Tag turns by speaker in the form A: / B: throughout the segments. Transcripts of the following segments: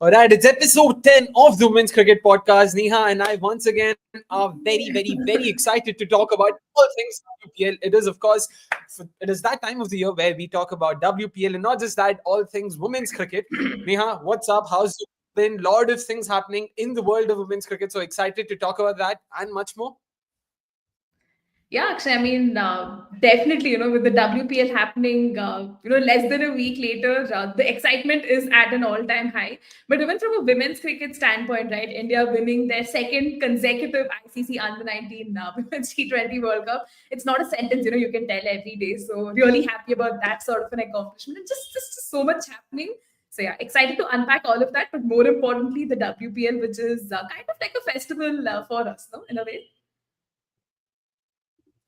A: All right, it's episode 10 of the Women's Cricket Podcast. Neha and I once again are very excited to talk about all things WPL. It is, of course, it is that time of the year where we talk about WPL and not just that, all things women's cricket. Neha, what's up? How's you been? Lot of things happening in the world of women's cricket. So excited to talk about that and much more.
B: Yeah, Akshay, definitely, with the WPL happening, less than a week later, the excitement is at an all-time high. But even from a women's cricket standpoint, right, India winning their second consecutive ICC Under-19 Women's T20 World Cup, it's not a sentence, you can tell every day. So really happy about that sort of an accomplishment. And just so much happening. So yeah, excited to unpack all of that. But more importantly, the WPL, which is kind of like a festival for us, no, in a way.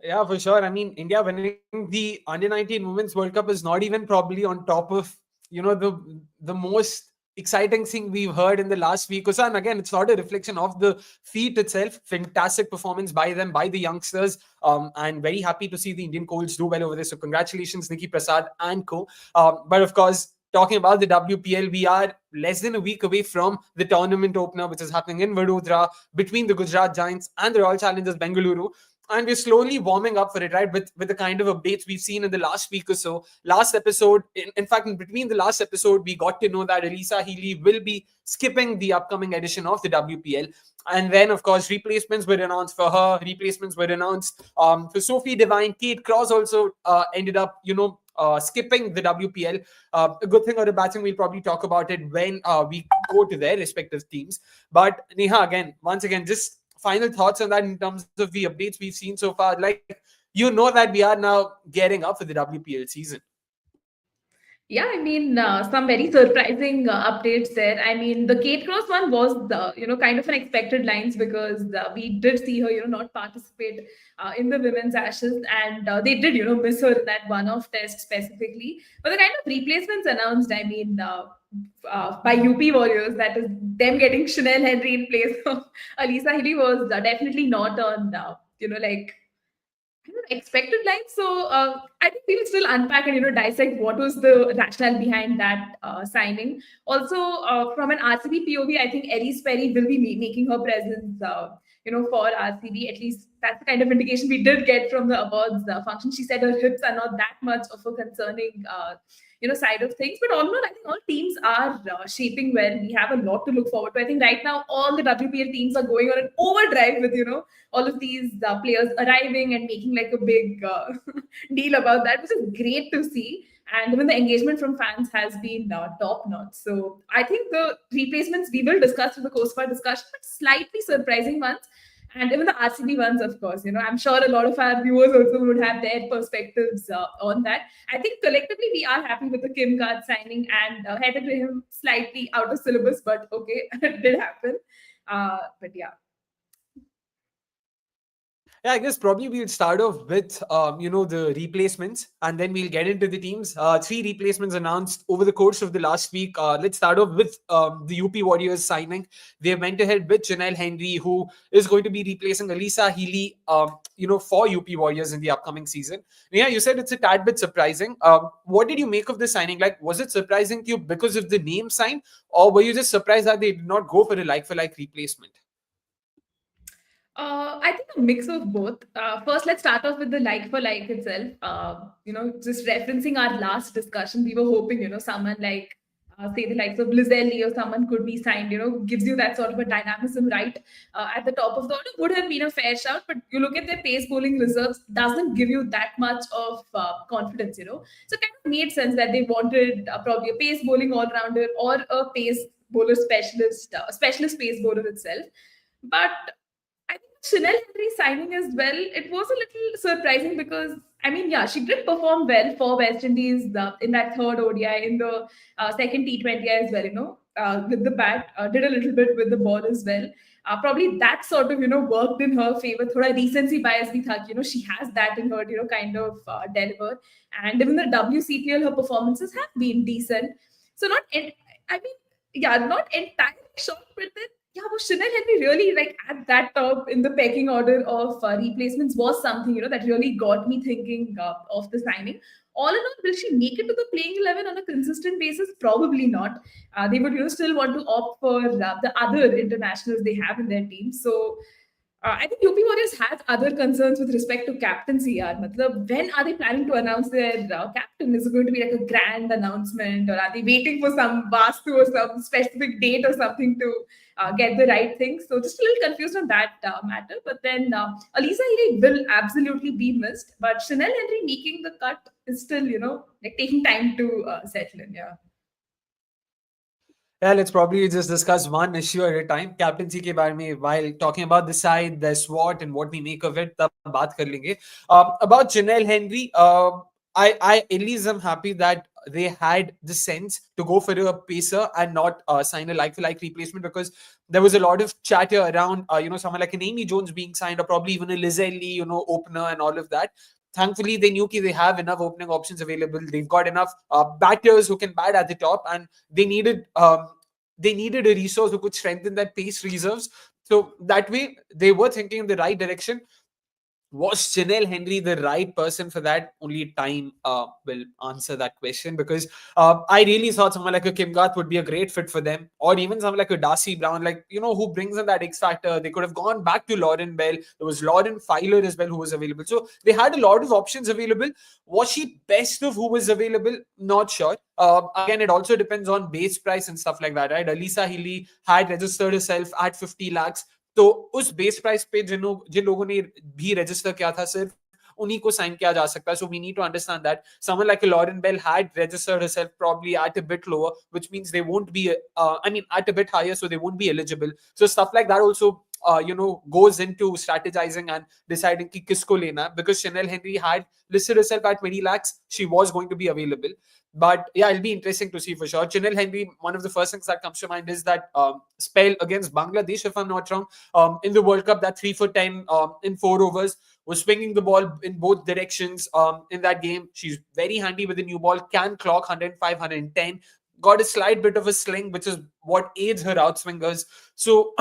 A: Yeah, for sure. I mean, India winning the Under-19 Women's World Cup is not even probably on top of, the most exciting thing we've heard in the last week or so. And again, it's not a reflection of the feat itself. Fantastic performance by them, by the youngsters. And very happy to see the Indian Colts do well over there. So congratulations, Nikki Prasad and co. But of course, talking about the WPL, we are less than a week away from the tournament opener, which is happening in Vadodara between the Gujarat Giants and the Royal Challengers Bengaluru. And we're slowly warming up for it, right? With the kind of updates we've seen in the last week or so. Last episode, in fact, in between the last episode, we got to know that Alyssa Healy will be skipping the upcoming edition of the WPL. And then, of course, replacements were announced for her. Replacements were announced for Sophie Devine. Kate Cross also ended up, skipping the WPL. A good thing or a bad thing, we'll probably talk about it when we go to their respective teams. But Neha, once again, just final thoughts on that in terms of the updates we've seen so far. Like, that we are now gearing up for the WPL season.
B: Yeah, some very surprising updates there. The Kate Cross one was the, kind of an expected lines because we did see her, not participate in the women's Ashes, and they did, miss her in that one-off test specifically. But the kind of replacements announced, by UP Warriorz, that is them getting Chanel Henry in place of Alyssa Healy was definitely not on, expected lines. So I think we'll still unpack and dissect what was the rationale behind that signing. Also, from an RCB POV, I think Elise Perry will be making her presence. For RCB, at least that's the kind of indication we did get from the awards function. She said her hips are not that much of a concerning, side of things. But all in all, I think all teams are shaping well. We have a lot to look forward to. I think right now all the WPL teams are going on an overdrive with all of these players arriving and making like a big deal about that, which is great to see. And even the engagement from fans has been top notch. So I think the replacements we will discuss through the course of our discussion, but slightly surprising ones. And even the RCB ones, of course, I'm sure a lot of our viewers also would have their perspectives on that. I think collectively we are happy with the Kim Card signing and Heather Graham slightly out of syllabus, but okay, it did happen. But yeah.
A: Yeah, I guess probably we'll start off with, the replacements, and then we'll get into the teams. 3 replacements announced over the course of the last week. Let's start off with the UP Warriorz signing. They went ahead with Janelle Henry, who is going to be replacing Alyssa Healy, for UP Warriorz in the upcoming season. Yeah, you said it's a tad bit surprising. What did you make of this signing? Like, was it surprising to you because of the name sign, or were you just surprised that they did not go for a like-for-like replacement?
B: I think a mix of both. First, let's start off with the like for like itself. Just referencing our last discussion, we were hoping, someone like, say, the likes of Lizelle or someone could be signed, gives you that sort of a dynamism right at the top of the order. Would have been a fair shout, but you look at their pace bowling reserves, doesn't give you that much of confidence, So it kind of made sense that they wanted probably a pace bowling all-rounder or a pace bowler specialist, specialist pace bowler itself. But Chanel Henry signing as well, it was a little surprising because, she did perform well for West Indies in that third ODI, in the second T20 as well, with the bat, did a little bit with the ball as well. Probably that sort of, worked in her favor. Thoda recency bias bhi tha, she has that in her, kind of deliver. And even the WCPL, her performances have been decent. So not entirely shocked with it. Yeah, was Chanel Henry really like at that top in the pecking order of replacements was something, that really got me thinking of the signing. all in all, will she make it to the playing 11 on a consistent basis? Probably not. They would still want to opt for the other internationals they have in their team. So I think UP Warriors has other concerns with respect to captaincy. When are they planning to announce their captain? Is it going to be like a grand announcement, or are they waiting for some vastu or some specific date or something to get the right thing? So just a little confused on that matter. But then Alisa Healy will absolutely be missed, but Chanel Henry making the cut is still like taking time to settle in. Yeah.
A: Yeah, let's probably just discuss one issue at a time. Captaincy के बारे में, while talking about the side, the SWOT, and what we make of it, तब बात कर लेंगे. About Janelle Henry, I at least am happy that they had the sense to go for a pacer and not sign a like-for-like replacement, because there was a lot of chatter around, someone like an Amy Jones being signed, or probably even a Lizelle, opener and all of that. Thankfully, they knew they have enough opening options available. They've got enough batters who can bat at the top, and they needed a resource who could strengthen that pace reserves. So that way, they were thinking in the right direction. Was Janelle Henry the right person for that? Only time will answer that question, because I really thought someone like a Kim Garth would be a great fit for them, or even someone like a Darcy Brown, who brings in that X factor. They could have gone back to Lauren Bell. There was Lauren Filer as well who was available. So they had a lot of options available. Was she best of who was available? Not sure. Again, it also depends on base price and stuff like that, right? Alisa Healy had registered herself at 50 lakhs. तो उस base price पे जिन लोगों ने भी register किया था, सिर्फ उन्हीं को साइन किया जा सकता है. So we need to understand that someone like a Lauren Bell had registered herself probably at a bit lower, which means they won't be, at a bit higher, so they won't be eligible. So stuff like that also goes into strategizing and deciding ki kisko lena, because Chanel Henry had listed herself at 20 lakhs. She was going to be available. But yeah, it'll be interesting to see for sure. Chanel Henry, one of the first things that comes to mind is that spell against Bangladesh, if I'm not wrong, in the World Cup, that 3 for 10 in 4 overs, was swinging the ball in both directions in that game. She's very handy with the new ball, can clock 105, 110, got a slight bit of a sling, which is what aids her outswingers. So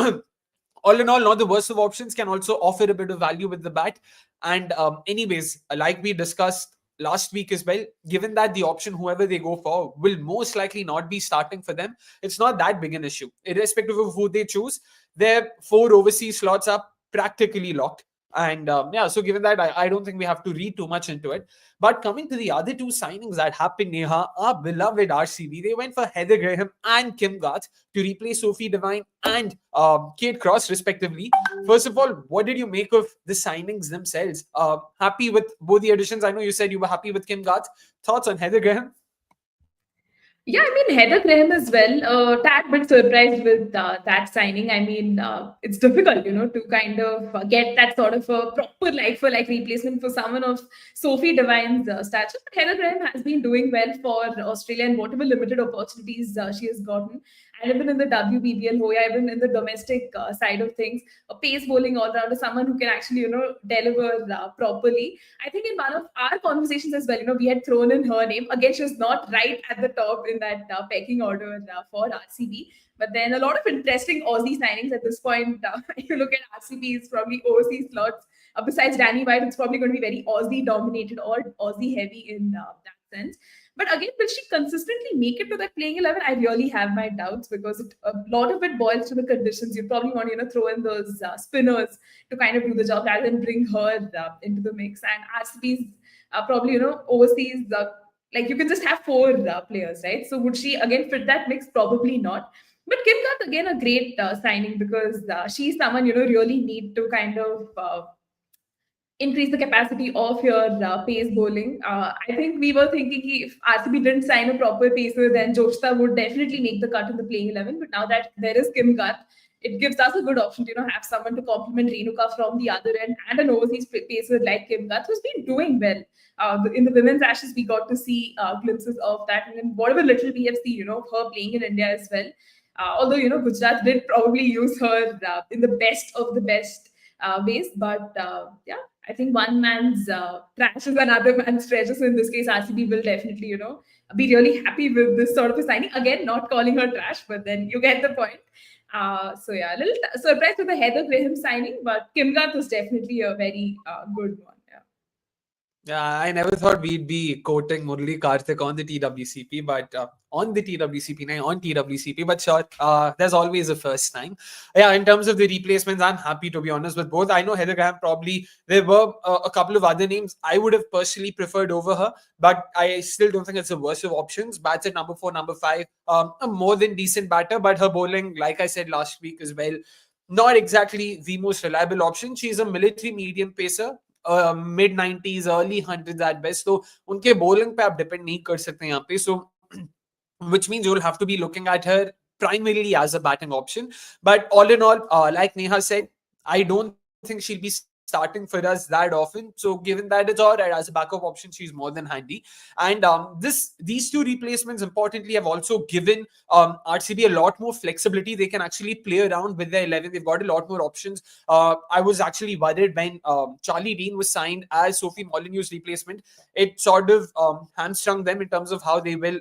A: all in all, not the worst of options, can also offer a bit of value with the bat. And anyways, like we discussed last week as well, given that the option, whoever they go for, will most likely not be starting for them, it's not that big an issue. Irrespective of who they choose, their 4 overseas slots are practically locked. And so given that, I don't think we have to read too much into it. But coming to the other 2 signings that happened, Neha, our beloved RCB, they went for Heather Graham and Kim Garth to replace Sophie Devine and Kate Cross, respectively. First of all, what did you make of the signings themselves? Happy with both the additions? I know you said you were happy with Kim Garth. Thoughts on Heather Graham?
B: Yeah, I mean, Heather Graham as well. Tad bit surprised with that signing. I mean, it's difficult, to kind of get that sort of a proper like-for-like replacement for someone of Sophie Devine's stature. But Heather Graham has been doing well for Australia and whatever limited opportunities she has gotten. And even in the WPL, even in the domestic side of things, a pace bowling all-rounder, someone who can actually, deliver properly. I think in one of our conversations as well, we had thrown in her name. Again, she was not right at the top in that pecking order for RCB. But then a lot of interesting Aussie signings at this point. If you look at RCB, it's probably overseas slots. Besides Danny White, it's probably going to be very Aussie dominated or Aussie heavy in that sense. But again, will she consistently make it to that playing 11? I really have my doubts, because a lot of it boils to the conditions. You probably want to throw in those spinners to kind of do the job rather than bring her into the mix. And RCB's probably overseas. Like you can just have 4 players, right? So would she again fit that mix? Probably not. But Kim Garth, again, a great signing, because she's someone really need to kind of increase the capacity of your pace bowling. I think we were thinking if RCB didn't sign a proper pacer, then Jyoshita would definitely make the cut in the playing 11. But now that there is Kim Garth, it gives us a good option to have someone to complement Renuka from the other end, and an overseas pacer like Kim Garth, who's been doing well. In the women's Ashes, we got to see glimpses of that, and in whatever little we have seen, of her playing in India as well. Although Gujarat did probably use her in the best of the best ways, but yeah, I think one man's trash is another man's treasure. So in this case, RCB will definitely be really happy with this sort of a signing. Again, not calling her trash, but then you get the point. So yeah, a little surprised with the Heather Graham signing, but Kim Garth was definitely a very good one. Yeah.
A: Yeah, I never thought we'd be quoting Murli Karthik on the TWCP, but on the TWCP, no, on TWCP. But sure, there's always a first time. Yeah, in terms of the replacements, I'm happy to be honest with both. I know Heather Graham probably, there were a couple of other names I would have personally preferred over her, but I still don't think it's the worst of options. Bats at number 4, number 5, a more than decent batter, but her bowling, like I said last week as well, not exactly the most reliable option. She's a military medium pacer, mid 90s, early 100s at best. So उनके bowling पे आप depend नहीं कर सकते यहाँ पे. So which means you'll have to be looking at her primarily as a batting option. But all in all, like Neha said, I don't think she'll be starting for us that often. So given that it's all right as a backup option, she's more than handy. And these two replacements importantly have also given RCB a lot more flexibility. They can actually play around with their 11. They've got a lot more options. I was actually worried when Charlie Dean was signed as Sophie Molyneux's replacement. It sort of hamstrung them in terms of how they will,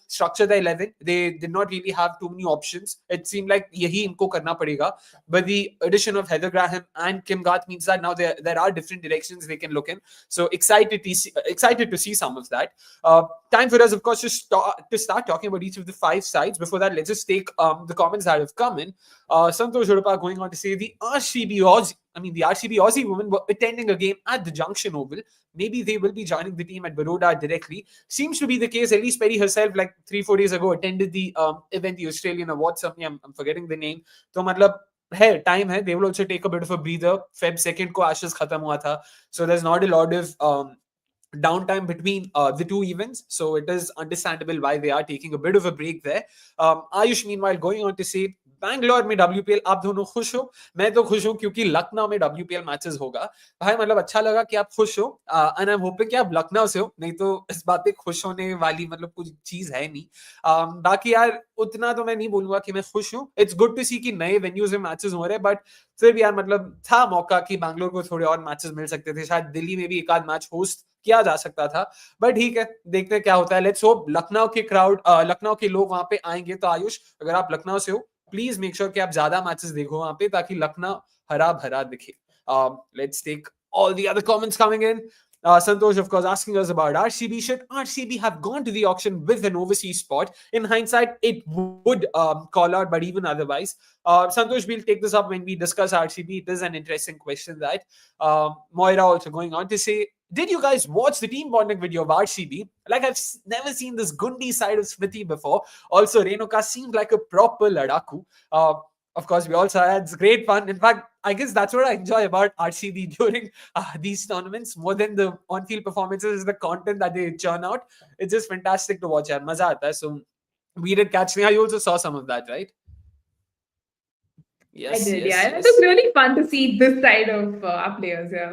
A: structure the 11. They did not really have too many options. It seemed like yahi inko karna padega. But the addition of Heather Graham and Kim Garth means that now there are different directions they can look in. So excited to see some of that. Time for us, of course, to start talking about each of the 5 sides. Before that, let's just take the comments that have come in. Santosh Jodapa going on to say the RCB Aussie women were attending a game at the Junction Oval. Maybe they will be joining the team at Baroda directly. Seems to be the case. Elise Perry herself, like 3-4 days ago, attended the event, the Australian Awards. Something I'm forgetting the name. So, matlab, है time है. They will also take a bit of a breather. Feb 2nd को Ashes खत्म हुआ था. So there's not a lot of downtime between the two events, so it is understandable why they are taking a bit of a break there. Ayush meanwhile going on to say Bangalore में WPL आप दोनों खुश हो. मैं तो खुश हूं क्योंकि लखनऊ में WPL मैचेस होगा. भाई मतलब अच्छा लगा कि आप खुश हो, एंड आई एम होपिंग कि आप लखनऊ से हो, नहीं तो इस बात पे खुश होने वाली मतलब कुछ चीज है नहीं. बाकी यार उतना तो मैं नहीं बोलूंगा कि मैं खुश हूं. इट्स गुड टू सी कि नए वेन्यूज में मैचेस हो रहे हैं, बट फिर भी यार मतलब था मौका कि बैंगलोर को थोड़े और मैचेस मिल सकते थे. शायद दिल्ली में भी एक आध मैच होस्ट किया जा सकता था, बट ठीक है, देखते हैं क्या होता है. लेट्स होप लखनऊ के लखनऊ के लोग वहां पे आएंगे. तो आयुष, अगर आप लखनऊ से हो, प्लीज मेक श्योर कि आप ज्यादा मैचेस देखो वहां पे, ताकि लखनऊ हरा भरा दिखे. Let's take all the other comments coming in. Santosh, of course, asking us about RCB. Should RCB have gone to the auction with an overseas spot? In hindsight, it would call out, but even otherwise. Santosh, we'll take this up when we discuss RCB. It is an interesting question that. Moira also going on to say, did you guys watch the team bonding video of RCB? Like, I've never seen this Gundi side of Smriti before. Also, Renuka seemed like a proper Ladaku. Of course, we also had great fun. In fact, I guess that's what I enjoy about RCB during these tournaments more than the on-field performances, is the content that they churn out. It's just fantastic to watch. And maza aata hai. So we did catch Neha. You also saw some of that, right?
B: Yes, I did. Yeah, it was really fun to see this side of our players. Yeah.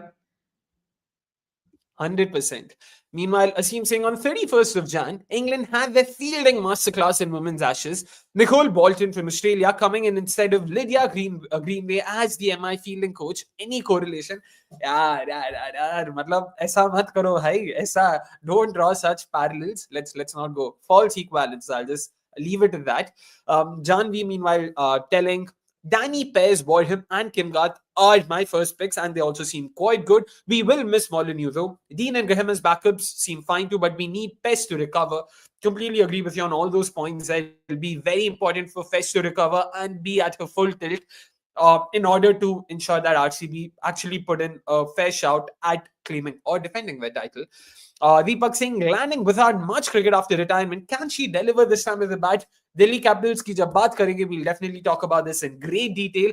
A: 100%. Meanwhile, Asim saying on 31st of Jan, England had their fielding masterclass in women's Ashes. Nicole Bolton from Australia coming in instead of Lydia Greenway as the MI fielding coach. Any correlation? यार मतलब ऐसा मत करो भाई. ऐसा, don't draw such parallels. Let's not go false equivalence. I'll just leave it at that. Janvi meanwhile telling Danny Pez, Boydham, and Kim Garth are my first picks, and they also seem quite good. We will miss Molyneux though. Dean and Graham as backups seem fine too, but we need Pez to recover. Completely agree with you on all those points. It will be very important for Pez to recover and be at her full tilt in order to ensure that RCB actually put in a fair shout at claiming or defending their title. Deepak Singh landing without much cricket after retirement. Can she deliver this time with the bat? Delhi Capitals की जब बात करेंगे, we'll definitely talk about this in great detail.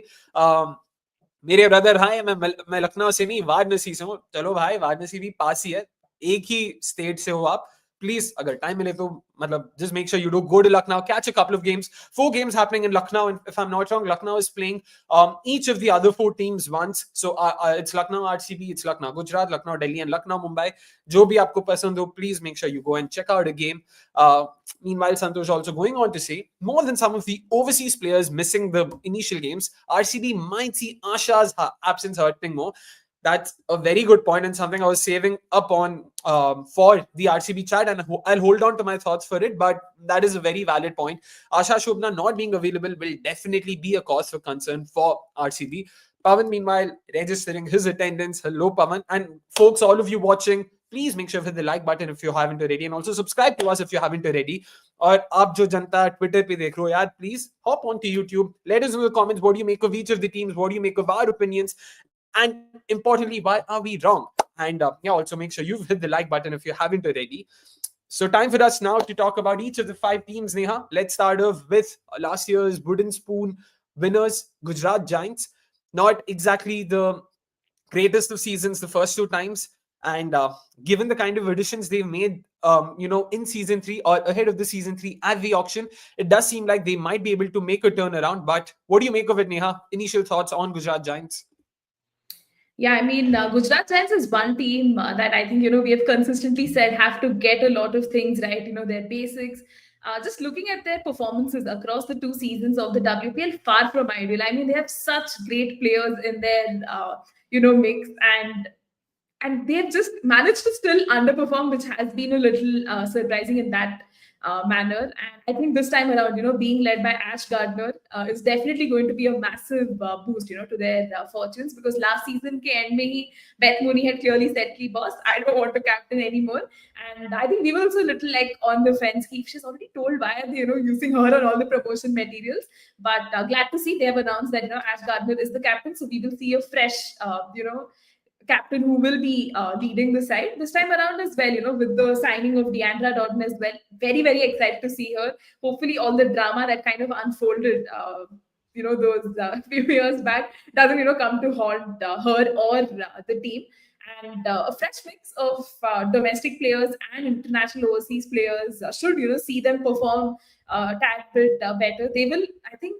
A: मेरे brother भाई, मैं लखनऊ से नहीं, वाराणसी से हूँ. चलो भाई, वाराणसी भी पास ही है, एक ही स्टेट से हो आप. Please, अगर टाइम मिले तो मतलब just make sure you do go to Lucknow, catch a couple of games. 4 games happening in Lucknow, and if I'm not wrong, Lucknow is playing each of the other 4 teams once. So it's Lucknow RCB, it's Lucknow Gujarat, Lucknow Delhi, and Lucknow Mumbai. जो भी आपको पसंद हो, please make sure you go and check out a game. Meanwhile, Santosh also going on to say, more than some of the overseas players missing the initial games, RCB might see Asha's absence hurting more. That's a very good point, and something I was saving up on for the RCB chat, and I'll hold on to my thoughts for it, but that is a very valid point. Asha Shobna not being available will definitely be a cause for concern for RCB. Pavan, meanwhile, registering his attendance. Hello, Pavan. And folks, all of you watching, please make sure to hit the like button if you haven't already, and also subscribe to us if you haven't already. Or aap jo janta Twitter pe dekh rahe ho yaar, please hop onto YouTube. Let us know in the comments what do you make of each of the teams, what do you make of our opinions, and importantly, why are we wrong? And also make sure you've hit the like button if you haven't already. So time for us now to talk about each of the 5 teams, Neha. Let's start off with last year's wooden spoon winners, Gujarat Giants. Not exactly the greatest of seasons the first 2 times. And given the kind of additions they've made, in season 3 or ahead of the season 3 at the auction, it does seem like they might be able to make a turnaround. But what do you make of it, Neha? Initial thoughts on Gujarat Giants?
B: Yeah, I mean, Gujarat Giants is one team that I think, we have consistently said have to get a lot of things right, their basics. Just looking at their performances across the 2 seasons of the WPL, far from ideal. I mean, they have such great players in their, mix, and they've just managed to still underperform, which has been a little surprising in that manner. And I think this time around, being led by Ash Gardner is definitely going to be a massive boost, to their fortunes, because last season ke end mein hi Beth Mooney had clearly said, "Ki boss, I don't want to captain anymore." And I think we were also a little like on the fence. She's already told why are they, using her on all the promotion materials. But glad to see they have announced that, Ash Gardner is the captain, so we will see a fresh, captain who will be leading the side this time around as well, with the signing of Deandra Dotton as well. Very, very excited to see her. Hopefully all the drama that kind of unfolded, those few years back doesn't, come to haunt her or the team. And a fresh mix of domestic players and international overseas players should, see them perform a tad bit better. They will, I think,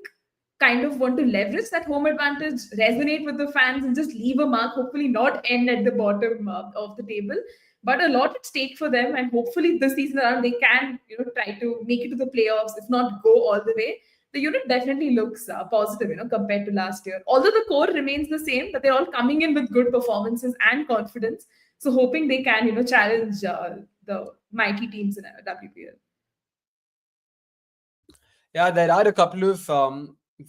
B: kind of want to leverage that home advantage, resonate with the fans, and just leave a mark. Hopefully, not end at the bottom of the table, but a lot at stake for them. And hopefully, this season around, they can, try to make it to the playoffs, if not go all the way. The unit definitely looks positive, compared to last year. Although the core remains the same, but they're all coming in with good performances and confidence. So, hoping they can, challenge the mighty teams in WPL.
A: Yeah, there are a couple of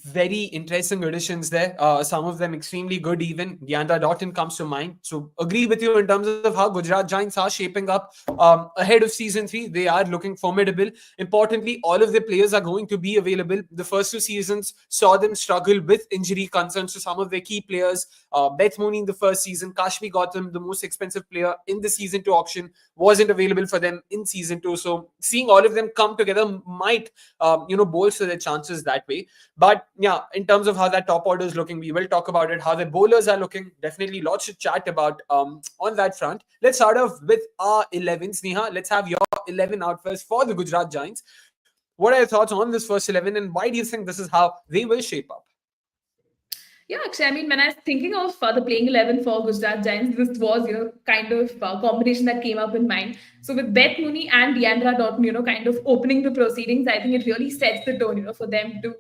A: very interesting additions there. Some of them extremely good even. Deandra Dotton comes to mind. So agree with you in terms of how Gujarat Giants are shaping up ahead of season 3. They are looking formidable. Importantly, all of the players are going to be available. The first 2 seasons saw them struggle with injury concerns to some of their key players. Beth Mooney in the first season, Kashmi Gautam, the most expensive player in the season 2 auction, wasn't available for them in season 2. So seeing all of them come together might, bolster their chances that way. But yeah, in terms of how that top order is looking, we will talk about it. How the bowlers are looking, definitely lots to chat about on that front. Let's start off with our 11s. Neha, let's have your 11 out first for the Gujarat Giants. What are your thoughts on this first 11, and why do you think this is how they will shape up?
B: Yeah, actually, I mean, when I was thinking of the playing 11 for Gujarat Giants, this was, kind of combination that came up in mind. So with Beth Mooney and Deandra Dotton, kind of opening the proceedings, I think it really sets the tone, for them to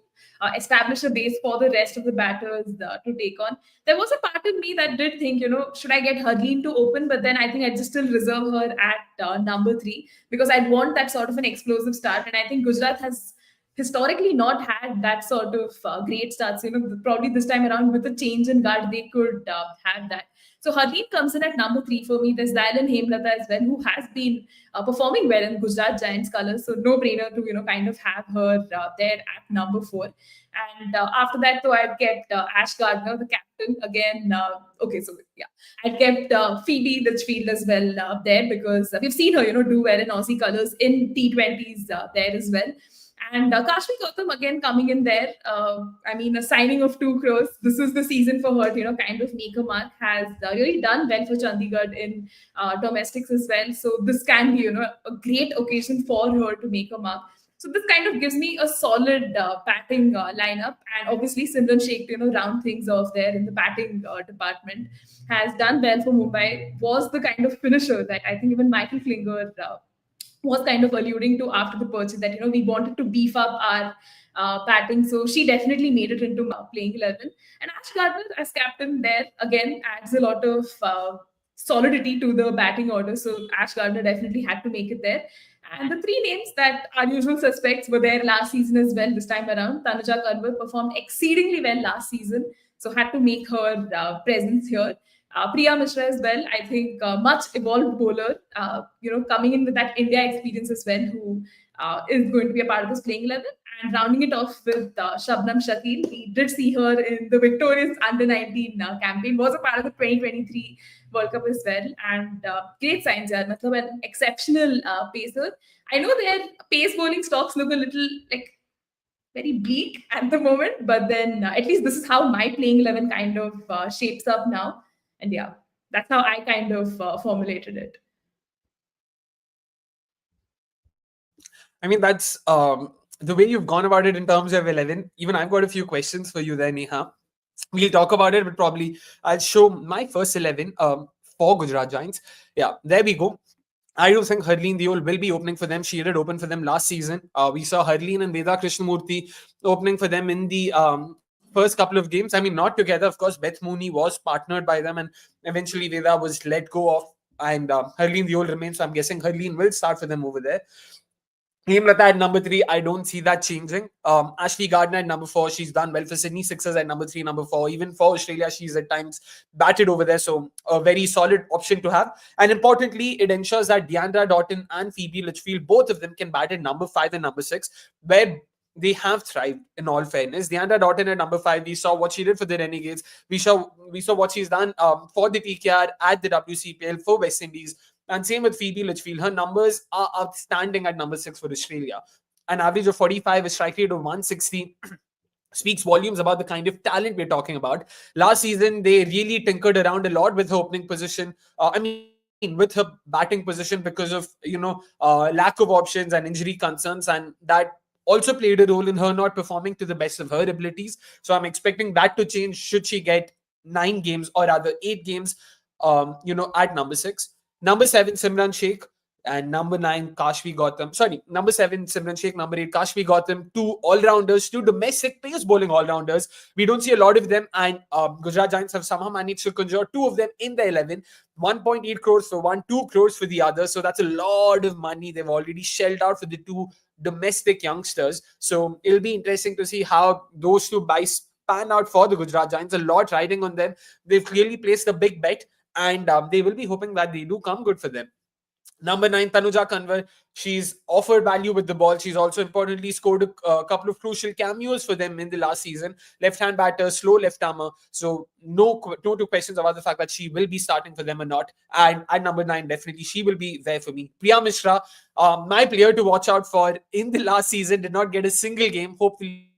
B: establish a base for the rest of the batters to take on. There was a part of me that did think, should I get Harleen to open? But then I think I'd just still reserve her at number 3, because I'd want that sort of an explosive start. And I think Gujarat has historically not had that sort of great starts. Probably this time around with a change in guard, they could have that. So Harleen comes in at number 3 for me. There's Dylan Hemlata as well, who has been performing well in Gujarat Giants colours. So no brainer to, kind of have her there at number 4. And after that, though, I'd kept Ash Gardner, the captain, again. I'd kept Phoebe Litchfield as well there, because we've seen her, do well in Aussie colours in T20s there as well. And Kashmi Gautam again coming in there. I mean, a signing of 2 crores. This is the season for her to, kind of make a mark. Has really done well for Chandigarh in domestics as well. So this can be, a great occasion for her to make a mark. So this kind of gives me a solid batting lineup. And obviously Simran Sheikh, round things off there in the batting department. Has done well for Mumbai. Was the kind of finisher that I think even Michael Klinger was kind of alluding to after the purchase, that we wanted to beef up our batting. So she definitely made it into playing 11. And Ash Gardner as captain there again adds a lot of solidity to the batting order. So Ash Gardner definitely had to make it there. And the 3 names that are usual suspects were there last season as well. This time around, Tanuja Kanwar performed exceedingly well last season, so had to make her presence here. Priya Mishra as well. I think much evolved bowler, coming in with that India experience as well, who is going to be a part of this playing 11. And rounding it off with Shabnam Shakil. We did see her in the victorious under-19 campaign, was a part of the 2023 World Cup as well. And great signs, yeah. Matlab, an exceptional pacer. I know their pace bowling stocks look a little like very bleak at the moment, but then at least this is how my playing 11 kind of shapes up now. And yeah, that's how I kind of formulated it.
A: I mean, that's the way you've gone about it in terms of 11. Even I've got a few questions for you there, Neha. We'll talk about it, but probably I'll show my first 11 for Gujarat Giants. Yeah, there we go. I do think Harleen Deol will be opening for them. She did open for them last season. We saw Harleen and Veda Krishnamurthy opening for them in the first couple of games. I mean, not together. Of course, Beth Mooney was partnered by them, and eventually Veda was let go of, and Harleen Deol remains. So I'm guessing Harleen will start for them over there. Hemlata at number 3, I don't see that changing. Ashley Gardner at number 4, she's done well for Sydney Sixers at number 3, number 4. Even for Australia, she's at times batted over there. So a very solid option to have. And importantly, it ensures that Deandra Doughton and Phoebe Litchfield, both of them can bat at number 5 and number 6, where they have thrived in all fairness. Deandra Doughton at number 5, we saw what she did for the Renegades. We saw what she's done for the TKR at the WCPL for West Indies. And same with Phoebe Litchfield. Her numbers are outstanding at number 6 for Australia. An average of 45, a strike rate of 160 speaks volumes about the kind of talent we're talking about. Last season, they really tinkered around a lot with her opening position. With her batting position because of, lack of options and injury concerns. And that also played a role in her not performing to the best of her abilities. So I'm expecting that to change should she get 9 games or rather 8 games, at number 6. Number 7, Simran Sheikh. And number 9, Kashvi Gautam. Sorry, number 7, Simran Sheikh. Number 8, Kashvi Gautam. 2 all-rounders, 2 domestic pace bowling all-rounders. We don't see a lot of them. And Gujarat Giants have somehow managed to conjure 2 of them in the 11. 1.8 crores for one, 2 crores for the other. So that's a lot of money they've already shelled out for the 2 domestic youngsters. So it'll be interesting to see how those 2 buys pan out for the Gujarat Giants. A lot riding on them. They've clearly placed a big bet. And they will be hoping that they do come good for them. Number 9, Tanuja Kanwar. She's offered value with the ball. She's also importantly scored a couple of crucial cameos for them in the last season. Left-hand batter, slow left armer. So no 2 questions about the fact that she will be starting for them or not. And at number 9, definitely she will be there for me. Priya Mishra, my player to watch out for in the last season, did not get a single game. Hopefully,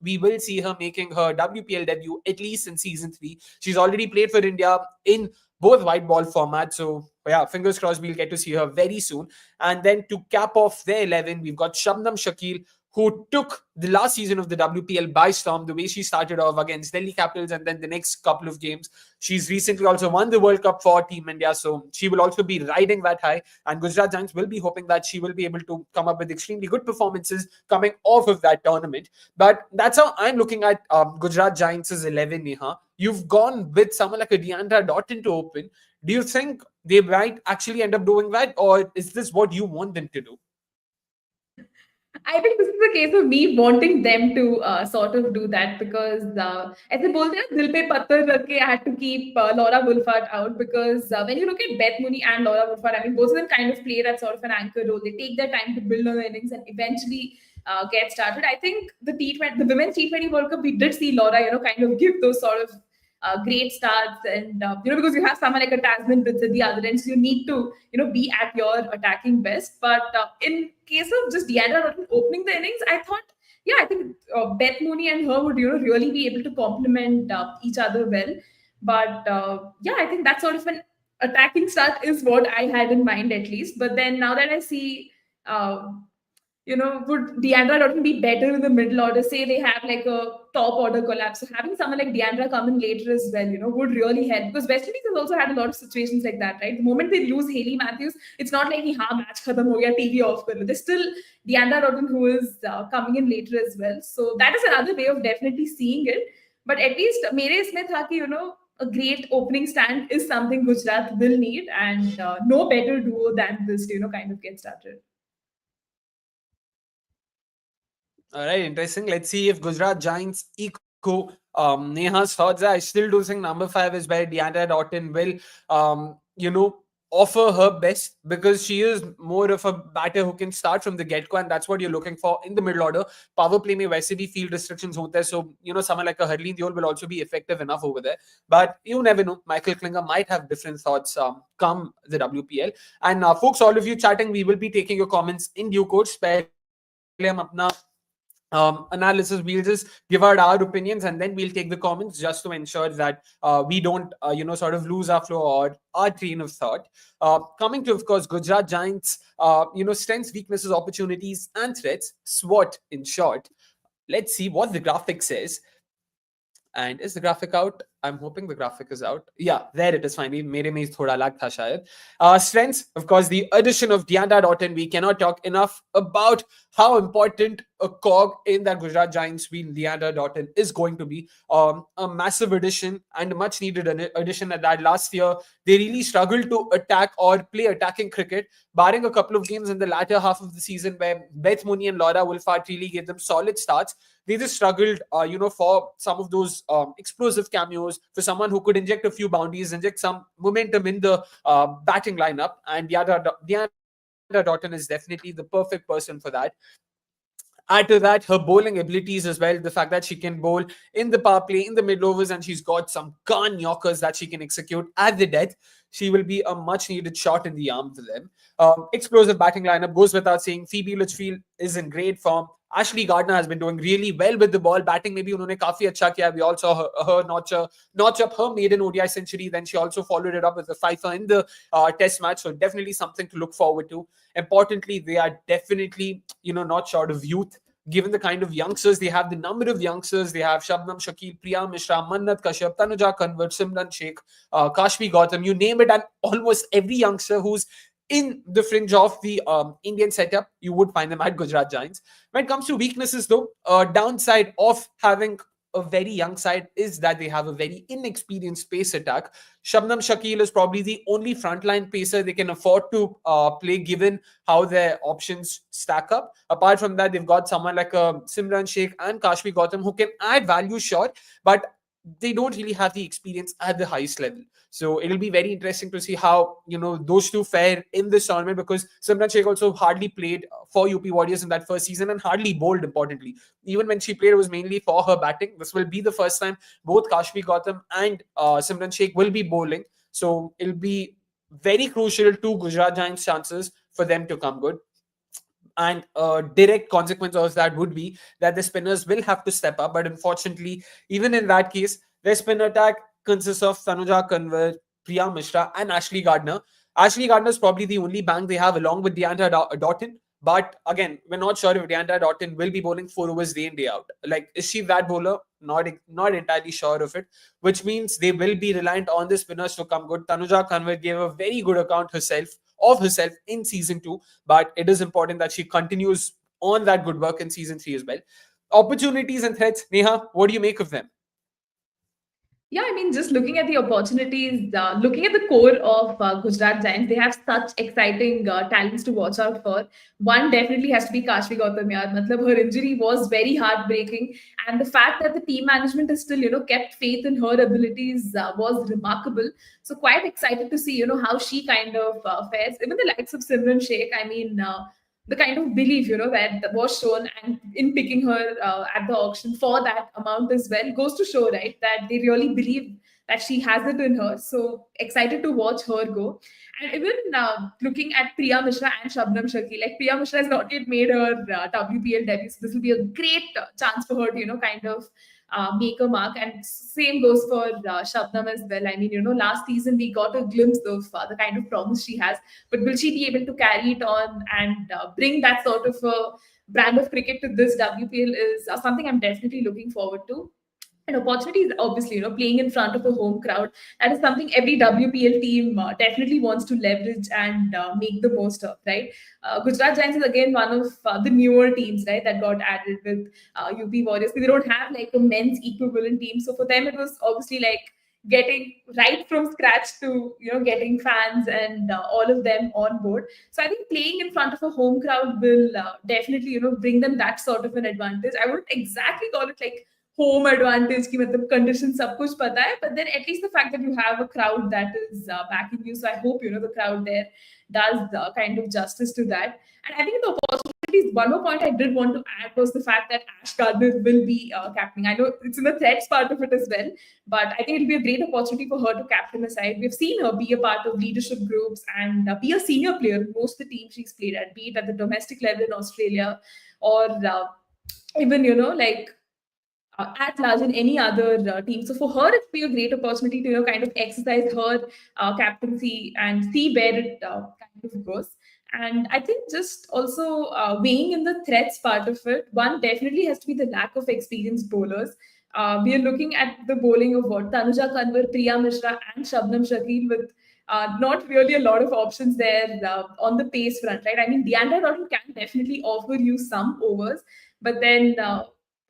A: we will see her making her WPL debut at least in season 3. She's already played for India in both white ball formats. So yeah, fingers crossed we'll get to see her very soon. And then to cap off their 11, we've got Shabnam Shakil, who took the last season of the WPL by storm. The way she started off against Delhi Capitals and then the next couple of games. She's recently also won the World Cup for Team India. So she will also be riding that high. And Gujarat Giants will be hoping that she will be able to come up with extremely good performances coming off of that tournament. But that's how I'm looking at Gujarat Giants' 11, Neha. You've gone with someone like a Deandra Doughton to open. Do you think they might actually end up doing that? Or is this what you want them to do?
B: I think this is a case of me wanting them to sort of do that because ऐसे बोलते हैं दिल पे पत्थर रख के I had to keep Laura Wolfart out because when you look at Beth Mooney and Laura Wolfart, I mean both of them kind of play that sort of an anchor role. They take their time to build on the innings and eventually get started. I think the women's T20 World Cup, we did see Laura, kind of give those sort of great starts and because you have someone like a Tasman Brits at the other end, so you need to be at your attacking best. But in case of just Deandra opening the innings, I thought I think Beth Mooney and her would really be able to complement each other well. But I think that sort of an attacking start is what I had in mind at least. But then now that I see would Deandra Doughton be better in the middle order? Say they have like a top order collapse. So having someone like Deandra come in later as well, would really help. Because West Indies has also had a lot of situations like that, right? The moment they lose Hayley Matthews, it's not like match khatam ho gaya, TV off kar lo. There's still Deandra Doughton who is coming in later as well. So that is another way of definitely seeing it. But at least mere isme tha ki, a great opening stand is something Gujarat will need, and no better duo than this to kind of get started.
A: All right, interesting. Let's see if Gujarat Giants echo Neha's thoughts. I still do think number 5 is where Deandra Doughton will, offer her best, because she is more of a batter who can start from the get-go, and that's what you're looking for in the middle order. Power play में वैसे भी field restrictions होते हैं, so someone like a Harleen Deol will also be effective enough over there. But you never know. Michael Klinger might have different thoughts come the WPL. And folks, all of you chatting, we will be taking your comments in due course. पहले हम अपना analysis, we'll just give out our opinions, and then we'll take the comments just to ensure that we don't sort of lose our flow or our train of thought. Coming to, of course, Gujarat Giants, strengths, weaknesses, opportunities, and threats, SWOT in short. Let's see what the graphic says. And is the graphic out? I'm hoping the graphic is out. Yeah, there it is. Finally, mere mein thoda lag tha shayad. Strengths, of course, the addition of Deandra Doughton. We cannot talk enough about how important a cog in that Gujarat Giants wheel Deandra Doughton is going to be. A massive addition and a much needed addition at that. Last year, they really struggled to attack or play attacking cricket, barring a couple of games in the latter half of the season where Beth Mooney and Laura Wolfart really gave them solid starts. They just struggled, for some of those explosive cameos, for someone who could inject a few boundaries, inject some momentum in the batting lineup. And Deandra Doughton is definitely the perfect person for that. Add to that her bowling abilities as well. The fact that she can bowl in the power play, in the mid overs, and she's got some gun knockers that she can execute at the death. She will be a much needed shot in the arm for them. Explosive batting lineup goes without saying. Phoebe Litchfield is in great form. Ashley Gardner has been doing really well with the ball. Batting maybe unhone काफी अच्छा किया. We all saw her notch up her maiden ODI century. Then she also followed it up with a fifer in the test match. So definitely something to look forward to. Importantly, they are definitely, not short of youth. Given the kind of youngsters they have, the number of youngsters they have, Shabnam Shakil, Priya Mishra, Mannat Kashyap, Tanuja Kanwar, Simran Sheikh, Kashmi Gautam, you name it, and almost every youngster who's in the fringe of the Indian setup, you would find them at Gujarat Giants. When it comes to weaknesses, though, downside of having a very young side is that they have a very inexperienced pace attack. Shabnam Shakil is probably the only frontline pacer they can afford to play, given how their options stack up. Apart from that, they've got someone like Simran Sheikh and Kashmi Gautam who can add value, sure, but they don't really have the experience at the highest level. So it'll be very interesting to see how, those two fare in this tournament, because Simran Sheikh also hardly played for UP Warriorz in that first season and hardly bowled, importantly. Even when she played, it was mainly for her batting. This will be the first time both Kashmi Gautam and Simran Sheikh will be bowling. So it'll be very crucial to Gujarat Giants' chances for them to come good. And a direct consequence of that would be that the spinners will have to step up. But unfortunately, even in that case, their spin attack consists of Tanuja Kanwar, Priya Mishra, and Ashley Gardner. Ashley Gardner is probably the only bank they have along with Deandra Doughton. But again, we're not sure if Deandra Doughton will be bowling 4 overs day in, day out. Like, is she that bowler? Not entirely sure of it, which means they will be reliant on the spinners to come good. Tanuja Kanwar gave a very good account of herself in season 2, but it is important that she continues on that good work in season 3 as well. Opportunities and threats, Neha, what do you make of them?
B: Yeah, I mean, just looking at the opportunities, looking at the core of Gujarat Giants, they have such exciting talents to watch out for. One definitely has to be Kashmi Gautam. Matlab, her injury was very heartbreaking, and the fact that the team management has still, kept faith in her abilities was remarkable. So quite excited to see, how she kind of fares. Even the likes of Simran Sheikh, I mean, the kind of belief, that was shown, and in picking her at the auction for that amount as well, goes to show, right, that they really believe that she has it in her. So excited to watch her go. And even looking at Priya Mishra and Shabnam Shakil, like Priya Mishra has not yet made her WPL debut, so this will be a great chance for her to, kind of make a mark. And same goes for Shabnam as well. I mean, last season we got a glimpse of the kind of promise she has, but will she be able to carry it on and bring that sort of a brand of cricket to this WPL is something I'm definitely looking forward to. And opportunities, obviously, playing in front of a home crowd, that is something every WPL team definitely wants to leverage and make the most of, right? Gujarat Giants is again one of the newer teams, right, that got added with UP Warriorz. They don't have like a men's equivalent team. So for them, it was obviously like getting right from scratch to, getting fans and all of them on board. So I think playing in front of a home crowd will definitely, bring them that sort of an advantage. I wouldn't exactly call it like home advantage ki matlab conditions sab kuch pata hai, but then at least the fact that you have a crowd that is backing you, so I hope the crowd there does kind of justice to that. And I think the opportunities, one more point I did want to add was the fact that Ash Gardner will be captaining. I know it's in the threats part of it as well, but I think it'll be a great opportunity for her to captain a side. We've seen her be a part of leadership groups and be a senior player in most of the teams she's played at, be it at the domestic level in Australia or even, like at large in any other team. So for her, it'd be a great opportunity to kind of exercise her captaincy and see where it kind of goes. And I think just also weighing in the threats part of it, one definitely has to be the lack of experienced bowlers. We are looking at the bowling of what Tanuja Kanwar, Priya Mishra, and Shabnam Shakil with not really a lot of options there on the pace front, right? I mean, Deandra Doughton can definitely offer you some overs, but then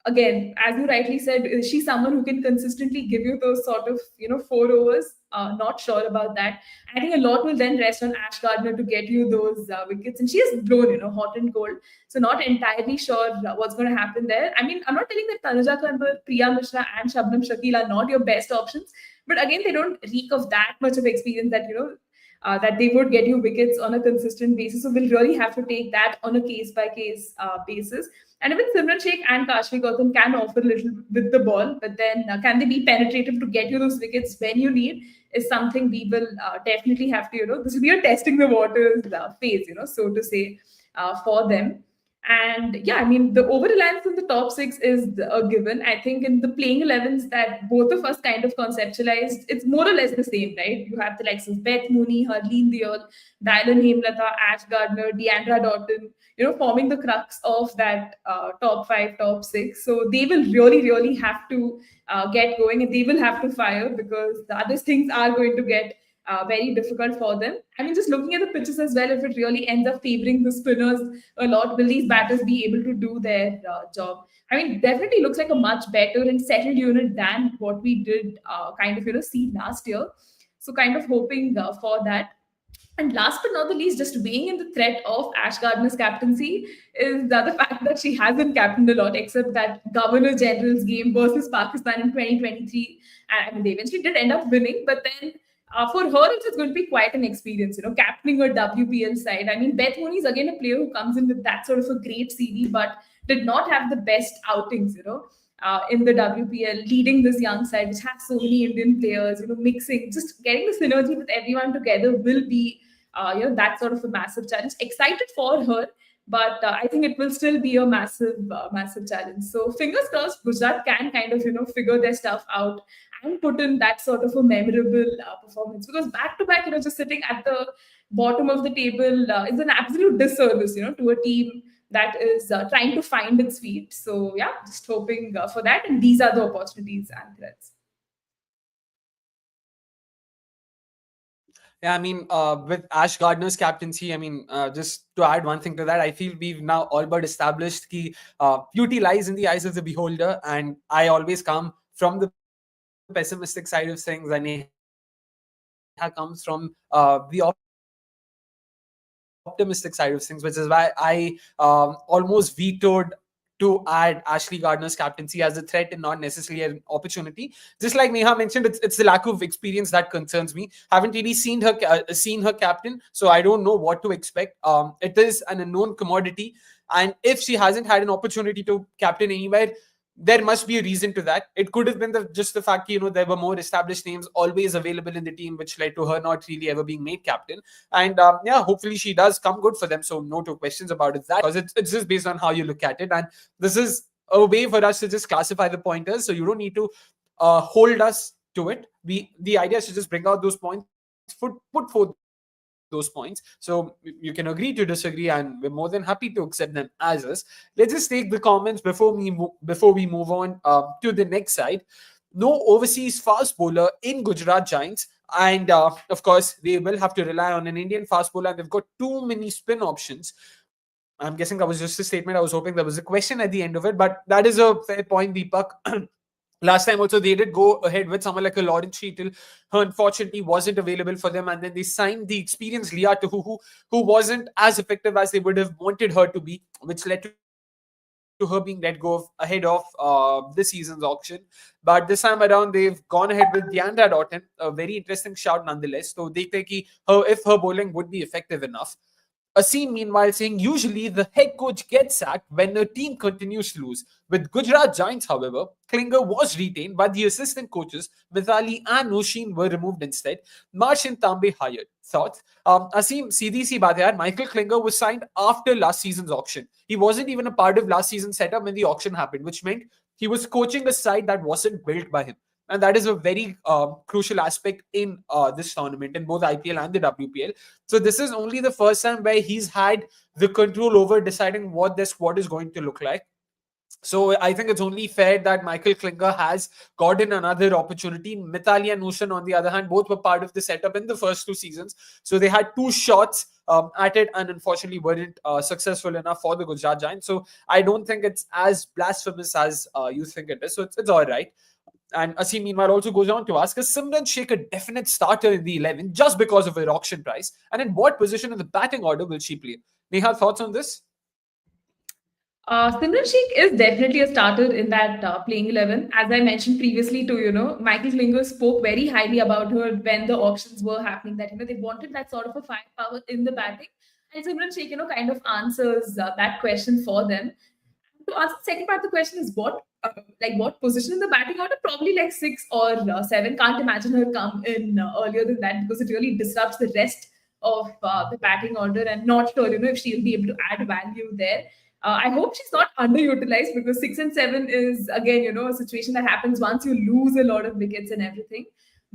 B: again, as you rightly said, is she someone who can consistently give you those sort of 4 overs? Not sure about that. I think a lot will then rest on Ash Gardner to get you those wickets, and she has blown hot and cold. So not entirely sure what's going to happen there. I mean, I'm not telling that Tanuja Kanwar, Priya Mishra, and Shabnam Shakil are not your best options, but again, they don't reek of that much of experience that that they would get you wickets on a consistent basis. So we'll really have to take that on a case by case basis. And even Simran Sheikh and Kashmi Gautam can offer a little with the ball, but then can they be penetrative to get you those wickets when you need is something we will definitely have to, this will be a testing the waters phase, so to say, for them. And yeah, I mean, the over reliance on the top six is a given. I think in the playing 11s that both of us kind of conceptualized, it's more or less the same, right? You have the likes of Beth Mooney, Harleen Deol, Dylan Hemlata, Ash Gardner, Deandra Doughton, forming the crux of that top five, top six. So they will really, really have to get going and they will have to fire because the other things are going to get very difficult for them. I mean, just looking at the pitches as well, if it really ends up favoring the spinners a lot, will these batters be able to do their job? I mean, definitely looks like a much better and settled unit than what we did kind of, see last year. So kind of hoping for that. And last but not the least, just weighing in the threat of Ash Gardner's captaincy is the fact that she hasn't captained a lot, except that Governor General's game versus Pakistan in 2023. And I mean, they eventually did end up winning, but then for her, it's just going to be quite an experience, captaining a WPL side. I mean, Beth Mooney is again a player who comes in with that sort of a great CV, but did not have the best outings, in the WPL, leading this young side, which has so many Indian players, mixing, just getting the synergy with everyone together will be, that sort of a massive challenge. Excited for her, but I think it will still be a massive, massive challenge. So fingers crossed, Gujarat can kind of, figure their stuff out and put in that sort of a memorable performance, because back to back, just sitting at the bottom of the table is an absolute disservice, to a team that is trying to find its feet. So yeah, just hoping for that. And these are the opportunities and threats.
A: Yeah, I mean, with Ash Gardner's captaincy, I mean, just to add one thing to that, I feel we've now all but established that beauty lies in the eyes of the beholder. And I always come from the pessimistic side of things, and Neha comes from the optimistic side of things, which is why I almost vetoed to add Ashley Gardner's captaincy as a threat and not necessarily an opportunity. Just like Neha mentioned, it's the lack of experience that concerns me. Haven't really seen her captain, so I don't know what to expect. It is an unknown commodity, and if she hasn't had an opportunity to captain anywhere, there must be a reason to that. It could have been just the fact, there were more established names always available in the team, which led to her not really ever being made captain. And yeah, hopefully she does come good for them. So no two questions about it. That because it's just based on how you look at it. And this is a way for us to just classify the pointers. So you don't need to hold us to it. The idea is to just bring out those points, put forth those points. So you can agree to disagree, and we're more than happy to accept them as is. Let's just take the comments before we move on to the next side. No overseas fast bowler in Gujarat Giants, and of course they will have to rely on an Indian fast bowler, and they've got too many spin options. I'm guessing that was just a statement. I was hoping there was a question at the end of it, but that is a fair point, Deepak. Last time also they did go ahead with someone like a Lawrence Sheetal, who unfortunately wasn't available for them, and then they signed the experienced Leah Tahuhu, who wasn't as effective as they would have wanted her to be, which led to to her being let go of ahead of this season's auction. But this time around, they've gone ahead with Deandra Doughton, a very interesting shout nonetheless. So they think if her bowling would be effective enough. Asim, meanwhile, saying usually the head coach gets sacked when the team continues to lose. With Gujarat Giants, however, Klinger was retained, but the assistant coaches, Mithali and Oshin, were removed instead. Marsh and Tambe hired. Thoughts? Asim, CDC Badiyar, Michael Klinger was signed after last season's auction. He wasn't even a part of last season's setup when the auction happened, which meant he was coaching a side that wasn't built by him. And that is a very crucial aspect in this tournament, in both IPL and the WPL. So this is only the first time where he's had the control over deciding what their squad is going to look like. So I think it's only fair that Michael Klinger has gotten another opportunity. Mithali and Nushan, on the other hand, both were part of the setup in the first 2 seasons. So they had 2 shots at it and unfortunately weren't successful enough for the Gujarat Giants. So I don't think it's as blasphemous as you think it is. So it's all right. And Asim, meanwhile, also goes on to ask, is Simran Sheikh a definite starter in the 11 just because of her auction price? And in what position in the batting order will she play? Neha, thoughts on this?
B: Simran Sheikh is definitely a starter in that playing 11. As I mentioned previously to, Michael Klinger spoke very highly about her when the auctions were happening, that, they wanted that sort of a firepower in the batting. And Simran Sheikh, kind of answers that question for them. To answer the second part of the question is what position in the batting order? Probably like 6 or 7. Can't imagine her come in earlier than that because it really disrupts the rest of the batting order, and not sure, if she'll be able to add value there. I hope she's not underutilized because 6 and 7 is again, a situation that happens once you lose a lot of wickets and everything.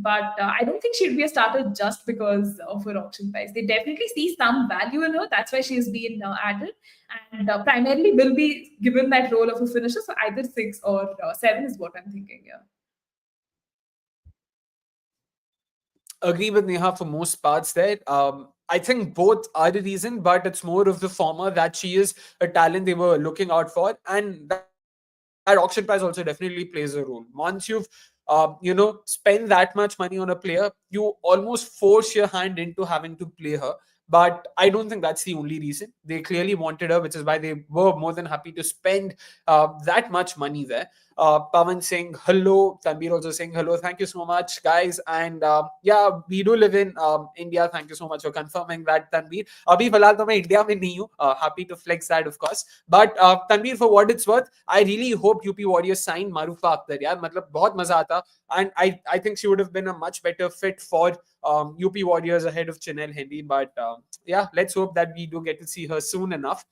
B: But I don't think she'd be a starter just because of her auction price. They definitely see some value in her. That's why she has been added, and primarily will be given that role of a finisher. So either 6 or 7 is what I'm thinking. Yeah.
A: Agree with Neha for most parts there. I think both are the reason, but it's more of the former that she is a talent they were looking out for, and that auction price also definitely plays a role. Once you've spend that much money on a player, you almost force your hand into having to play her. But I don't think that's the only reason. They clearly wanted her, which is why they were more than happy to spend that much money there. Pavan saying hello. Tanbir also saying hello. Thank you so much, guys. And yeah, we do live in India. Thank you so much for confirming that, Tanbir. Abhi filhal to main India mein nahi hu. Happy to flex that, of course. But Tanbir, for what it's worth, I really hope UP Warriors sign Marufa Akhtar. Yeah, matlab bahut maza aata. And I think she would have been a much better fit for UP Warriors ahead of Chanel Hendy. But yeah, let's hope that we do get to see her soon enough.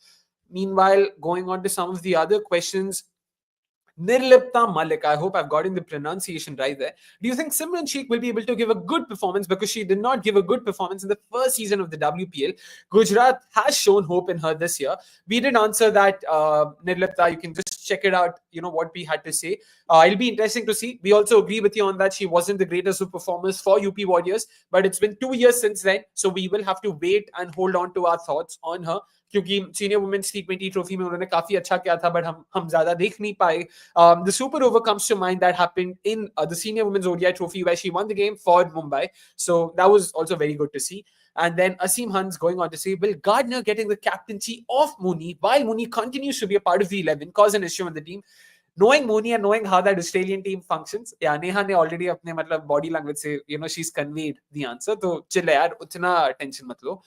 A: Meanwhile, going on to some of the other questions. Nirlipta Malik, I hope I've gotten the pronunciation right there. Do you think Simran Sheikh will be able to give a good performance because she did not give a good performance in the first season of the WPL? Gujarat has shown hope in her this year. We did answer that, Nirlipta. You can just check it out, what we had to say. It'll be interesting to see. We also agree with you on that she wasn't the greatest of performers for UP Warriors, but it's been 2 years since then, so we will have to wait and hold on to our thoughts on her. क्योंकि senior women's T20 trophy में उन्होंने काफी अच्छा किया था, but हम ज्यादा देख नहीं पाए. The super over comes to mind that happened in the senior women's ODI trophy where she won the game for Mumbai. So that was also very good to see. And then Asim Hans going on to say, will Gardner getting the captaincy of Mooney while Mooney continues to be a part of the 11 cause an issue in the team? Knowing Mooney and knowing how that Australian team functions, yeah, Neha ne already apne body language say, she's conveyed the answer. So chill yaar, utna tension mat lo.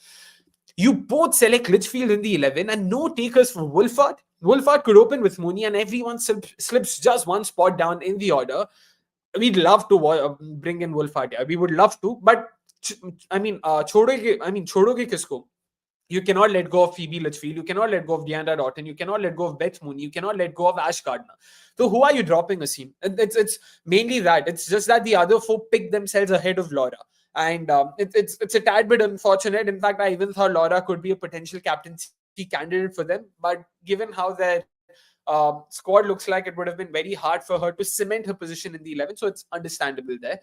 A: You both select Litchfield in the 11 and no takers for Wolford. Wolford could open with Mooney and everyone slips just one spot down in the order. We'd love to bring in Wolford. Yeah. We would love to, but छोड़ोगे किसको? You cannot let go of Phoebe Litchfield. You cannot let go of Deandra Doughton. You cannot let go of Beth Mooney. You cannot let go of Ash Gardner. So who are you dropping, Asim? It's mainly that. It's just that the other four picked themselves ahead of Laura. And it's a tad bit unfortunate. In fact, I even thought Laura could be a potential captaincy candidate for them. But given how their squad looks like, it would have been very hard for her to cement her position in the 11. So it's understandable there.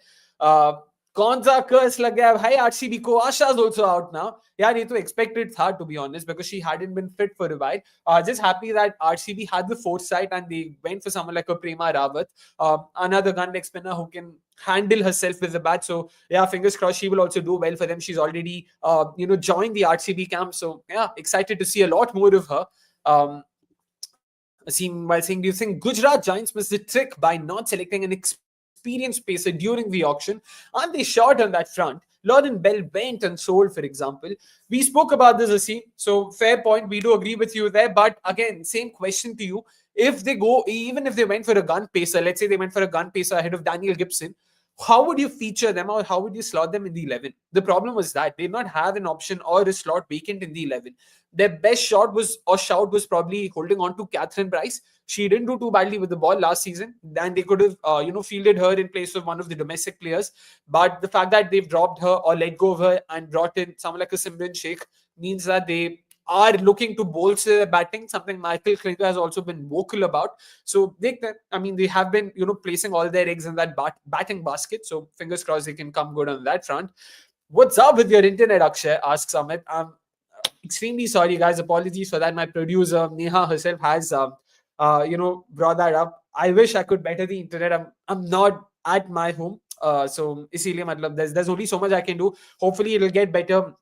A: Konza curse lag gaya. Hi, RCB ko. Asha's also out now. Yeah, need to expect it hard, to be honest, because she hadn't been fit for a while. Just happy that RCB had the foresight and they went for someone like a Prema Rawat, another gun leg spinner who can handle herself with the bat. So yeah, fingers crossed she will also do well for them. She's already joined the RCB camp. So yeah, excited to see a lot more of her. While saying, do you think Gujarat Giants missed the trick by not selecting an experienced pacer during the auction? Aren't they short on that front? Lauren Bell went and sold, for example. We spoke about this, Asim. So fair point. We do agree with you there. But again, same question to you. If they go, even if they went for a gun pacer, let's say they went for a gun pacer ahead of Daniel Gibson, how would you feature them or how would you slot them in the 11? The problem was that they did not have an option or a slot vacant in the 11. Their best shot was or shout was probably holding on to Catherine Price. She didn't do too badly with the ball last season, and they could have, fielded her in place of one of the domestic players. But the fact that they've dropped her or let go of her and brought in someone like a Simran Sheikh means that they are looking to bolster their batting, something Michael Klinger has also been vocal about. So they have been, placing all their eggs in that batting basket. So fingers crossed they can come good on that front. What's up with your internet, Akshay? Asks Amit. I'm extremely sorry, guys. Apologies for that. My producer Neha herself has, brought that up. I wish I could better the internet. I'm not at my home, so इसीलिए मतलब there's only so much I can do. Hopefully, it'll get better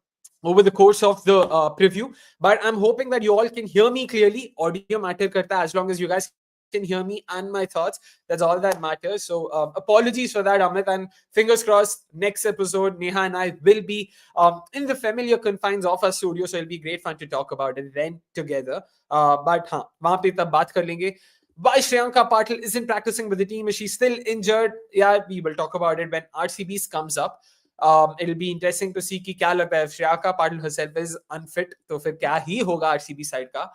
A: over the course of the preview. But I'm hoping that you all can hear me clearly. Audio matter karta as long as you guys can hear me and my thoughts. That's all that matters. So apologies for that, Amit. And fingers crossed, next episode, Neha and I will be in the familiar confines of our studio. So it'll be great fun to talk about it then together. But वहाँ पे तब बात कर लेंगे. Why Shriyanka Patil isn't practicing with the team? Is she still injured? Yeah, we will talk about it when RCBs comes up. It'll be interesting to see कि क्या लगता है. Shriyanka Patil herself is unfit, तो फिर क्या ही होगा RCB side का.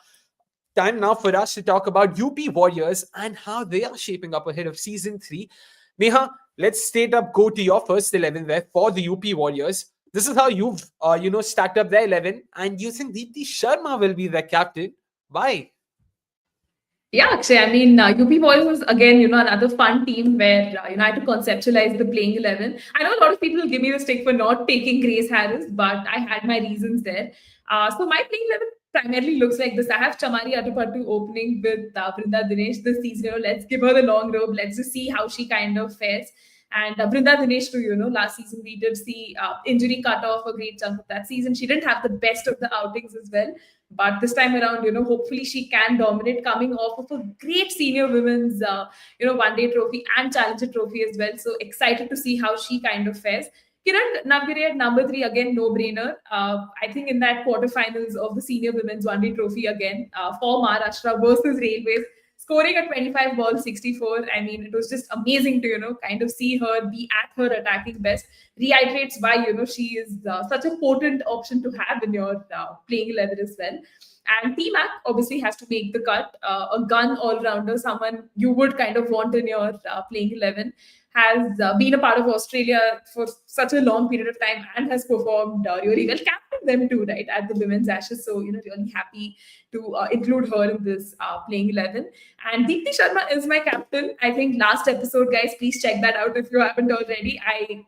A: Time now for us to talk about UP Warriorz and how they are shaping up ahead of season 3. Neha, let's straight up go to your first 11 there for the UP Warriorz. This is how you've stacked up their 11, and you think Deepti Sharma will be their captain. Why?
B: Yeah, actually, I mean, UP Boys was again, another fun team where, I had to conceptualize the playing 11. I know a lot of people will give me the stick for not taking Grace Harris, but I had my reasons there. So my playing 11 primarily looks like this. I have Chamari Atupattu opening with Vrinda Dinesh this season. Let's give her the long rope. Let's just see how she kind of fares. And Vrinda Dinesh too, last season we did see injury cut off a great chunk of that season. She didn't have the best of the outings as well. But this time around, hopefully she can dominate coming off of a great senior women's, one-day trophy and challenger trophy as well. So excited to see how she kind of fares. Kiran Navgiri at number 3, again, no-brainer. I think in that quarterfinals of the senior women's one-day trophy again for Maharashtra versus Railways, scoring a 25 ball 64. I mean, it was just amazing to, kind of see her be at her attacking best. Reiterates why, she is such a potent option to have in your playing 11 as well. And T-Mac obviously has to make the cut. A gun all-rounder, someone you would kind of want in your playing 11, has been a part of Australia for such a long period of time and has performed really well. Captained them too, right, at the Women's Ashes. So, really happy to include her in this playing 11. And Deepti Sharma is my captain. I think last episode, guys, please check that out if you haven't already. I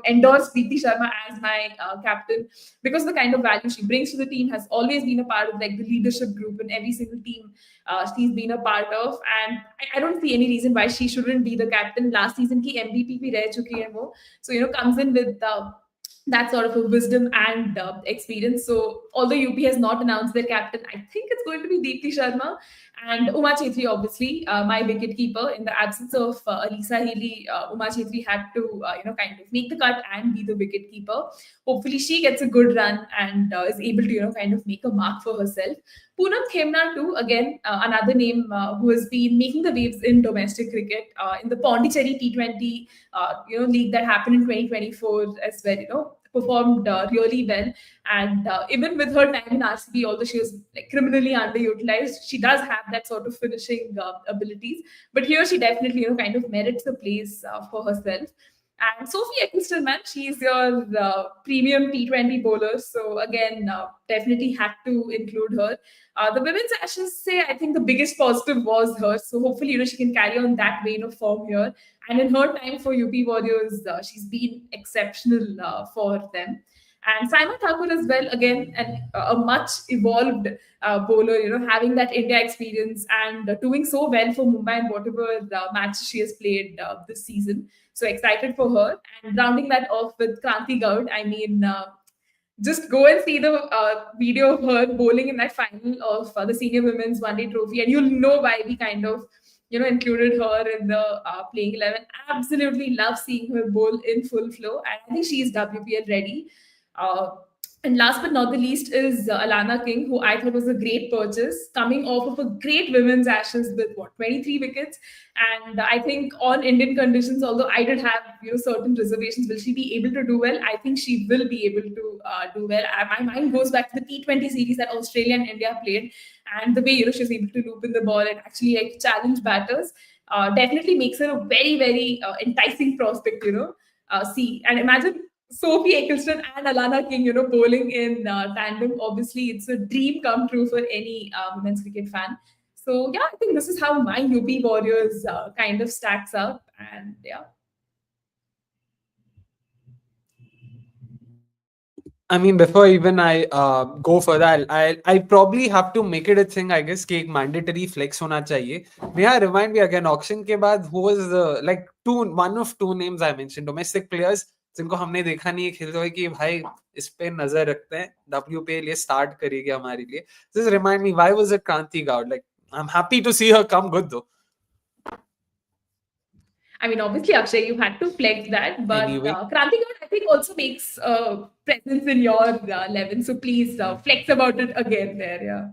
B: endorse Deepti Sharma as my captain because the kind of value she brings to the team has always been a part of like the leadership group in every single team she's been a part of, and I don't see any reason why she shouldn't be the captain. Last season ki MVP bhi reh chuki hai wo, so comes in with that sort of a wisdom and experience. So although UP has not announced their captain, I think it's going to be Deepti Sharma and Uma Chetri, obviously, my wicket keeper. In the absence of Alisa Healy, Uma Chetri had to, kind of make the cut and be the wicket keeper. Hopefully, she gets a good run and is able to, kind of make a mark for herself. Poonam Khemna too, again, another name who has been making the waves in domestic cricket in the Pondicherry T20, league that happened in 2024 as well. Performed really well, and even with her time in RCB, although she was like criminally underutilized, she does have that sort of finishing abilities. But here she definitely, kind of merits the place for herself. And Sophie Eccleston, she's your premium T20 bowler. So again, definitely had to include her. The women's Ashes say I think the biggest positive was her. So hopefully, she can carry on that vein of form here. And in her time for UP Warriors, she's been exceptional for them. And Saima Thakur as well, again, a much evolved bowler, having that India experience and doing so well for Mumbai in whatever matches she has played this season. So excited for her. And rounding that off with Kranti Gaud, I mean, just go and see the video of her bowling in that final of the senior women's one day trophy, and you'll know why we kind of included her in the playing 11. Absolutely love seeing her bowl in full flow, and I think she's WPL ready. uh, and last but not the least is Alana King, who I thought was a great purchase, coming off of a great women's Ashes with 23 wickets. And I think on Indian conditions, although I did have certain reservations, will she be able to do well? I think she will be able to do well. My mind goes back to the T20 series that Australia and India played, and the way she's able to loop in the ball and actually like challenge batters. Definitely makes her a very very enticing prospect. See, and imagine Sophie Eccleston and Alana King, bowling in tandem. Obviously, it's a dream come true for any women's cricket fan. So yeah, I think this is how my UP Warriors kind of stacks up, and yeah.
A: I mean, before even I go further, I probably have to make it a thing, I guess, कि एक mandatory flex होना चाहिए. Neha, remind me again, auction के बाद who was the like one of two names I mentioned, domestic players जिनको हमने देखा नहीं है खेलते हुए कि भाई इस पे नजर रखते हैं, WPL ये start करेगी हमारे लिए. Just remind me, why was it Kranti Gaud? Like, I'm happy to see her come good though.
B: I mean, obviously, Akshay, you had to flex that, but
A: Anyway.
B: Kranti Gaud, I think, also makes presence in your 11. So please flex about it again there. Yeah.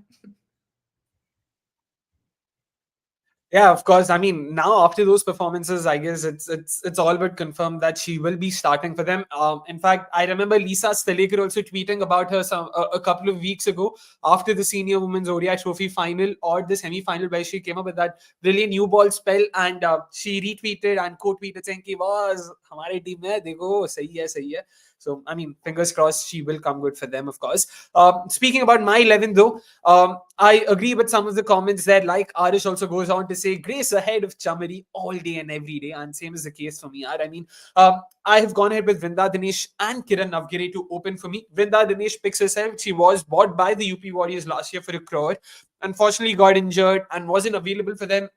A: Yeah, of course. I mean, now after those performances, I guess it's all but confirmed that she will be starting for them. In fact, I remember Lisa Stalekar also tweeting about her a couple of weeks ago after the Senior Women's ODI Trophy final or the semi-final, where she came up with that brilliant new ball spell, and she retweeted and quote-tweeted saying कि बस हमारी team है, देखो सही है. So, I mean, fingers crossed she will come good for them, of course. Speaking about my 11, though, I agree with some of the comments there. Like Arish also goes on to say, Grace ahead of Chamari all day and every day. And same is the case for me. I mean, I have gone ahead with Vrinda Dinesh and Kiran Navgiri to open for me. Vrinda Dinesh picks herself. She was bought by the UP Warriors last year for £1 crore. Unfortunately, got injured and wasn't available for them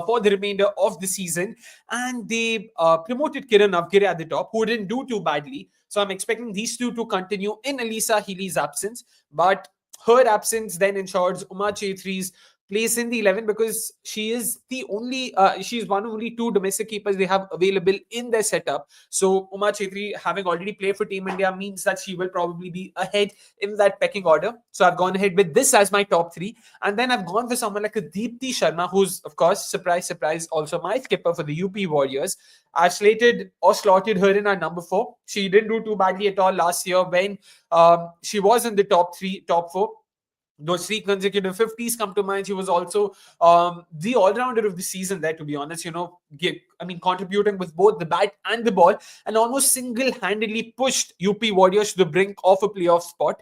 A: for the remainder of the season, and they promoted Kiran Navgiri at the top, who didn't do too badly. So I'm expecting these two to continue in Elisa Healy's absence, but her absence then ensures Uma Chetri's place in the 11 because she is the only she's one of only two domestic keepers they have available in their setup. So Uma Chetri, having already played for Team India, means that she will probably be ahead in that pecking order. So I've gone ahead with this as my top 3, and then I've gone for someone like a Deepti Sharma, who's of course, surprise, also my skipper for the UP Warriors. I've slotted her in at number 4. She didn't do too badly at all last year when she was in the top 4. Those 3 consecutive 50s come to mind. She was also the all-rounder of the season there, to be honest. Contributing with both the bat and the ball, and almost single-handedly pushed UP Warriors to the brink of a playoff spot.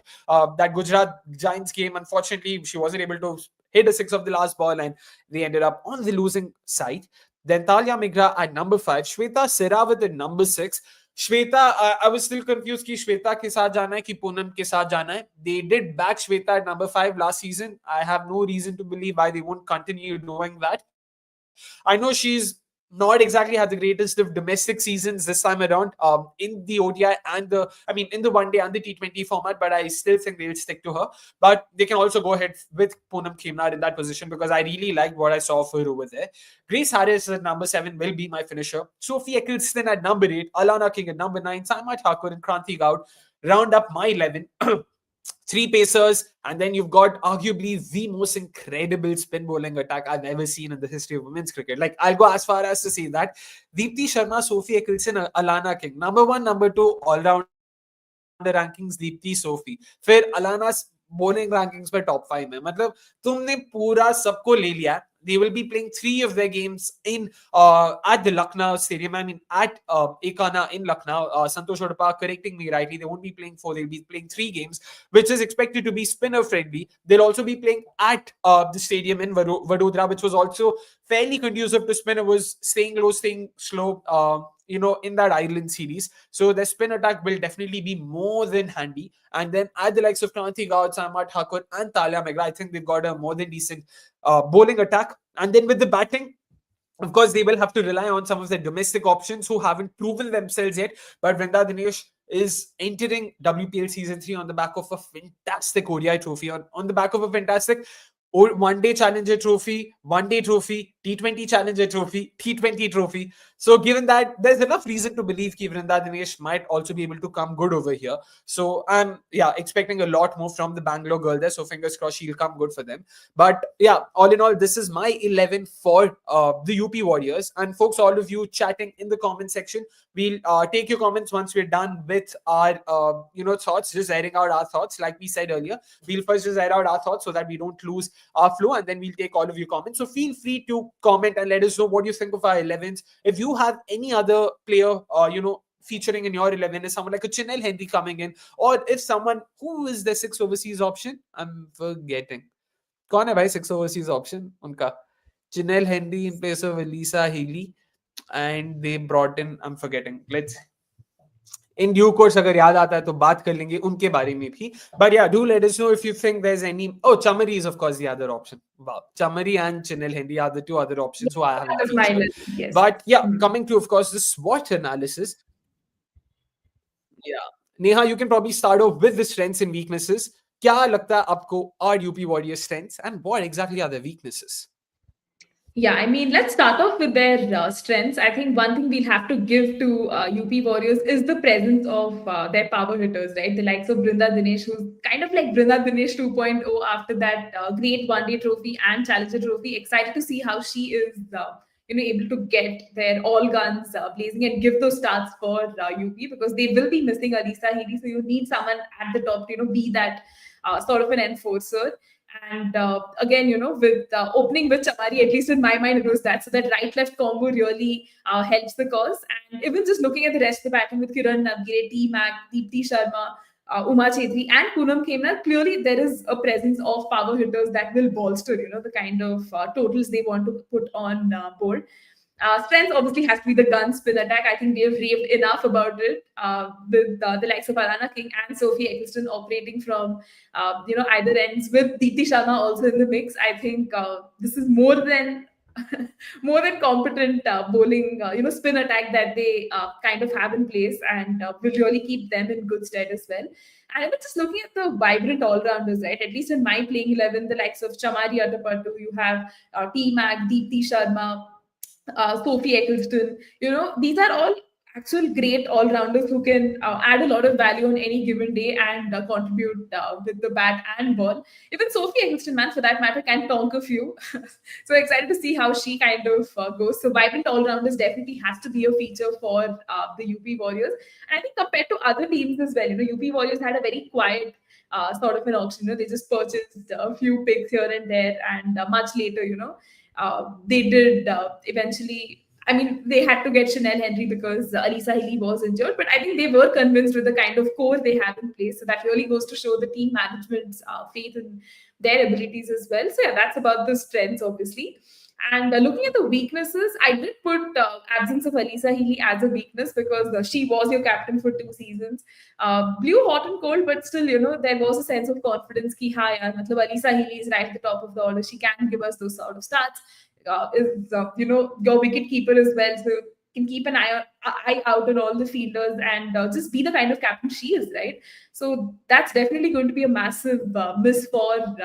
A: That Gujarat Giants game, unfortunately, she wasn't able to hit a 6 of the last ball, and they ended up on the losing side. Then Talia Migra at number 5, Shweta Sehrawat at number 6. Shweta, I was still confused कि Shweta के साथ जाना है कि पूनम के साथ जाना है. They did back Shweta at number 5 last season. I have no reason to believe why they won't continue doing that. I know she's not exactly had the greatest of domestic seasons this time around in the ODI and in the one day and the T20 format, but I still think they will stick to her. But they can also go ahead with Poonam Khemnar in that position because I really liked what I saw of her over there. Grace Harris at number 7 will be my finisher. Sophie Eccleston at number 8, Alana King at number 9, Saima Thakur and Kranti Gaud round up my 11. 3 pacers, and then you've got arguably the most incredible spin bowling attack I've ever seen in the history of women's cricket. Like, I'll go as far as to say that Deepti Sharma, Sophie Eccleston, Alana King, number 1, number 2 all-rounder rankings, Deepti, Sophie. फिर Alana's bowling rankings पे top 5 में. मतलब तुमने पूरा सबको ले लिया. They will be playing 3 of their games in at the Lucknow Stadium. At Ekana in Lucknow. Santosh Odapa correcting me rightly. They won't be playing 4. They'll be playing 3 games, which is expected to be spinner friendly. They'll also be playing at the stadium in Vadodara, which was also fairly conducive to spinner. Was staying low, staying slow. In that Ireland series. So the spin attack will definitely be more than handy. And then at the likes of Kranti Gaud, Saima Thakur and Talia Migra, I think they've got a more than decent bowling attack. And then with the batting, of course, they will have to rely on some of the domestic options who haven't proven themselves yet. But Vrinda Dinesh is entering WPL Season 3 on the back of a fantastic ODI trophy, on the back of a fantastic one-day challenger trophy, one-day trophy, T20 challenger trophy, T20 trophy. So given that, there's enough reason to believe that Vrinda Dinesh might also be able to come good over here. So I'm expecting a lot more from the Bangalore girl there. So fingers crossed she'll come good for them. But yeah, all in all, this is my 11 for the UP Warriors. And folks, all of you chatting in the comment section, we'll take your comments once we're done with our thoughts, just airing out our thoughts. Like we said earlier, we'll first just air out our thoughts so that we don't lose our flow, and then we'll take all of your comments. So feel free to comment and let us know what you think of our 11s. If you have any other player featuring in your 11, is someone like a Chinel Henry coming in, or if someone who is the 6 overseas option, I'm forgetting. कौन है भाई 6 overseas option उनका? Chinel Henry in place of Elisa Healy, and they brought in, I'm forgetting. Let's in due course अगर याद आता है तो बात कर लेंगे उनके बारे में भी. But yeah, do let us know if you think there's any. Oh, Chamari is of course the other option. Wow, Chamari and Chinel Henry are the two other options who I haven't featured.
B: Yes.
A: But yeah, coming to of course the SWOT analysis. Yeah, Neha, you can probably start off with the strengths and weaknesses. क्या लगता है आपको are UP Warriors strengths and what exactly are their weaknesses?
B: Yeah, I mean, let's start off with their strengths. I think one thing we'll have to give to UP Warriors is the presence of their power hitters, right? The likes of Brinda Dinesh, who's kind of like Brinda Dinesh 2.0 after that great one-day trophy and challenger trophy. Excited to see how she is, able to get their all guns blazing and give those starts for UP, because they will be missing Alisa Healy. So you need someone at the top to, be that sort of an enforcer. And again, with opening with Chamari, at least in my mind, it was that. So that right-left combo really helps the cause. And even just looking at the rest of the pattern with Kiran Navgire, T-Mac, Deepti Sharma, Uma Chetri, and Poonam Khemna, clearly there is a presence of power hitters that will bolster, the kind of totals they want to put on board. Strength obviously has to be the gun spin attack. I think we have raved enough about it with the likes of Alana King and Sophie Eccleston operating from either ends, with Deepti Sharma also in the mix. I think this is more than more than competent bowling, spin attack that they kind of have in place, and will really keep them in good stead as well. And even just looking at the vibrant all-rounders, right? At least in my playing 11, the likes of Chamari Atapattu, you have T-Mac, Deepti Sharma, Sophie Eccleston, these are all actual great all-rounders who can add a lot of value on any given day and contribute with the bat and ball. Even Sophie Eccleston, man, for that matter, can tonk a few. So excited to see how she kind of goes. So vibrant all-rounders definitely has to be a feature for the UP Warriors. And I think compared to other teams as well, UP Warriors had a very quiet sort of an auction. They just purchased a few picks here and there, and much later, they did eventually. I mean, they had to get Chanel Henry because Alisa Healy was injured, but I think they were convinced with the kind of core they have in place. So that really goes to show the team management's faith in their abilities as well. So yeah, that's about the strengths, obviously. And looking at the weaknesses, I did put absence of Alisa Healy as a weakness because she was your captain for 2 seasons. Blew hot and cold, but still, there was a sense of confidence ki ha yaar, matlab Alisa Healy is right at the top of the order. She can give us those sort of stats. Is your wicket keeper as well, so can keep an eye out on all the fielders and just be the kind of captain she is, right? So that's definitely going to be a massive miss for UP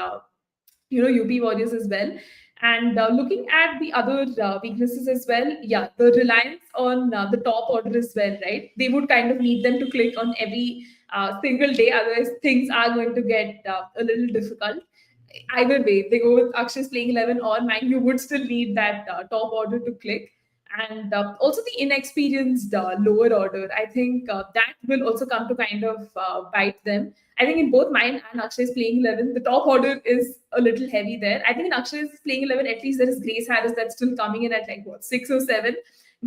B: Warriors as well. And looking at the other weaknesses as well, yeah, the reliance on the top order as well, right? They would kind of need them to click on every single day, otherwise things are going to get a little difficult. Either way, they go with Akshay's playing 11 or mine, you would still need that top order to click. And also the inexperienced lower order, I think that will also come to kind of bite them. I think in both mine and Akshay's playing 11, the top order is a little heavy there. I think in Akshay's playing 11, at least there is Grace Harris that's still coming in at 6 or 7,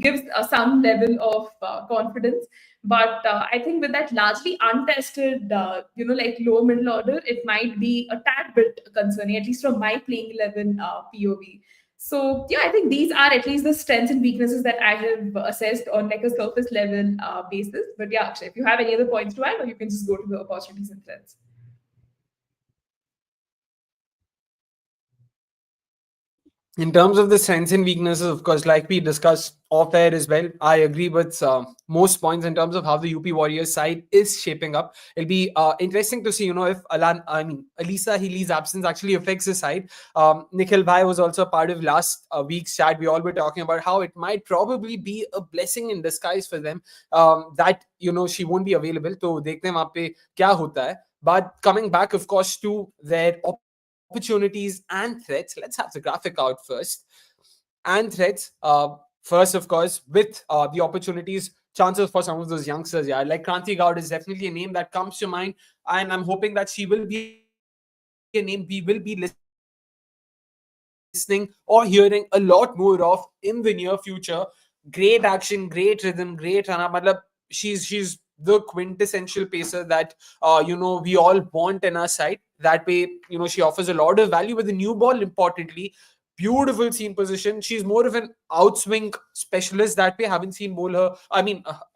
B: gives some level of confidence. But I think with that largely untested, lower middle order, it might be a tad bit concerning, at least from my playing 11 POV. So yeah, I think these are at least the strengths and weaknesses that I have assessed on a surface level basis. But yeah, Akshay, if you have any other points to add, or you can just go to the opportunities and threats.
A: in terms of the strengths and weaknesses, of course, like we discussed off air as well, I agree with most points in terms of how the UP Warriors side is shaping up. It'll be interesting to see, if Alisa Healy's absence actually affects the side. Nikhil Bhai was also a part of last week's chat. We all were talking about how it might probably be a blessing in disguise for them, that she won't be available. So देखते हैं वहाँ पे क्या होता है. But coming back, of course, to their opportunities and threats, let's have the graphic out first. And threats, first, of course, with the opportunities, chances for some of those youngsters, yeah, like Kranti Gaud is definitely a name that comes to mind, and I'm hoping that she will be a name we will be listening or hearing a lot more of in the near future. Great action, great rhythm, great run. She's the quintessential pacer that we all want in our side. That way, she offers a lot of value with the new ball. Importantly, beautiful seam position. She's more of an outswing specialist that way. Haven't seen bowl her.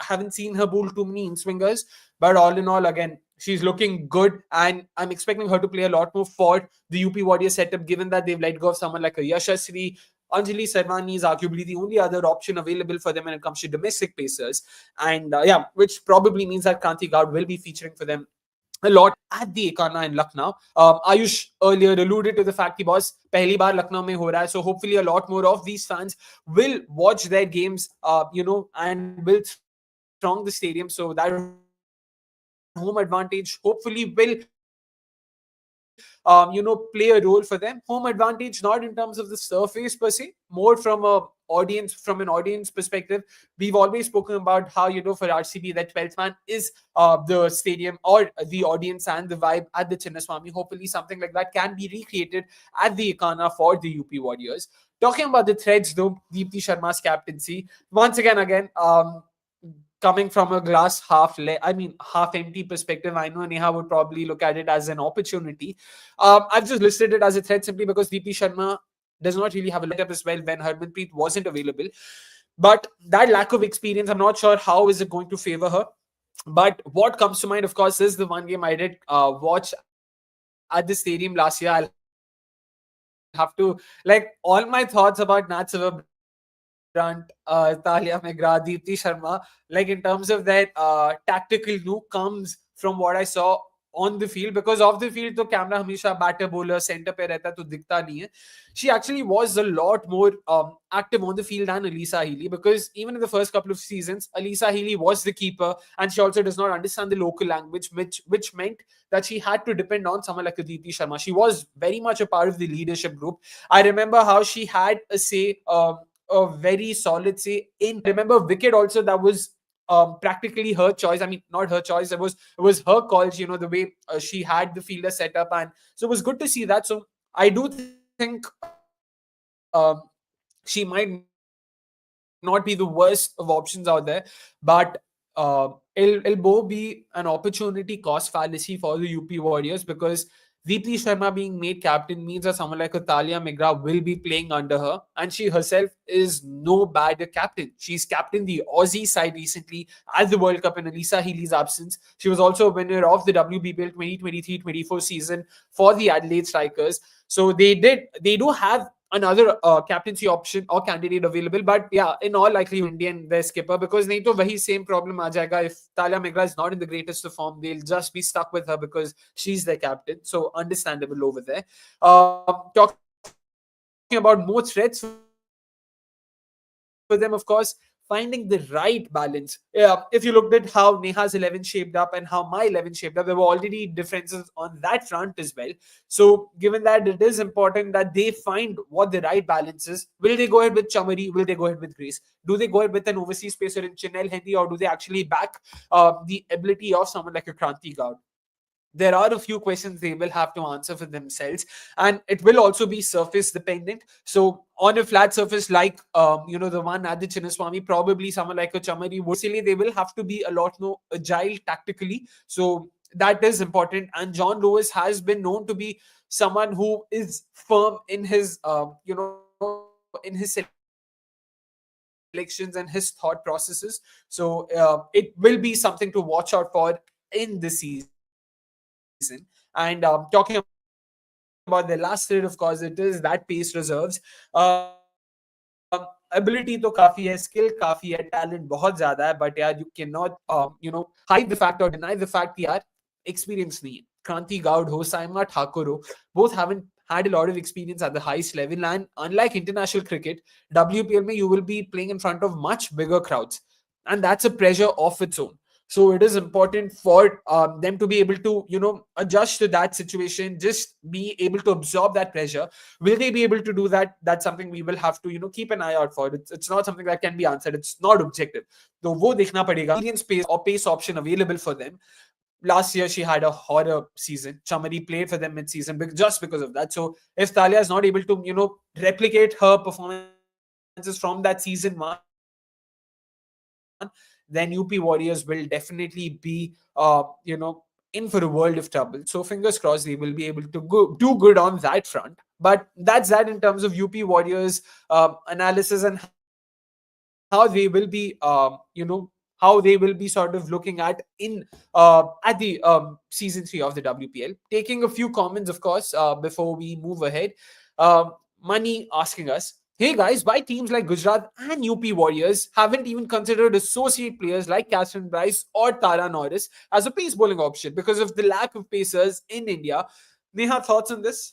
A: Haven't seen her bowl too many in swingers, but all in all, again, she's looking good, and I'm expecting her to play a lot more for the UP Warriors setup. Given that they've let go of someone like a Yashasri, Anjali Sarvani is arguably the only other option available for them when it comes to domestic pacers. And yeah, which probably means that Kranti Gaud will be featuring for them a lot at the Ekana in Lucknow. Ayush earlier alluded to the fact कि boss पहली बार लखनऊ में हो रहा है, so hopefully a lot more of these fans will watch their games, and will throng the stadium. So that home advantage hopefully will play a role for them. Home advantage not in terms of the surface per se, more from an audience perspective. We've always spoken about how, for RCB, that 12th man is the stadium or the audience and the vibe at the Chinnaswamy. Hopefully something like that can be recreated at the Ekana for the UP Warriors. Talking about the threads though, Deepti Sharma's captaincy, once again, coming from a glass half empty perspective, I know Neha would probably look at it as an opportunity. I've just listed it as a threat simply because Deepti Sharma does not really have a lineup as well when Harmanpreet wasn't available. But that lack of experience, I'm not sure how is it going to favor her. But what comes to mind, of course, is the one game I did watch at the stadium last year. I'll have to, all my thoughts about Nats of a Brunt, Talia Megra, Deepti Sharma, like in terms of that tactical look comes from what I saw on the field. Because off the field, the camera हमेशा batter bowler centre पे रहता है तो दिखता नहीं है. She actually was a lot more active on the field than Alisa Healy, because even in the first couple of seasons, Alisa Healy was the keeper, and she also does not understand the local language, which meant that she had to depend on someone like Aditi Sharma. She was very much a part of the leadership group. I remember how she had a very solid say in her captaincy. I remember wicket also that was practically her choice. I mean, not her choice. It was her call. The way she had the fielder set up, and so it was good to see that. So I do think she might not be the worst of options out there, but it'll both be an opportunity cost fallacy for the UP Warriors, because Deepti Sharma being made captain means that someone like Talia Megra will be playing under her, and she herself is no bad a captain. She's captained the Aussie side recently at the World Cup in Alisa Healy's absence. She was also a winner of the WPL 2023-24 season for the Adelaide Strikers. So they do have another captaincy option or candidate available. But yeah, in all likelihood, Indian their skipper, because nahi to wahi same problem aa jayega. If Talia Megra is not in the greatest of form, they'll just be stuck with her because she's their captain. So understandable over there. Talking about more threats for them, of course, finding the right balance. If you looked at how Neha's 11 shaped up and how my 11 shaped up, there were already differences on that front as well. So given that it is important that they find what the right balance is, will they go ahead with Chamari? Will they go ahead with Grace? Do they go ahead with an overseas pacer in Chinel Hindi, or do they actually back the ability of someone like a Kranti Gaud? There are a few questions they will have to answer for themselves, and it will also be surface dependent. So on a flat surface like the one at the Chinnaswamy, probably someone like a Chamari would suit them easily. They will have to be a lot more agile tactically, so that is important. And John Lewis has been known to be someone who is firm in his in his selections and his thought processes. So it will be something to watch out for in this season. And talking about the threats, of course, about their last thread, of course, it is that pace reserves. Ability to काफी है, skill काफी है, talent बहुत ज्यादा है, but यार you cannot hide the fact or deny the fact कि यार experience नहीं है. Kranti Gaud ho, Saima Thakur ho, both haven't had a lot of experience at the highest level, and unlike international cricket, WPL mein you will be playing in front of much bigger crowds, and that's a pressure of its own. So it is important for them to be able to, adjust to that situation, just be able to absorb that pressure. Will they be able to do that? That's something we will have to, keep an eye out for. It's not something that can be answered. It's not objective. So wo dekhna padega. Experience pace or pace option available for them. Last year, she had a horror season. Chamari played for them mid-season just because of that. So if Talia is not able to, replicate her performances from that season one, then UP Warriors will definitely be, in for a world of trouble. So fingers crossed they will be able to do good on that front. But that's that in terms of UP Warriors analysis and how they will be, how they will be sort of looking at the season 3 of the WPL. Taking a few comments, of course, before we move ahead. Money asking us, hey guys, why teams like Gujarat and UP Warriors haven't even considered associate players like Catherine Bryce or Tara Norris as a pace bowling option because of the lack of pacers in India? Neha, thoughts on this?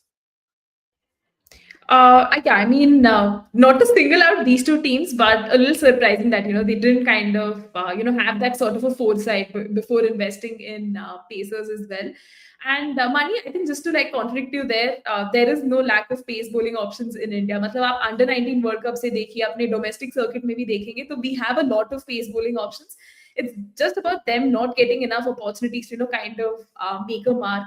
B: Yeah, I mean, not to single out these two teams, but a little surprising that they didn't kind of have that sort of a foresight before investing in pacers as well. And money, I think just to like contradict you there is no lack of pace bowling options in India. मतलब आप under 19 World Cup से देखिए, अपने domestic circuit में भी देखेंगे, तो we have a lot of pace bowling options. It's just about them not getting enough opportunities to kind of make a mark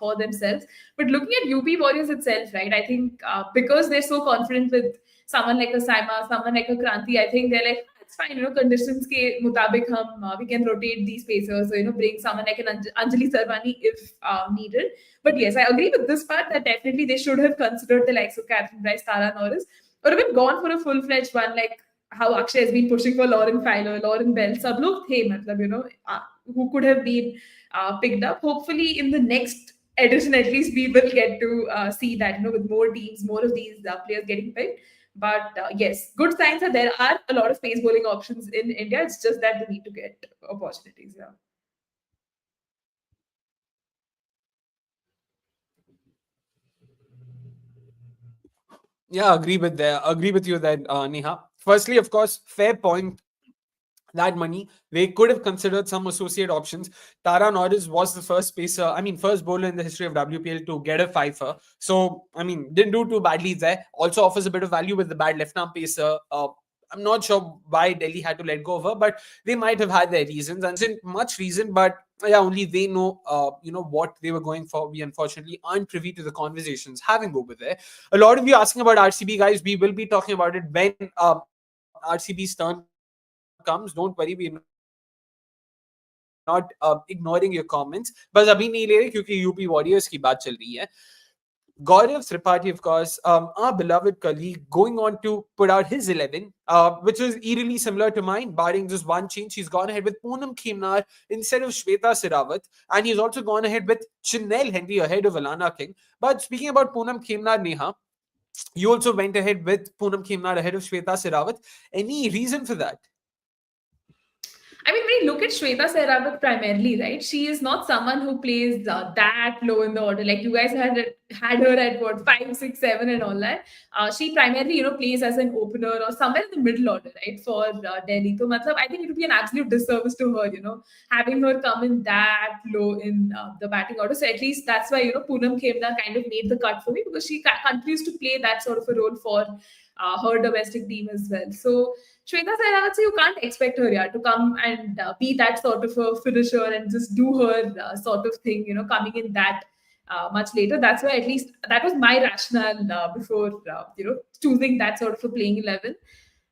B: for themselves. But looking at UP Warriors itself, right? I think because they're so confident with someone like a Saima, someone like a Kranti, I think they're like, it's fine, conditions ke mutabik we can rotate these pacers, so, bring someone like an Anjali Sarvani if needed. But yes, I agree with this part that definitely they should have considered the likes of Catherine Bryce, Tara Norris, or even gone for a full-fledged one like how Akshay has been pushing for Lauren Filer, Lauren Bell, sab log the, matlab, who could have been picked up. Hopefully, in the next edition, at least we will get to see that, with more teams, more of these players getting picked. But yes, good signs are there are a lot of pace bowling options in India. It's just that they need to get opportunities. Yeah.
A: Yeah, agree with you there, Neha. Firstly, of course, fair point. That money, they could have considered some associate options. Tara Norris was the first bowler in the history of WPL to get a fifer. So, didn't do too badly there. Also offers a bit of value with the bad left arm pacer. I'm not sure why Delhi had to let go of her, but they might have had their reasons. And isn't much reason, but yeah, only they know, what they were going for. We unfortunately aren't privy to the conversations having over there. A lot of you asking about RCB, guys. We will be talking about it when RCB's turn comes. Don't worry, we're not ignoring your comments. बस अभी नहीं ले रहे क्योंकि UP warriors की बात चल रही है. Gaurav Tripathi, of course, our beloved colleague, going on to put out his 11, which is eerily similar to mine, barring just one change. He's gone ahead with Poonam Khemnar instead of Shweta Sirawat, and he's also gone ahead with Chinel Henry ahead of Alana King. But speaking about Poonam Khemnar, Neha, you also went ahead with Poonam Khemnar ahead of Shweta Sirawat. Any reason for that?
B: I mean, when you look at Shweta Sehrawat primarily, right? She is not someone who plays that low in the order. Like you guys had her at what 5, 6, 7, and all that. She primarily, plays as an opener or somewhere in the middle order, right? For Delhi. So, matlab, I think it would be an absolute disservice to her, having her come in that low in the batting order. So at least that's why Poonam Khemna kind of made the cut for me because she continues to play that sort of a role for her domestic team as well. So Shweta Sehrawat, you can't expect her to come and be that sort of a finisher and just do her sort of thing, coming in that much later. That's why at least that was my rationale before, choosing that sort of a playing 11.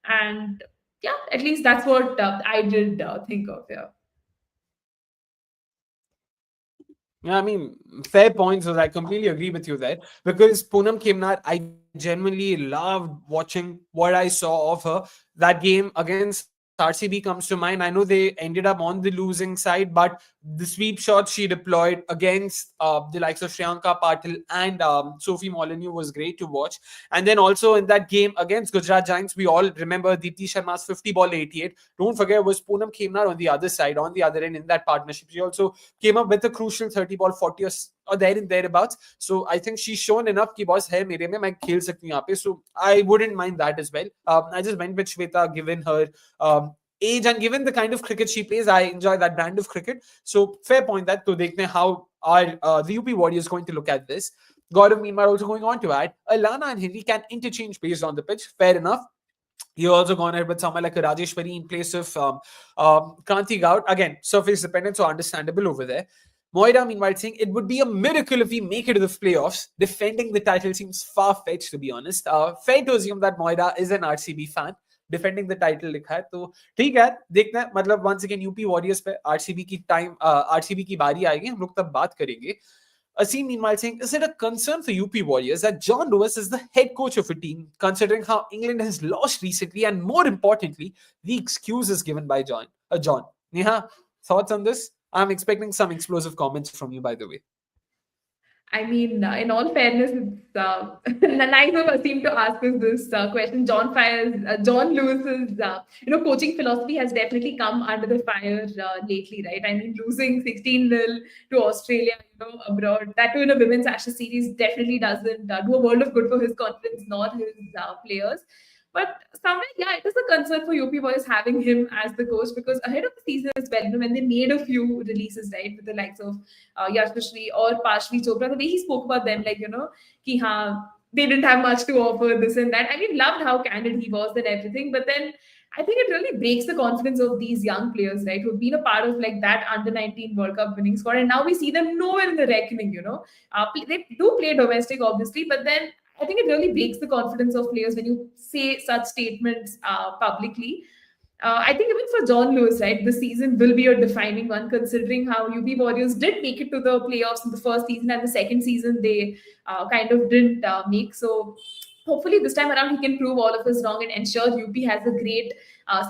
B: And yeah, at least that's what I did think of. Yeah.
A: Yeah, fair points. I completely agree with you there because Poonam Khemnar, I genuinely loved watching what I saw of her. That game against RCB comes to mind. I know they ended up on the losing side, but the sweep shots she deployed against the likes of Shriyanka Patil and Sophie Molyneux was great to watch. And then also in that game against Gujarat Giants, we all remember Deepti Sharma's 50 ball 88. Don't forget, it was Poonam Khemnar on the other side, on the other end in that partnership. She also came up with a crucial 30 ball 40 or there and thereabouts. So I think she's shown enough ki boss hai mere mein, main khel sakti hu yahan pe. So I wouldn't mind that as well. I just went with Shweta given her age and given the kind of cricket she plays. I enjoy that brand of cricket. So fair point that. To dekhte how are the UP Warriors going to look at this. Gaurav meanwhile also going on to add, Alana and Hindi can interchange based on the pitch. Fair enough. You also gone ahead with someone like a Rajeshwari in place of Kranti Gaut. Again, surface dependent, so understandable over there. Moira, meanwhile, saying it would be a miracle if we make it to the playoffs. Defending the title seems far-fetched, to be honest. Fair to assume that Moira is an RCB fan. Defending the title लिखा है तो ठीक है देखना है मतलब once again UP warriors पे RCB की टाइम आरसीबी की बारी आएगी हम लोग तब बात करेंगे. Asim meanwhile saying, is it a concern for UP Warriors that John Lewis is the head coach of a team, considering how England has lost recently, and more importantly, the excuses given by John? Neha, thoughts on this? I'm expecting some explosive comments from you, by the way.
B: I mean, in all fairness, it's nice of Asim to ask us this question. John Lewis's, coaching philosophy has definitely come under the fire lately, right? I mean, losing 16-0 to Australia, abroad, that too in a women's Ashes series, definitely doesn't do a world of good for his confidence nor his players. But somewhere, yeah, it is a concern for UP Boys having him as the coach, because ahead of the season as well, when they made a few releases, right, with the likes of Yashashri or Pashvi Chopra, the way he spoke about them, like, ki haan, they didn't have much to offer, this and that. I mean, loved how candid he was and everything. But then I think it really breaks the confidence of these young players, right, who've been a part of like that under-19 World Cup winning squad. And now we see them nowhere in the reckoning, They do play domestic, obviously, but then I think it really breaks the confidence of players when you say such statements publicly. I think even for John Lewis, right, the season will be a defining one, considering how UP Warriors did make it to the playoffs in the first season, and the second season they kind of didn't make. So hopefully this time around he can prove all of us wrong and ensure UP has a great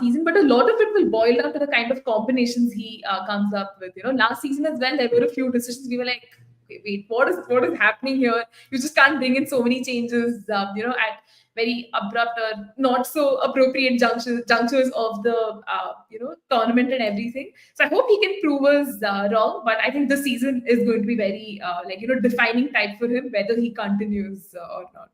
B: season. But a lot of it will boil down to the kind of combinations he comes up with. Last season as well, there were a few decisions we were like, wait, what is happening here? You just can't bring in so many changes, at very abrupt or not so appropriate junctures of the, tournament and everything. So I hope he can prove us wrong. But I think the season is going to be very, defining type for him, whether he continues or not.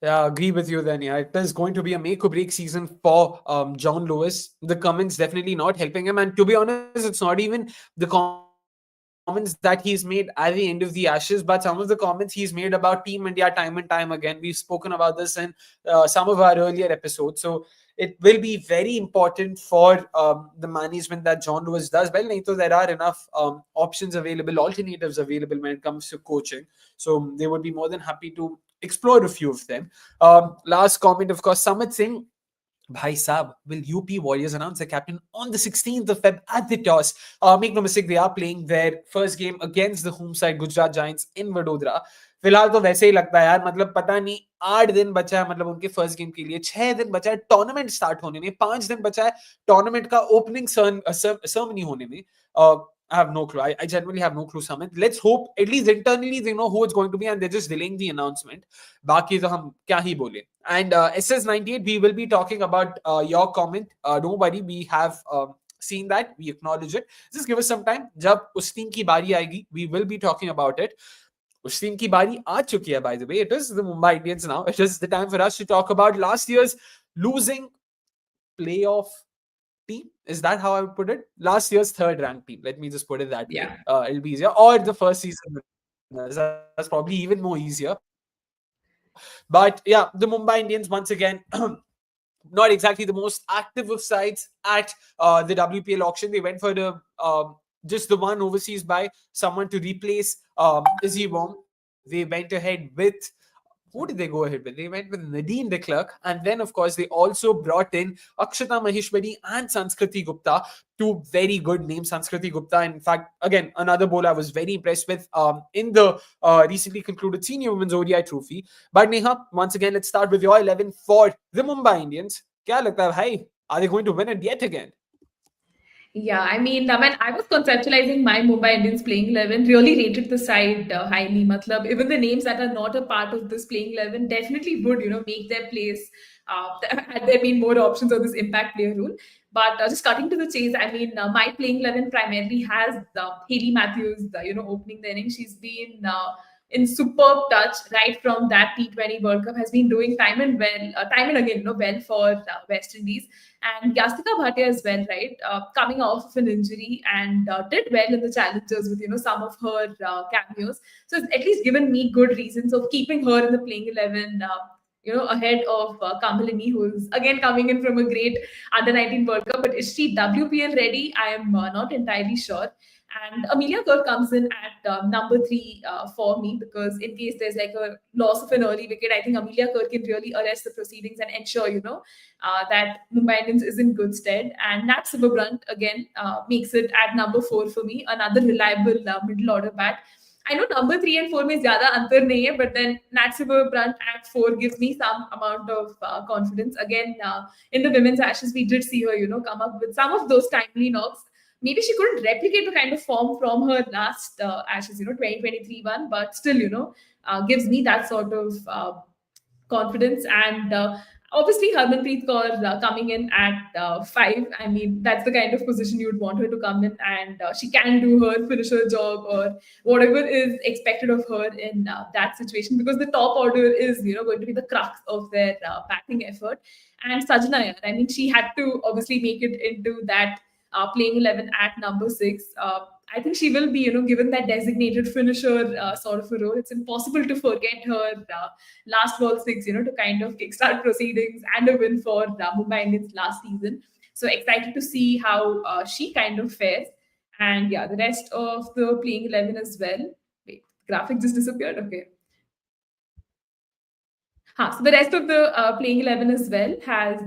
A: Yeah, I agree with you then. Yeah, it is going to be a make or break season for John Lewis. The comments definitely not helping him. And to be honest, it's not even the comments that he's made at the end of the Ashes, but some of the comments he's made about Team India time and time again. We've spoken about this in some of our earlier episodes. So it will be very important for the management that John Lewis does well. So there are enough options available, alternatives available when it comes to coaching. So they would be more than happy to explore a few of them. Last comment, of course, Samit Singh. Bhai Saab, will UP Warriors announce a captain on the 16th of Feb at the toss? Make no mistake, they are playing their first game against the home side Gujarat Giants in Vadodara. फिलहाल तो वैसे ही लगता है यार, मतलब पता नहीं 8 दिन बचा है मतलब उनके फर्स्ट गेम के लिए, 6 दिन बचा है टूर्नामेंट स्टार्ट होने में, 5 दिन बचा है टूर्नामेंट का ओपनिंग सेरेमनी होने में. I have no clue. I genuinely have no clue, Samit. Let's hope at least internally they know who it's going to be and they're just delaying the announcement. Baki to hum kya hi bole. And SS98, we will be talking about your comment. Don't worry, we have seen that. We acknowledge it. Just give us some time. Jab us team ki bari aayegi, we will be talking about it. Us team ki bari aa chuki hai, by the way. It is the Mumbai Indians now. It is the time for us to talk about last year's losing playoff team. Is that how I would put it? Last year's third ranked team. Let me just put it that way. It'll be easier. Or the first season winners. That's probably even more easier. But yeah, the Mumbai Indians once again, not exactly the most active of sides at the WPL auction. They went for the just the one overseas buy, someone to replace Izzy Wong. They went ahead with who did they go ahead with? They went with Nadine de Klerk, and then of course they also brought in Akshata Maheshwari and Sanskriti Gupta, two very good names. Sanskriti Gupta, in fact, again another bowler I was very impressed with in the recently concluded Senior Women's ODI Trophy. But Neha, once again, let's start with your 11 for the Mumbai Indians. Kya lagta hai bhai? Are they going to win it yet again?
B: Yeah, I mean, when I was conceptualizing my Mumbai Indians playing 11, really rated the side highly. Matlab, even the names that are not a part of this playing 11 definitely would, make their place had there been more options on this impact player rule. But just cutting to the chase, I mean, my playing 11 primarily has Hayley Matthews, opening the inning. She's been in superb touch right from that T20 World Cup, has been doing time and again, well for West Indies. And Yastika Bhatia as well, right? Coming off of an injury and did well in the challengers with some of her cameos. So it's at least given me good reasons of keeping her in the playing 11. Ahead of Kamalini, who's again coming in from a great under 19 World Cup. But is she WPL ready? I am not entirely sure. And Amelia Kerr comes in at number 3 for me, because in case there's like a loss of an early wicket, I think Amelia Kerr can really arrest the proceedings and ensure, that Mumbai Indians is in good stead. And Nat Silverbrunt again makes it at number 4 for me, another reliable middle order bat. I know number 3 and 4 में ज़्यादा अंतर नहीं है, but then Nat Silverbrunt at 4 gives me some amount of confidence. Again, in the women's Ashes, we did see her, come up with some of those timely knocks. Maybe she couldn't replicate the kind of form from her last Ashes, 2023 one, but still, gives me that sort of confidence. And obviously, Harmanpreet Kaur coming in at 5. I mean, that's the kind of position you'd want her to come in, and she can do her finisher job or whatever is expected of her in that situation, because the top order is, going to be the crux of their batting effort. And Sajna, I mean, she had to obviously make it into that playing 11 at number 6. I think she will be, given that designated finisher sort of a role. It's impossible to forget her last ball 6, to kind of kickstart proceedings and a win for Mumbai Indians last season. So excited to see how she kind of fares. And yeah, the rest of the playing 11 as well. Wait, graphic just disappeared. Okay. So the rest of the playing 11 as well has,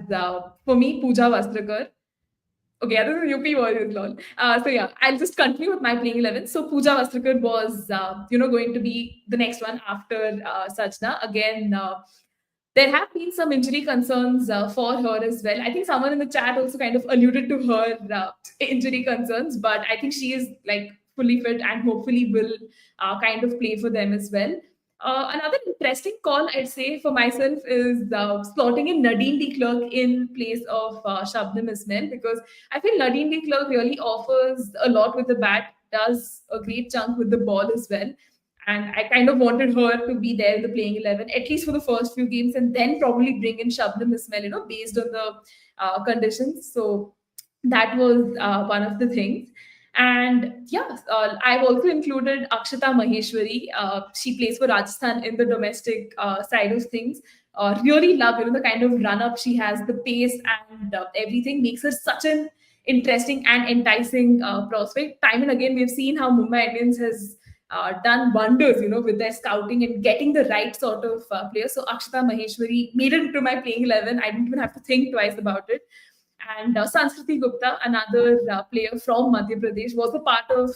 B: for me, Pooja Vastrakar. Okay, this is UP Warriorz, lol. So yeah, I'll just continue with my playing 11. So Pooja Vastrakar was, going to be the next one after Sajna. Again, there have been some injury concerns for her as well. I think someone in the chat also kind of alluded to her injury concerns, but I think she is like fully fit and hopefully will kind of play for them as well. Another interesting call, I'd say, for myself is slotting in Nadine de Klerk in place of Shabnam Ismail, because I feel Nadine de Klerk really offers a lot with the bat, does a great chunk with the ball as well. And I kind of wanted her to be there in the playing 11, at least for the first few games, and then probably bring in Shabnam Ismail, based on the conditions. So that was one of the things. And yeah, I've also included Akshata Maheshwari. She plays for Rajasthan in the domestic side of things. Really love, the kind of run up she has, the pace and everything makes her such an interesting and enticing prospect. Time and again, we've seen how Mumbai Indians has done wonders, with their scouting and getting the right sort of players. So Akshata Maheshwari made it into my playing 11. I didn't even have to think twice about it. And Sanskriti Gupta, another player from Madhya Pradesh, was a part of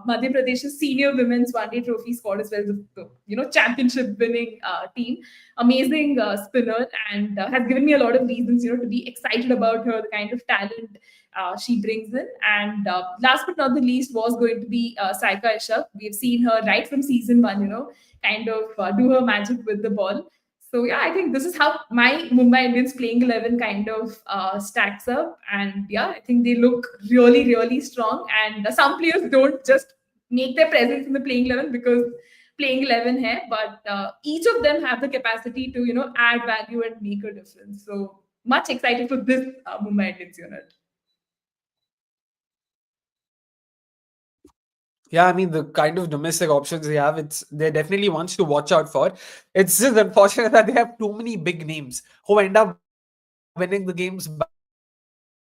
B: Madhya Pradesh's senior women's one-day trophy squad as well, the championship-winning team. Amazing spinner, and has given me a lot of reasons, to be excited about her, the kind of talent she brings in. And last but not the least was going to be Saika Ishak. We've seen her right from season 1, kind of do her magic with the ball. So yeah, I think this is how my Mumbai Indians playing 11 kind of stacks up. And yeah, I think they look really, really strong. And some players don't just make their presence in the playing 11 because playing 11 hai, but each of them have the capacity to, add value and make a difference. So much excited for this Mumbai Indians unit.
A: Yeah, I mean, the kind of domestic options they have, they're definitely ones to watch out for. It's just unfortunate that they have too many big names who end up winning the games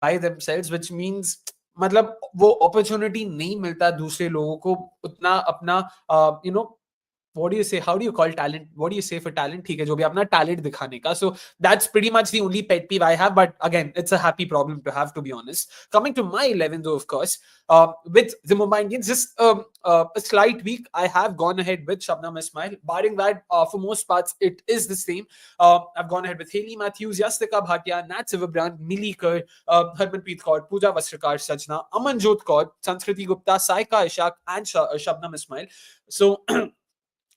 A: by themselves, which means मतलब वो opportunity नहीं मिलता दूसरे लोगों को उतना अपना what do you say? How do you call talent? What do you say for talent? ठीक है, जो भी अपना talent दिखाने का. So that's pretty much the only pet peeve I have. But again, it's a happy problem to have, to be honest. Coming to my 11, though, of course, with the Mumbai Indians, just a slight week. I have gone ahead with Shabnam Ismail. Barring that, for most parts, it is the same. I've gone ahead with Hayley Matthews, Yastika Bhatia, Nat Silverbrand, Millie Kerr, Harmanpreet Kaur, Pooja Vasrakar Sajna, Amanjot Kaur, Sanskriti Gupta, Saika Ishaq, and Shabnam Ismail. So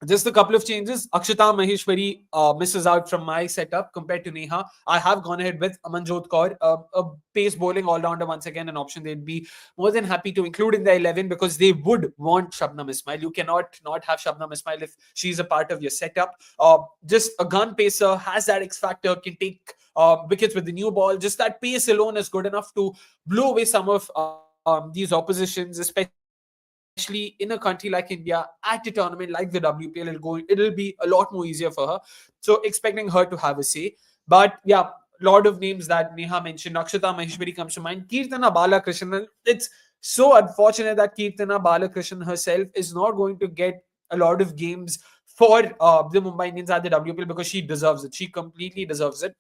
A: just a couple of changes. Akshata Maheshwari misses out from my setup compared to Neha. I have gone ahead with Amanjot Kaur, a pace bowling all-rounder, once again an option they'd be more than happy to include in the 11 because they would want Shabnam Ismail. You cannot not have Shabnam Ismail if she's a part of your setup. Just a gun pacer, has that X factor, can take wickets with the new ball. Just that pace alone is good enough to blow away some of these oppositions, especially in a country like India at a tournament like the WPL. It'll be a lot more easier for her. So expecting her to have a say. But yeah, lot of names that Neha mentioned. Akshata Maheshwari comes to mind. Kirtana Balakrishnan. It's so unfortunate that Kirtana Balakrishnan herself is not going to get a lot of games for the Mumbai Indians at the WPL because she deserves it. She completely deserves it.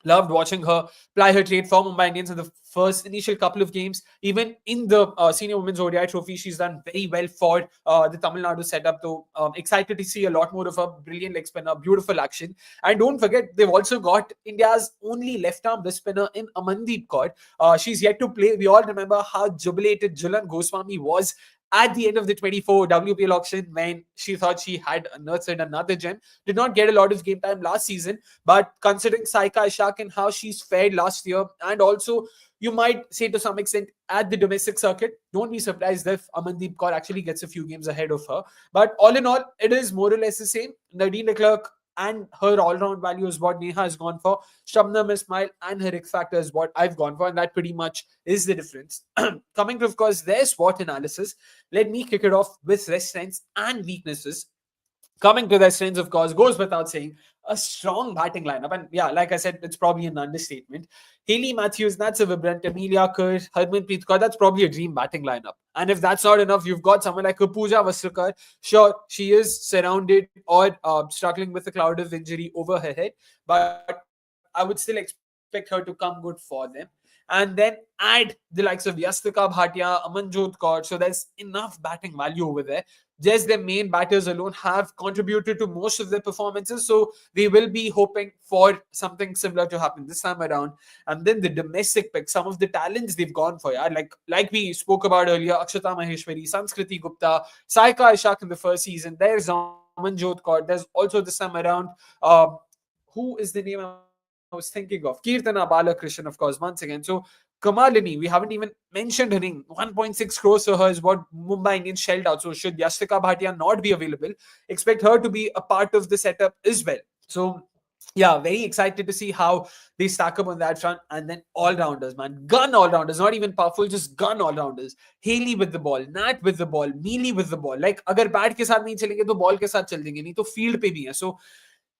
A: Loved watching her ply her trade for Mumbai Indians in the first initial couple of games. Even in the Senior Women's ODI Trophy, she's done very well for the Tamil Nadu setup. Though excited to see a lot more of a brilliant leg spinner, beautiful action. And don't forget, they've also got India's only left-arm wrist spinner in Amandeep Kaur. She's yet to play. We all remember how jubilated Julan Goswami was at the end of the 24 WPL auction when she thought she had nurtured another gem. Did not get a lot of game time last season, but considering Saika Ishaq and how she's fared last year, and also you might say to some extent at the domestic circuit, don't be surprised if Amandeep Kaur actually gets a few games ahead of her. But all in all, it is more or less the same. Nadine de Klerk and her all-round value is what Neha has gone for. Shabnam Ismail and her X factor is what I've gone for, and that pretty much is the difference. Coming to, of course, their SWOT analysis, let me kick it off with their strengths and weaknesses. Coming to their strengths, of course, goes without saying, a strong batting lineup. And yeah, like I said, it's probably an understatement. Hayley Matthews, Nat Silverbrand, Amelia Kerr, Harmanpreet Kaur, that's probably a dream batting lineup. And if that's not enough, you've got someone like Pooja Vasrakar. Sure, she is surrounded or struggling with a cloud of injury over her head, but I would still expect her to come good for them. And then add the likes of Yastika Bhatia, Amanjot Kaur. So there's enough batting value over there. Just their main batters alone have contributed to most of their performances. So they will be hoping for something similar to happen this time around. And then the domestic pick, some of the talents they've gone for, yeah, like we spoke about earlier, Akshata Maheshwari, Sanskriti Gupta, Saika Ishaq in the first season. There's Amanjot Kaur. There's also this time around, who is the name I was thinking of? Kirtana Balakrishnan, of course, once again. So Kamalini, we haven't even mentioned her name. 1.6 crores for her is what Mumbai Indians shelled out. So should Yastika Bhatia not be available, expect her to be a part of the setup as well. So yeah, very excited to see how they stack up on that front. And then all-rounders, man. Gun all-rounders, not even powerful, just gun all-rounders. Hayley with the ball, Nat with the ball, Mealy with the ball. Like, agar bat ke saath nahi chalenge, to ball ke saath chal denge, nahi to field pe bhi hai. So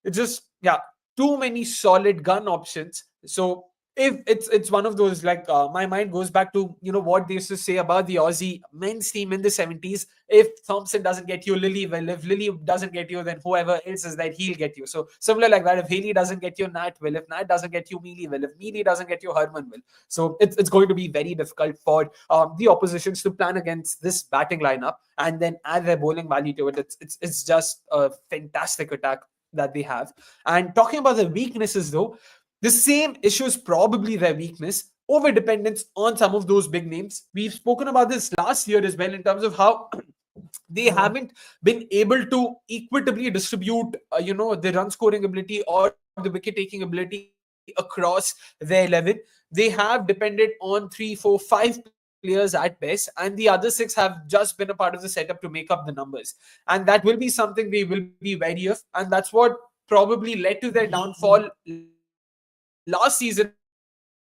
A: it's just, yeah, too many solid gun options. So if it's one of those, like my mind goes back to what they used to say about the Aussie men's team in the 70s. If Thompson doesn't get you, Lily will. If Lily doesn't get you, then whoever else is that, he'll get you. So similar like that. If Hayley doesn't get you, Nat will. If Nat doesn't get you, Mealy will. If Mealy doesn't get you, Harman will. So it's going to be very difficult for the oppositions to plan against this batting lineup and then add their bowling value to it. It's just a fantastic attack that they have. And talking about the weaknesses, though, the same issue is probably their weakness, over dependence on some of those big names. We've spoken about this last year as well in terms of how they haven't been able to equitably distribute, the run scoring ability or the wicket taking ability across their 11. They have depended on 3, 4, 5 players at best, and the other 6 have just been a part of the setup to make up the numbers. And that will be something they will be wary of, and that's what probably led to their downfall last season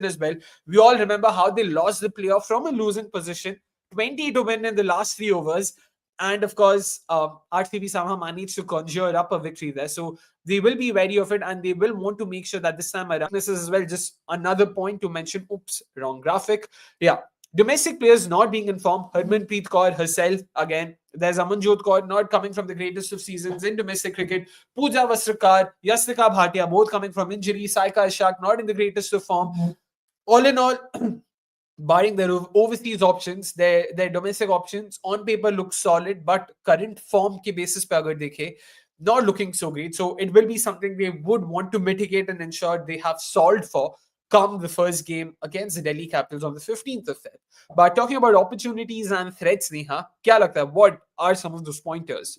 A: as well. We all remember how they lost the playoff from a losing position, 20 to win in the last 3 overs. And of course, RCB somehow managed to conjure up a victory there. So they will be wary of it, and they will want to make sure that this time around, this is as well just another point to mention. Oops, wrong graphic. Yeah. Domestic players not being informed. Harmanpreet Kaur herself, again, there's Amanjot Kaur not coming from the greatest of seasons in domestic cricket. Pooja Vastrakar, Yastika Bhatia, both coming from injury. Saika Ishaq not in the greatest of form. All in all, barring their overseas options, their domestic options on paper look solid, but current form ke basis pe agar dekhe, not looking so great. So it will be something they would want to mitigate and ensure they have solved for come the first game against the Delhi Capitals on the 15th of Feb. But talking about opportunities and threats, Neha, kya lagta hai? What are some of those pointers?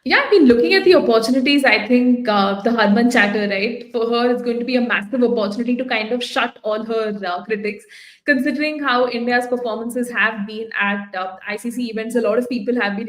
B: Yeah, I mean, looking at the opportunities, I think the Harman chatter, right? For her, it's going to be a massive opportunity to kind of shut all her critics. Considering how India's performances have been at ICC events, a lot of people have been,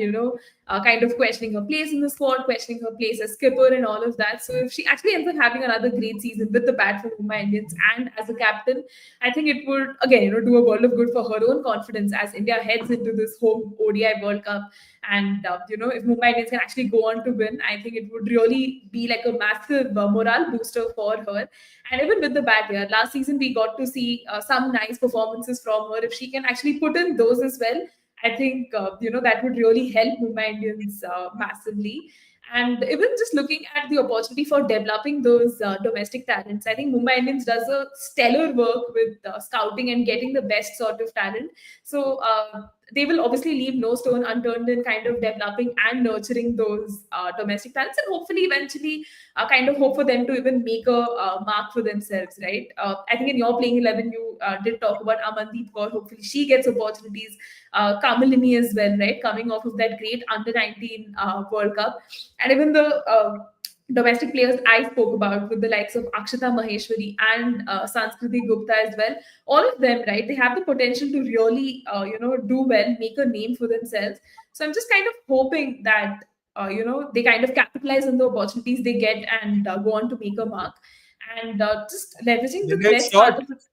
B: kind of questioning her place in the squad, questioning her place as skipper, and all of that. So if she actually ends up having another great season with the bat for Mumbai Indians and as a captain, I think it would again, do a world of good for her own confidence as India heads into this home ODI World Cup. And if Mumbai Indians can actually go on to win, I think it would really be like a massive morale booster for her. And even with the bat here, last season we got to see some nice performances from her. If she can actually put in those as well, I think that would really help Mumbai Indians massively. And even just looking at the opportunity for developing those domestic talents, I think Mumbai Indians does a stellar work with scouting and getting the best sort of talent. So they will obviously leave no stone unturned in kind of developing and nurturing those domestic talents, and hopefully eventually kind of hope for them to even make a mark for themselves, right? I think in your playing 11, you did talk about Amandeep Kaur. Hopefully she gets opportunities. Kamalini as well, right? Coming off of that great under 19 World Cup. And even the domestic players I spoke about with the likes of Akshata Maheshwari and Sanskriti Gupta as well. All of them, right? They have the potential to really, do well, make a name for themselves. So I'm just kind of hoping that, they kind of capitalize on the opportunities they get and go on to make a mark. And just leveraging the
A: Well
B: threats part
A: shot.
B: of it.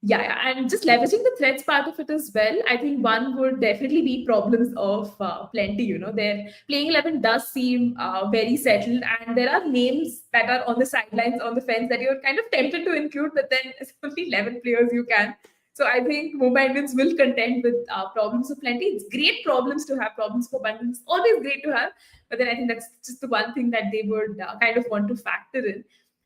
B: Yeah, and just leveraging the threats part of it as well. I think one would definitely be problems of plenty. Their playing 11 does seem very settled, and there are names that are on the sidelines, on the fence that you're kind of tempted to include, but then it's only 11 players you can. So I think Mumbai Indians will contend with problems of plenty. It's great problems to have, problems for abundance, always great to have. But then I think that's just the one thing that they would kind of want to factor in.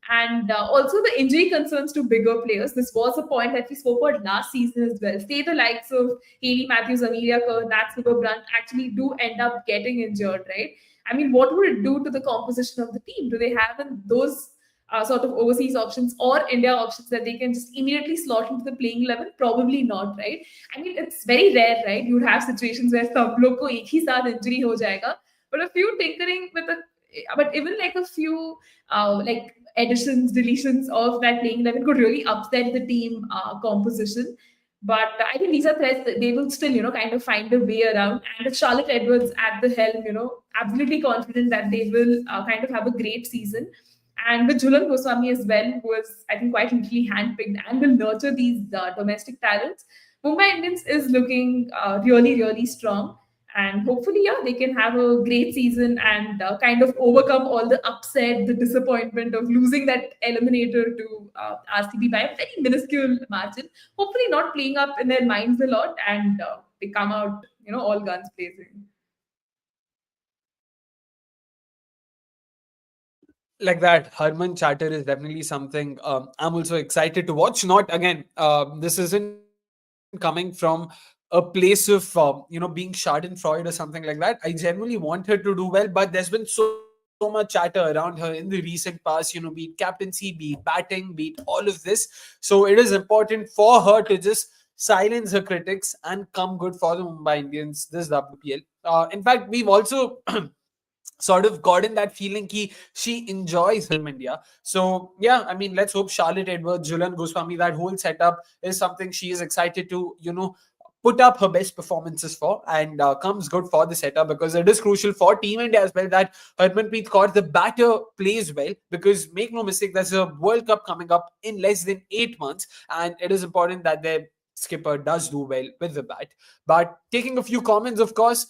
B: And also the injury concerns to bigger players. This was a point that we spoke about last season as well. Say the likes of Haley Matthews, Amelia Kerr, Nat Brunt actually do end up getting injured, right? I mean, what would it do to the composition of the team? Do they have those sort of overseas options or India options that they can just immediately slot into the playing 11? Probably not, right? I mean, it's very rare, right? You'd have situations where sab log ko ek hi saath injury ho jayega, but a few tinkering with but even like a few like additions, deletions of that playing 11 could really upset the team composition. But I think these are threats that they will still, kind of find a way around. And with Charlotte Edwards at the helm, absolutely confident that they will kind of have a great season. And with Jhulan Goswami as well, who is, I think, quite literally handpicked and will nurture these domestic talents, Mumbai Indians is looking really, really strong. And hopefully, yeah, they can have a great season and kind of overcome all the upset, the disappointment of losing that eliminator to RCB by a very minuscule margin. Hopefully, not playing up in their minds a lot, and they come out, all guns blazing.
A: Like that, Harman chatter is definitely something I'm also excited to watch. Not again, this isn't coming from a place of being Schadenfreude or something like that. I genuinely want her to do well, but there's been so much chatter around her in the recent past. Be it captaincy, be it batting, be it all of this. So it is important for her to just silence her critics and come good for the Mumbai Indians this WPL. In fact, we've also sort of gotten that feeling ki she enjoys film India. So yeah, I mean, let's hope Charlotte Edwards, Jhulan Goswami, that whole setup is something she is excited to, put up her best performances for, and comes good for the setup, because it is crucial for Team India as well that Harmanpreet Kaur, the batter, plays well, because make no mistake, there's a World Cup coming up in less than 8 months, and it is important that their skipper does do well with the bat. But taking a few comments, of course,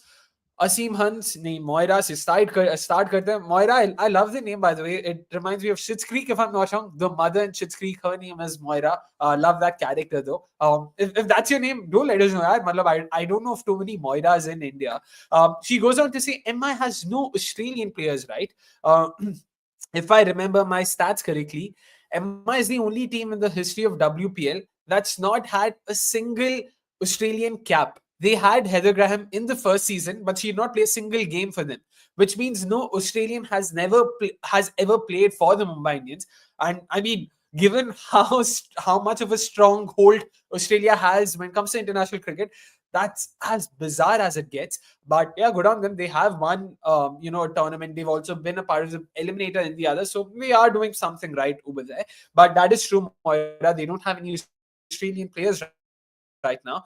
A: Asim Hans nahi Moira se start karte hain. Moira, I love the name, by the way. It reminds me of Schitt's Creek, if I'm not wrong. The mother in Schitt's Creek, her name is Moira. Love that character though. If that's your name, do let us know. I don't know of too many Moiras in India. She goes on to say MI has no Australian players, right? If I remember my stats correctly, MI is the only team in the history of WPL that's not had a single Australian cap. They had Heather Graham in the first season, but she did not play a single game for them, which means no Australian has ever played for the Mumbai Indians. And I mean, given how much of a stronghold Australia has when it comes to international cricket, that's as bizarre as it gets. But yeah, good on them. They have won, a tournament. They've also been a part of the eliminator in the other, so they are doing something right over there. But that is true, Moira. They don't have any Australian players right now.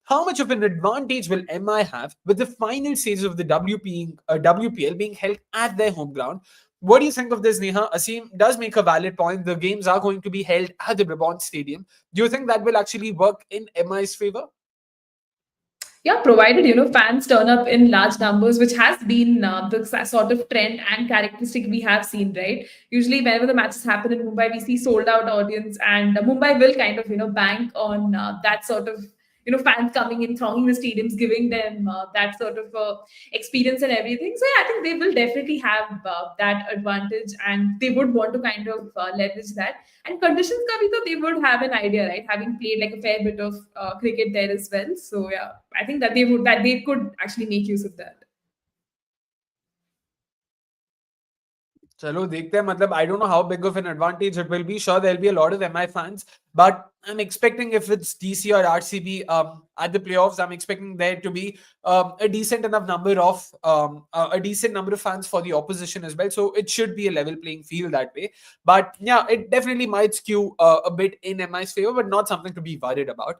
A: How much of an advantage will MI have with the final stages of the WPL being held at their home ground? What do you think of this, Neha? Asim does make a valid point. The games are going to be held at the Brabant Stadium. Do you think that will actually work in MI's favor?
B: Yeah, provided fans turn up in large numbers, which has been the sort of trend and characteristic we have seen, right? Usually whenever the matches happen in Mumbai, we see sold out audience, and Mumbai will kind of bank on that sort of fans coming in, thronging the stadiums, giving them that sort of experience and everything. So yeah, I think they will definitely have that advantage, and they would want to kind of leverage that. And conditions Kavita, they would have an idea, right? Having played like a fair bit of cricket there as well. So yeah, I think that they could actually make use of that.
A: चलो देखते हैं मतलब I don't know how big of an advantage it will be. Sure, there'll be a lot of MI fans, but I'm expecting if it's DC or RCB at the playoffs, I'm expecting there to be a decent enough number of a decent number of fans for the opposition as well. So it should be a level playing field that way. But yeah, it definitely might skew a bit in MI's favor, but not something to be worried about.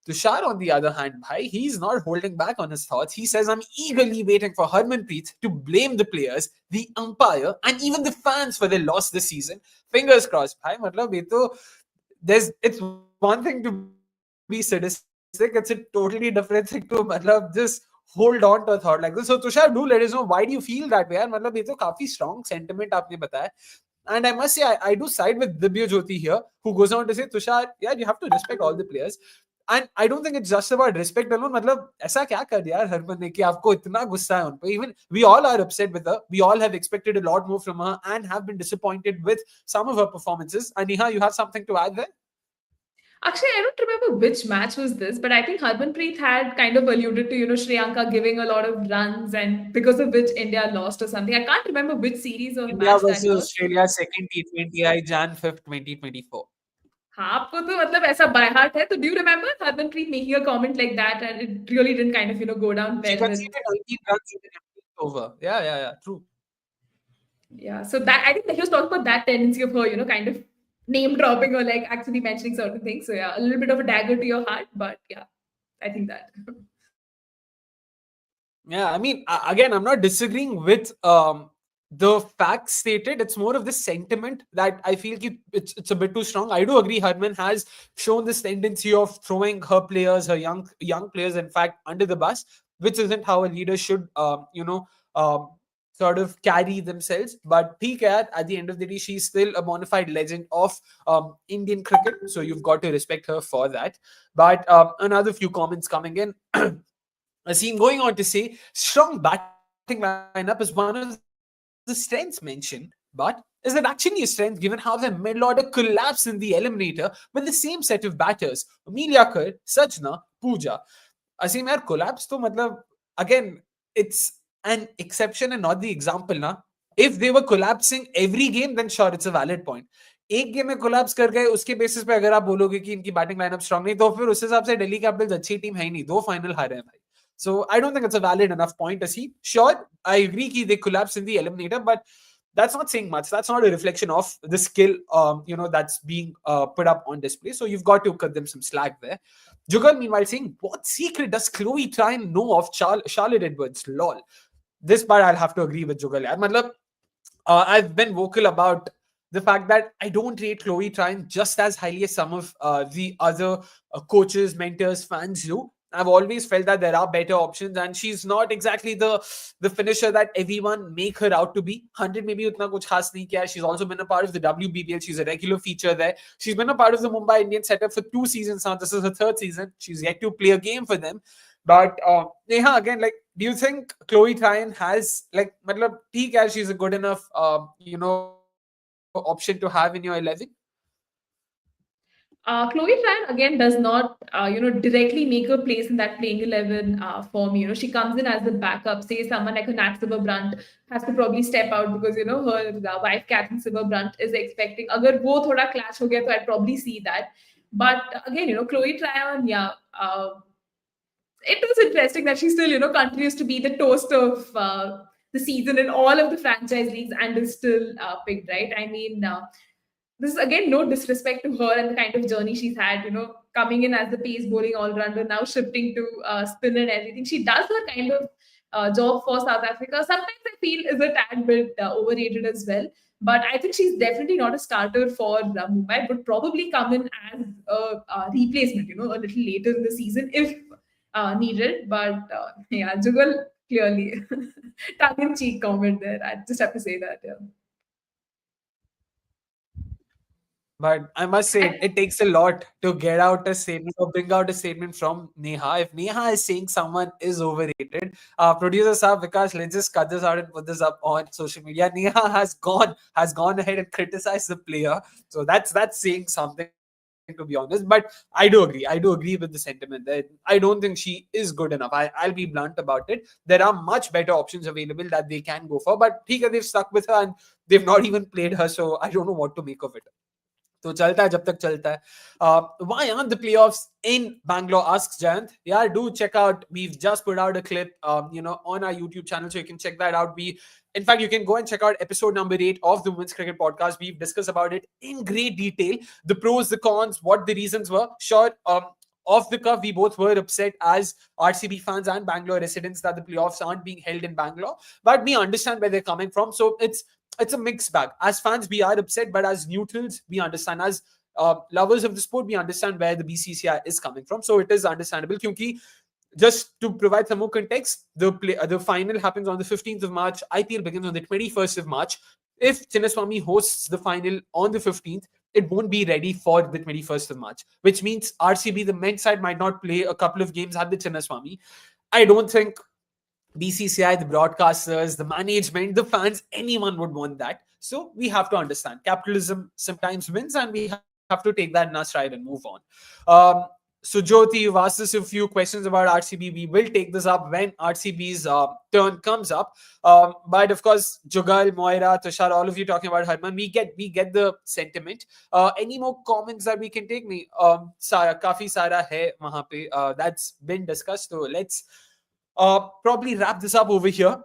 A: Tushar, on the other hand, bhai, he's not holding back on his thoughts. He says, I'm eagerly waiting for Harmanpreet to blame the players, the umpire, and even the fans for their loss this season. Fingers crossed, bhai. Matlab, it's one thing to be sadistic. It's a totally different thing to, just hold on to a thought like this. So, Tushar, do let us know, why do you feel that way? Matlab, ये तो काफी strong sentiment आपने बताया. And I must say, I do side with Dibya Jyoti here, who goes on to say, Tushar, yeah, you have to respect all the players. And I don't think it's just about respect alone. मतलब ऐसा क्या कर दिया हरमन ने कि आपको इतना गुस्सा है उन पे? Even we all are upset with her. We all have expected a lot more from her and have been disappointed with some of her performances. And Neha, you have something to add there?
B: Actually, I don't remember which match was this, but I think Harmanpreet had kind of alluded to, Shriyanka giving a lot of runs, and because of which India lost or something. I can't remember which series or
A: India
B: match that
A: versus
B: was.
A: Australia second T20I Jan 5th 2024.
B: हाँ, आपको तो मतलब ऐसा by heart है. तो do you remember Harmanpreet making a comment like that, and it really didn't kind of go down
A: She
B: well with.
A: conceded 19 runs in the 19th over. Yeah, true.
B: Yeah, so that I think that he was talking about that tendency of her, kind of name dropping or like actually mentioning certain things. So yeah, a little bit of a dagger to your heart, but yeah, I think that.
A: Yeah, I mean, again, I'm not disagreeing with the facts stated. It's more of the sentiment that I feel it's a bit too strong. I do agree. Harman has shown this tendency of throwing her players, her young players, in fact, under the bus, which isn't how a leader should, um, sort of carry themselves. But ठीक है, at the end of the day, she's still a bona fide legend of Indian cricket. So you've got to respect her for that. But another few comments coming in. Asim going on to say, strong batting lineup is one of the strengths mentioned, but is it actually a strength given how the middle order collapsed in the eliminator with the same set of batters? Amelia Kar, Sajna, Pooja. Asim, yaar, collapse to matlab, again, it's an exception and not the example, na? If they were collapsing every game, then sure, it's a valid point. एक game में collapse कर गए, उसके basis पे अगर आप बोलोगे कि इनकी बैटिंग लाइनअप स्ट्रांग नहीं, तो फिर उस हिसाब से दिल्ली कैपिटल्स अच्छी टीम है ही नहीं, 2 फाइनल हारे हैं भाई. So I don't think it's a valid enough point, Asim. Sure, I agree that they collapsed in the eliminator, but that's not saying much. That's not a reflection of the skill, that's being put up on display. So you've got to cut them some slack there. Jugal, meanwhile, saying, what secret does Chloe Trine know of Charlotte Edwards? Lol. This part I'll have to agree with Jugal. Matlab, I've been vocal about the fact that I don't rate Chloe Trine just as highly as some of the other coaches, mentors, fans do. I've always felt that there are better options, and she's not exactly the finisher that everyone make her out to be. 100 maybe utna kuch khas nahi kiya. She's also been a part of the WPL. She's a regular feature there. She's been a part of the Mumbai Indians setup for 2 seasons now. This is her third season. She's yet to play a game for them. But Neha, again, like, do you think Chloe Tryon has, like, matlab, theek hai, she's a good enough, option to have in your 11?
B: Chloe Tran again does not, directly make her place in that playing 11 form. She comes in as the backup. Say someone like a Nat Silver Brunt has to probably step out because her wife Catherine Silver Brunt is expecting. Agar wo thoda clash ho gaya, so I'd probably see that. But again, Chloe Tryon, it was interesting that she still, continues to be the toast of the season in all of the franchise leagues and is still picked, right? I mean, this is again no disrespect to her and the kind of journey she's had, coming in as the pace bowling all-rounder, now shifting to spin and everything. She does her kind of job for South Africa. Sometimes I feel is a tad bit overrated as well. But I think she's definitely not a starter for Mumbai, but probably come in as a replacement, a little later in the season if needed. But Jugal clearly tongue-in-cheek comment there. I just have to say that. Yeah.
A: But I must say, it takes a lot to get out a statement or bring out a statement from Neha. If Neha is saying someone is overrated, producer Saab, Vikas, let's just cut this out and put this up on social media. Neha has gone ahead and criticized the player. So that's saying something, to be honest. But I do agree with the sentiment that I don't think she is good enough. I'll be blunt about it. There are much better options available that they can go for. But they've stuck with her and they've not even played her. So I don't know what to make of it. तो चलता है जब तक चलता है. Why aren't the playoffs in Bangalore, asks Jayant. Yeah, do check out, we've just put out a clip on our YouTube channel, so you can check that out. In fact, you can go and check out episode number 8 of the Women's Cricket Podcast. We've discussed about it in great detail, the pros, the cons, what the reasons were. Sure, off the cuff, we both were upset as RCB fans and Bangalore residents that the playoffs aren't being held in Bangalore, but we understand where they're coming from. So it's a mixed bag. As fans, we are upset, but as neutrals, we understand. As lovers of the sport, we understand where the BCCI is coming from. So it is understandable. Kyunki, just to provide some more context, the final happens on the 15th of March. IPL begins on the 21st of March. If Chinnaswamy hosts the final on the 15th, it won't be ready for the 21st of March, which means RCB, the men's side, might not play a couple of games at the Chinnaswamy. I don't think BCCI, the broadcasters, the management, the fans, anyone would want that. So we have to understand. Capitalism sometimes wins, and we have to take that in our stride and move on. So Jyoti, you've asked us a few questions about RCB. We will take this up when RCB's turn comes up. But of course, Jugal, Moira, Tushar, all of you talking about Harman, we get the sentiment. Any more comments that we can take? Sara, kafi sara hai wahan pe. That's been discussed. So let's probably wrap this up over here.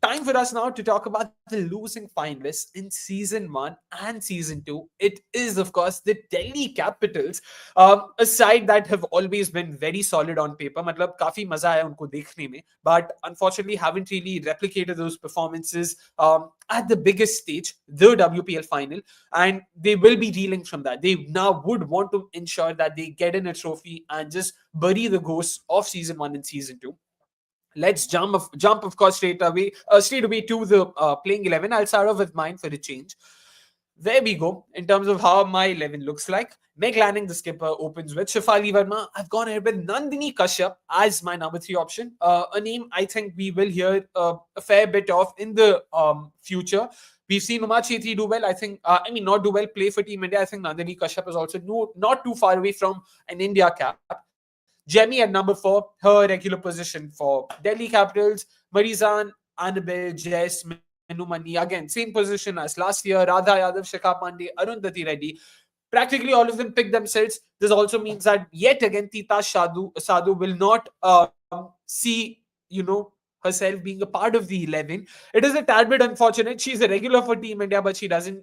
A: Time for us now to talk about the losing finalists in season 1 and season 2. It is, of course, the Delhi Capitals, a side that have always been very solid on paper. Matlab, kafi maza aaya unko dekhne mein, but unfortunately haven't really replicated those performances at the biggest stage, the WPL final, and they will be reeling from that. They now would want to ensure that they get in a trophy and just bury the ghosts of season 1 and season 2. Let's jump, of course, straight away to the playing 11. I'll start off with mine for a change. There we go. In terms of how my 11 looks like, Meg Lanning, the skipper, opens with Shefali Verma. I've gone ahead with Nandini Kashyap as my number 3 option. A name I think we will hear a fair bit of in the future. We've seen Uma Chetri do well. Not do well, play for Team India. I think Nandini Kashyap is also not too far away from an India cap. Jemmy at number 4, her regular position for Delhi Capitals. Marizan, Annabelle, Jess, Menumani, again, same position as last year. Radha Yadav, Shikha Pandey, Arundhati Reddy. Practically all of them pick themselves. This also means that yet again, Tita Sadhu will not see, herself being a part of the 11. It is a tad bit unfortunate. She's a regular for Team India, but she doesn't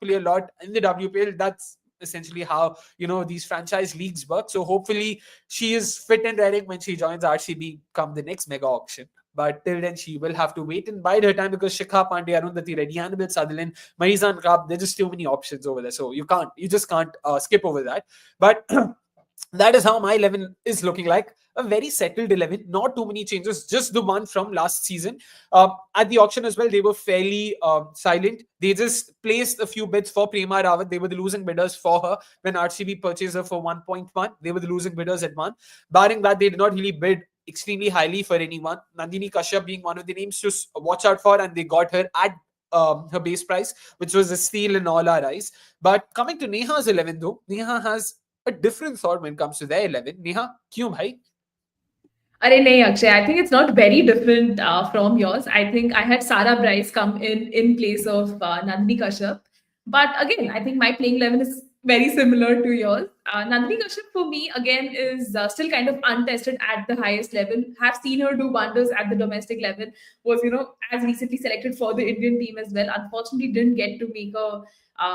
A: play a lot in the WPL. That's essentially how these franchise leagues work. So hopefully she is fit and ready when she joins RCB come the next mega auction. But till then, she will have to wait and bide her time because Shikha Pandey, Arundhati Reddy, Annabelle Sutherland, Marizan Kaab, there's just too many options over there. So you just can't skip over that. But that is how my 11 is looking like. a very settled 11, not too many changes, just the one from last season. At the auction as well, they were fairly silent. They just placed a few bids for Prema Rawat. They were the losing bidders for her when RCB purchased her for 1.1. They were the losing bidders at 1. Barring that, they did not really bid extremely highly for anyone. Nandini Kashyap being one of the names to watch out for, and they got her at her base price, which was a steal in all our eyes. But coming to Neha's 11 though, Neha has a different thought when it comes to their 11. Neha, kyun bhai?
B: Arey nahi, Akshay. I think it's not very different from yours. I think I had Sarah Bryce come in place of Nandini Kashyap. But again, I think my playing 11 is very similar to yours. Nandini Kashyap for me again is still kind of untested at the highest level. Have seen her do wonders at the domestic level. Was as recently selected for the Indian team as well. Unfortunately, didn't get to make a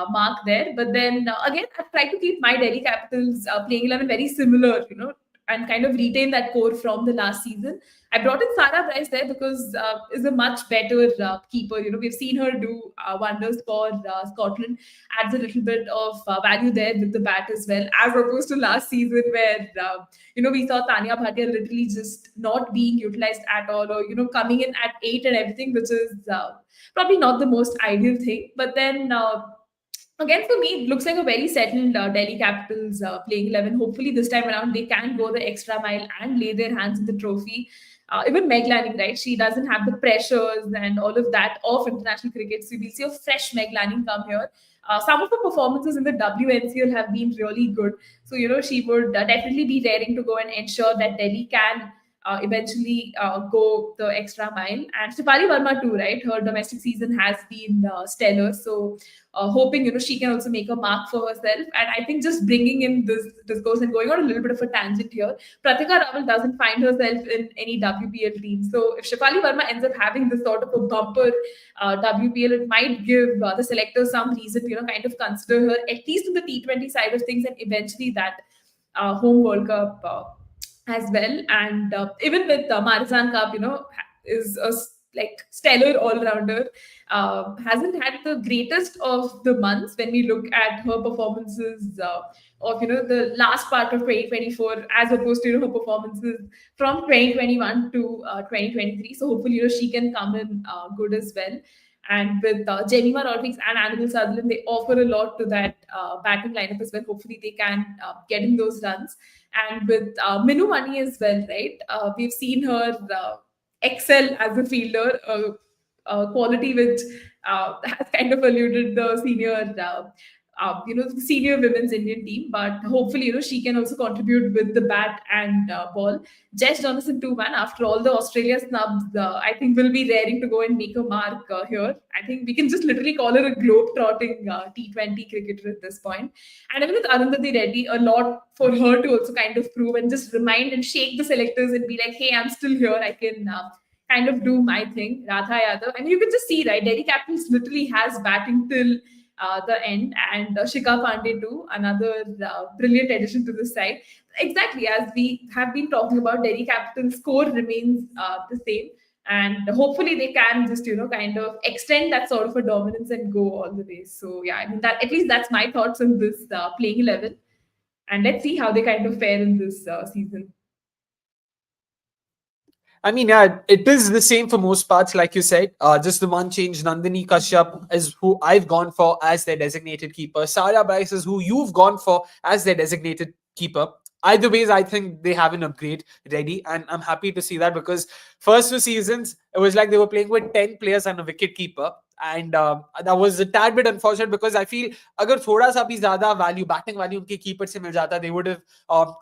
B: mark there. But then again, I've tried to keep my Delhi Capitals playing 11 very similar. And kind of retain that core from the last season. I brought in Sarah Bryce there because is a much better keeper. We've seen her do wonders for Scotland. Adds a little bit of value there with the bat as well, as opposed to last season where we saw Tanya Bhatia literally just not being utilized at all, or coming in at 8 and everything, which is probably not the most ideal thing. But then. Again, for me, it looks like a very settled Delhi Capitals playing 11. Hopefully, this time around, they can go the extra mile and lay their hands in the trophy. Even Meg Lanning, right? She doesn't have the pressures and all of that of international cricket. So we'll see a fresh Meg Lanning come here. Some of her performances in the WNCL have been really good. So, she would definitely be raring to go and ensure that Delhi can eventually go the extra mile. And Shefali Verma too, right? Her domestic season has been stellar. So hoping she can also make a mark for herself. And I think just bringing in this discourse and going on a little bit of a tangent here, Pratika Rawal doesn't find herself in any WPL team. So if Shefali Verma ends up having this sort of a bumper WPL, it might give the selectors some reason to kind of consider her at least in the T20 side of things, and eventually that home World Cup as well. And even with Marizan Cup, is a stellar all-rounder. Hasn't had the greatest of the months when we look at her performances of the last part of 2024 as opposed to her performances from 2021 to 2023. So hopefully she can come in good as well. And with Jemima Rodriguez and Annabelle Sutherland, they offer a lot to that batting lineup as well. Hopefully they can get in those runs. And with Minu Mani as well, right? We've seen her excel as a fielder, quality which has kind of eluded the senior women's Indian team. But hopefully, she can also contribute with the bat and ball. Jess Jonathan too, man. After all the Australia snubs, I think will be raring to go and make a mark here. I think we can just literally call her a globe-trotting T20 cricketer at this point. And even with Arundhati Reddy, a lot for her to also kind of prove and just remind and shake the selectors and be like, hey, I'm still here. I can kind of do my thing. Radha Yadav. I mean, you can just see, right? Delhi Capitals literally has batting till the end, and Shikha Pandey too, another brilliant addition to the side. Exactly, as we have been talking about, Delhi Capitals score remains the same, and hopefully they can just kind of extend that sort of a dominance and go all the way. So yeah, I mean that at least that's my thoughts on this playing 11, and let's see how they kind of fare in this season.
A: I mean, yeah, it is the same for most parts, like you said. Just the one change, Nandini Kashyap is who I've gone for as their designated keeper. Sarah Bryce is who you've gone for as their designated keeper. Either ways, I think they have an upgrade ready, and I'm happy to see that because first 2 seasons, it was like they were playing with 10 players and a wicket keeper. And that was a tad bit unfortunate because I feel agar thoda sa bhi zyada value, batting value unke keeper se mil jata, they would have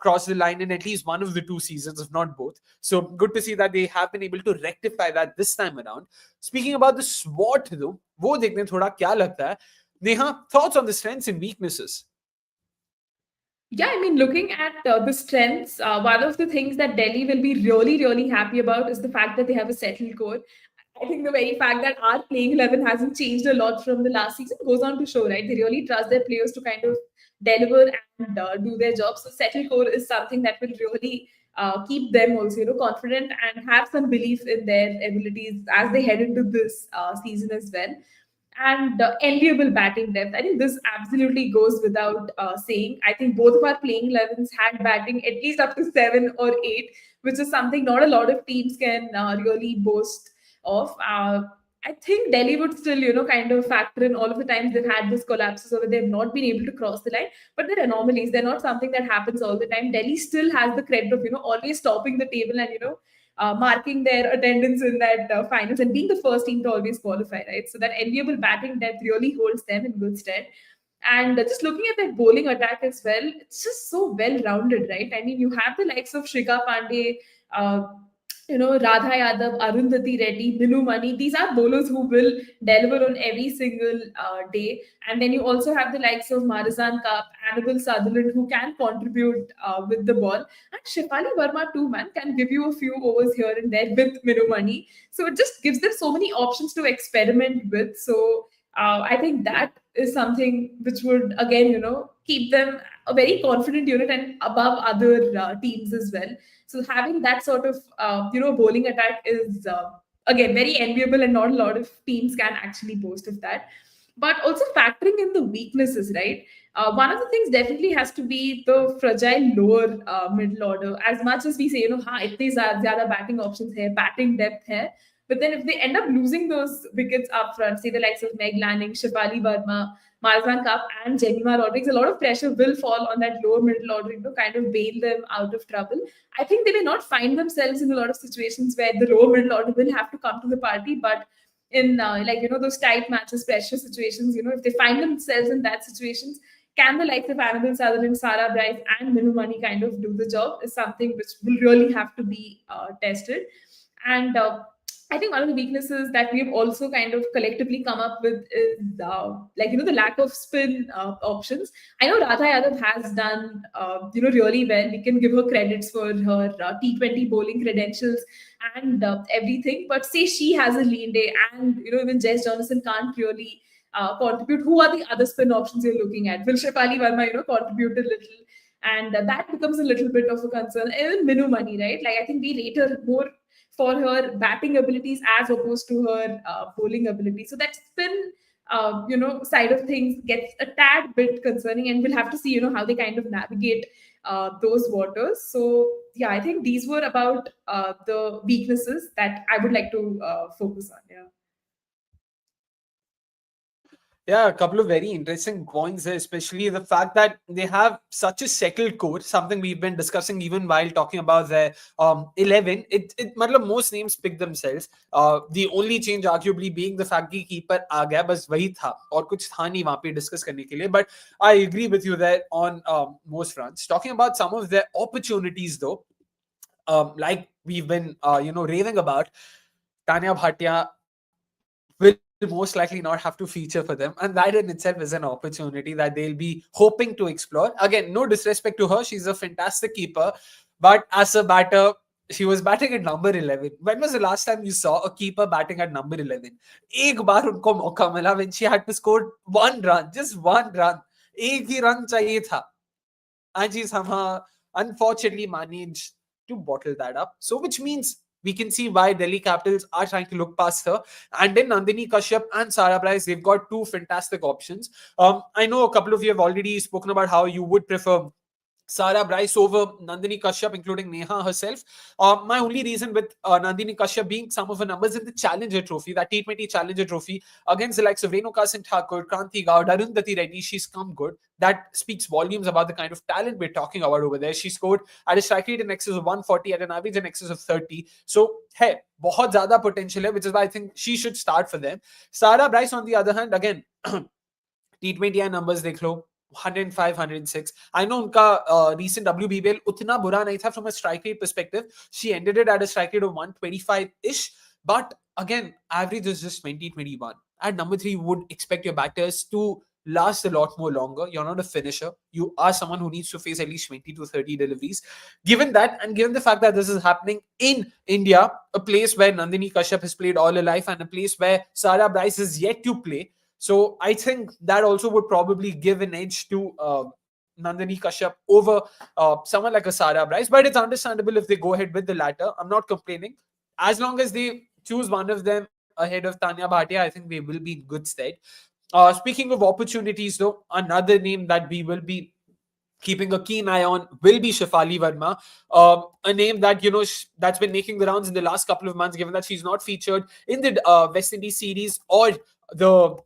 A: crossed the line in at least one of the 2 seasons, if not both. So good to see that they have been able to rectify that this time around. Speaking about the SWOT though, wo dekhne thoda kya lagta hai. Neha, thoughts on the strengths and weaknesses?
B: Yeah, I mean, looking at the strengths, one of the things that Delhi will be really, really happy about is the fact that they have a settled core. I think the very fact that our playing 11 hasn't changed a lot from the last season goes on to show, right? They really trust their players to kind of deliver and do their job. So settled core is something that will really keep them also, confident and have some belief in their abilities as they head into this season as well. And enviable batting depth. I think this absolutely goes without saying. I think both of our playing 11s had batting at least up to 7 or 8, which is something not a lot of teams can really boast of. I think Delhi would still, kind of factor in all of the times they've had this collapses or they've not been able to cross the line. But they're anomalies. They're not something that happens all the time. Delhi still has the credit of, always topping the table and, marking their attendance in that finals and being the first team to always qualify, right? So that enviable batting depth really holds them in good stead. And just looking at that bowling attack as well, it's just so well rounded, right? I mean, you have the likes of Shrika Pandey, uh, Radha Yadav, Arundhati Reddy, Minu Mani. These are bowlers who will deliver on every single day. And then you also have the likes of Marizan Kaap, Annabelle Sutherland, who can contribute with the ball. And Shefali Verma too, man, can give you a few overs here and there with Minu Mani. So it just gives them so many options to experiment with. So I think that is something which would, again, keep them a very confident unit and above other teams as well. So having that sort of, bowling attack is, again, very enviable, and not a lot of teams can actually boast of that. But also factoring in the weaknesses, right? One of the things definitely has to be the fragile lower middle order. As much as we say, itne zyada batting options hai, batting depth hai, but then if they end up losing those wickets up front, say the likes of Meg Lanning, Shefali Verma, Marzan Kaap and Jemima Rodriguez, a lot of pressure will fall on that lower middle order to kind of bail them out of trouble. I think they may not find themselves in a lot of situations where the lower middle order will have to come to the party, but in those tight matches, pressure situations, if they find themselves in that situations, can the likes of Annabelle Sutherland, Sarah Bryce and Minu Mani kind of do the job is something which will really have to be tested. And I think one of the weaknesses that we've also kind of collectively come up with is the lack of spin options. I know Radha Yadav has done really well. We can give her credits for her T20 bowling credentials and everything. But say she has a lean day, and even Jess Jonathan can't really contribute. Who are the other spin options you're looking at? Will Shefali Verma contribute a little? And that becomes a little bit of a concern. Even Minu Mani, right? Like I think we rate her more for her batting abilities as opposed to her bowling ability. So that spin, side of things gets a tad bit concerning, and we'll have to see, how they kind of navigate those waters. So yeah, I think these were about the weaknesses that I would like to focus on. Yeah.
A: Yeah, a couple of very interesting points there, especially the fact that they have such a settled core, something we've been discussing even while talking about their 11. मतलब most names pick themselves. The only change arguably being the fact कि keeper आ गया, बस वही था और कुछ था नहीं वहाँ पे discuss करने के लिए. But I agree with you there on most fronts. Talking about some of their opportunities though, like we've been raving about, Tanya Bhatia will most likely not have to feature for them, and that in itself is an opportunity that they'll be hoping to explore. Again, no disrespect to her, she's a fantastic keeper, but as a batter, she was batting at number 11. When was the last time you saw a keeper batting at number 11? एक बार उनको मौका मिला when she had to score one run, just one run. एक ही run चाहिए था, and she somehow unfortunately managed to bottle that up. So which means we can see why Delhi Capitals are trying to look past her. And then Nandini Kashyap and Sarah Bryce, they've got two fantastic options. I know a couple of you have already spoken about how you would prefer Sarah Bryce over Nandini Kashyap, including Neha herself. My only reason with Nandini Kashyap being some of her numbers in the Challenger Trophy, that T20 Challenger Trophy, against the likes of Renuka Singh Thakur, Kranti Gaud, Arundhati Reddy, she's come good. That speaks volumes about the kind of talent we're talking about over there. She scored at a strike rate in excess of 140, at an average in excess of 30. So, hey, बहुत ज़्यादा potential hai, which is why I think she should start for them. Sarah Bryce, on the other hand, again, T20 numbers देख लो, 105, 106. I know unka recent WPL utna bura nahi tha from a strike rate perspective. She ended it at a strike rate of 125-ish. But again, average is just 20-21. At number 3, you would expect your batters to last a lot more longer. You're not a finisher. You are someone who needs to face at least 20 to 30 deliveries. Given that, and given the fact that this is happening in India, a place where Nandini Kashyap has played all her life and a place where Sarah Bryce is yet to play, so I think that also would probably give an edge to Nandini Kashyap over someone like a Sarah Bryce. But it's understandable if they go ahead with the latter. I'm not complaining. As long as they choose one of them ahead of Tanya Bhatia, I think they will be in good stead. Speaking of opportunities, though, another name that we will be keeping a keen eye on will be Shefali Verma, a name that that's been making the rounds in the last couple of months. Given that she's not featured in the West Indies series or the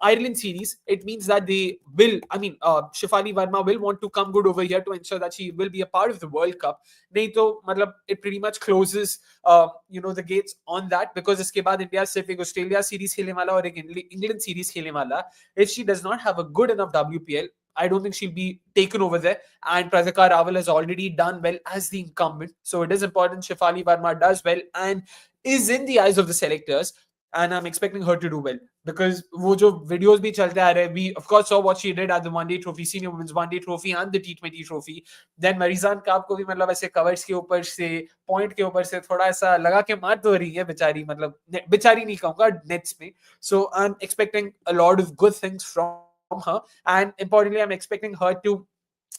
A: Ireland series, it means that they will. I mean, Shefali Verma will want to come good over here to ensure that she will be a part of the World Cup. Nahi to, matlab, it pretty much closes, the gates on that, because iske baad India सिर्फ एक Australia series खेलने वाला और एक England series खेलने वाला. If she does not have a good enough WPL, I don't think she'll be taken over there. And Pradhika Rawal has already done well as the incumbent. So it is important Shefali Verma does well and is in the eyes of the selectors. And I'm expecting her to do well. Because wo jo videos bhi chalte aa rahe, we of course saw what she did at the One Day Trophy, Senior Women's One Day Trophy and the T20 Trophy. Then Marizan Kaap ko bhi मतलब ऐसे covers के ऊपर से, point के ऊपर से थोड़ा ऐसा लगा के मार तो रही है बेचारी, मतलब बेचारी नहीं कहूँगा, nets में. So I'm expecting a lot of good things from her, and importantly I'm expecting her to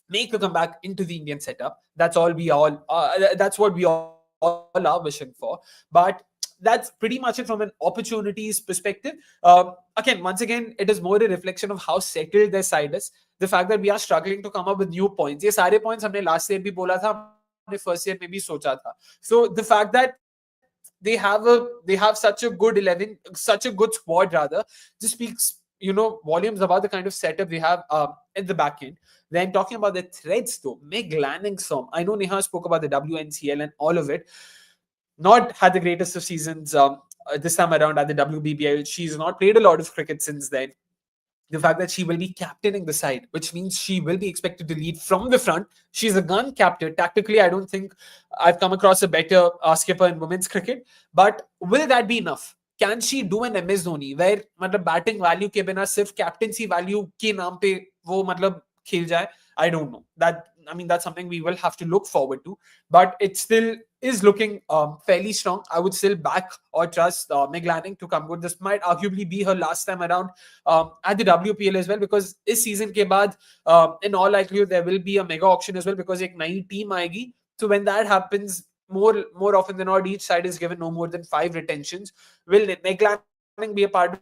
A: make a comeback into the Indian setup. That's what we all are wishing for. But that's pretty much it from an opportunities perspective. Again, once again, it is more a reflection of how settled their side is. The fact that we are struggling to come up with new points. ये सारे points हमने last year भी बोला था, हमने first year में भी सोचा था. So the fact that they have such a good 11, such a good squad rather, just speaks volumes about the kind of setup they have at the back end. Then talking about the threads though, Meg Lanningstorm, I know Neha spoke about the WNCL and all of it, not had the greatest of seasons this time around at the WBPL. She's not played a lot of cricket since then. The fact that she will be captaining the side, which means she will be expected to lead from the front. She's a gun captain. Tactically, I don't think I've come across a better skipper in women's cricket. But will that be enough? Can she do an MS Dhoni where मतलब batting value के बिना सिर्फ captaincy value के नाम पे वो मतलब खेल जाए? I don't know. That's something we will have to look forward to. But it still is looking fairly strong. I would still back or trust Meg Lanning to come good. This might arguably be her last time around at the WPL as well, because this season ke baad, in all likelihood, there will be a mega auction as well, because एक नई team आएगी. So when that happens, more often than not, each side is given no more than 5 retentions. Will Meg Lanning be a part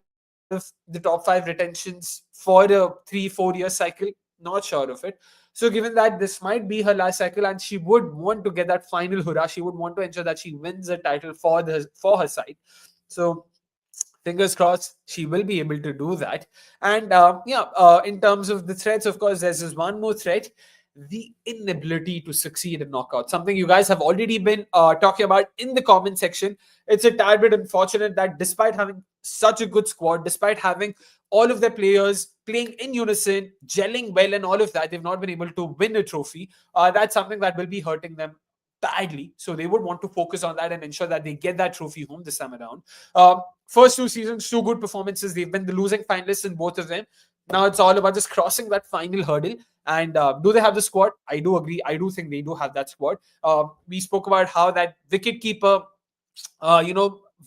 A: of the top 5 retentions for a 3-4 year cycle? Not sure of it. So given that this might be her last cycle and she would want to get that final hurrah, she would want to ensure that she wins a title for her side. So fingers crossed she will be able to do that. And in terms of the threats, of course, there's this one more threat: the inability to succeed in knockout. Something you guys have already been talking about in the comment section. It's a tad bit unfortunate that despite having such a good squad, despite having all of their players playing in unison, gelling well and all of that, they've not been able to win a trophy. That's something that will be hurting them badly. So they would want to focus on that and ensure that they get that trophy home this time around. First 2 seasons, 2 good performances. They've been the losing finalists in both of them. Now it's all about just crossing that final hurdle. And do they have the squad? I do agree. I do think they do have that squad. We spoke about how that wicketkeeper,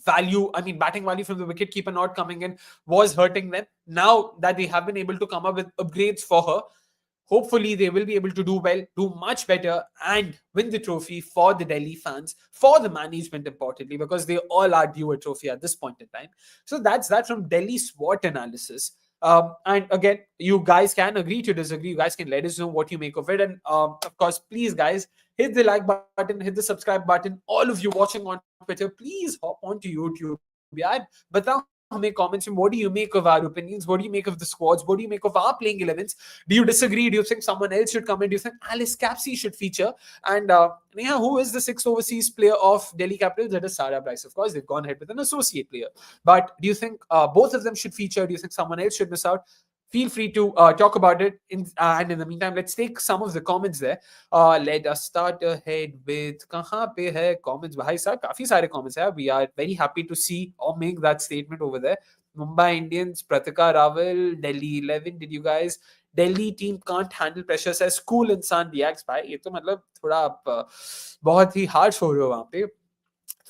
A: value, batting value from the wicketkeeper not coming in was hurting them. Now that they have been able to come up with upgrades for her, hopefully they will be able to do well, do much better, and win the trophy for the Delhi fans, for the management, importantly, because they all are due a trophy at this point in time. So that's that from Delhi SWOT analysis. And again, you guys can agree to disagree. You guys can let us know what you make of it. And of course, please, guys, hit the like button, hit the subscribe button. All of you watching on Twitter, please hop onto YouTube. यार बताओ हमें comments में, what do you make of our opinions? What do you make of the squads? What do you make of our playing 11s? Do you disagree? Do you think someone else should come in? Do you think Alice Capsey should feature? And Neha, who is the 6th overseas player of Delhi Capitals? That is Sarah Bryce. Of course, they've gone ahead with an associate player. But do you think both of them should feature? Do you think someone else should miss out? Feel free to talk about it. And in the meantime, let's take some of the comments there. Let us start ahead with kahan pe hai comments. Bhai sir, काफी सारे comments hai. We are very happy to see or make that statement over there. Mumbai Indians, Pratika Rawal, Delhi 11. Did you guys? Delhi team can't handle pressure, says cool insan reacts. भाई ये तो मतलब थोड़ा आप बहुत ही harsh हो रहे हो वहाँ पे.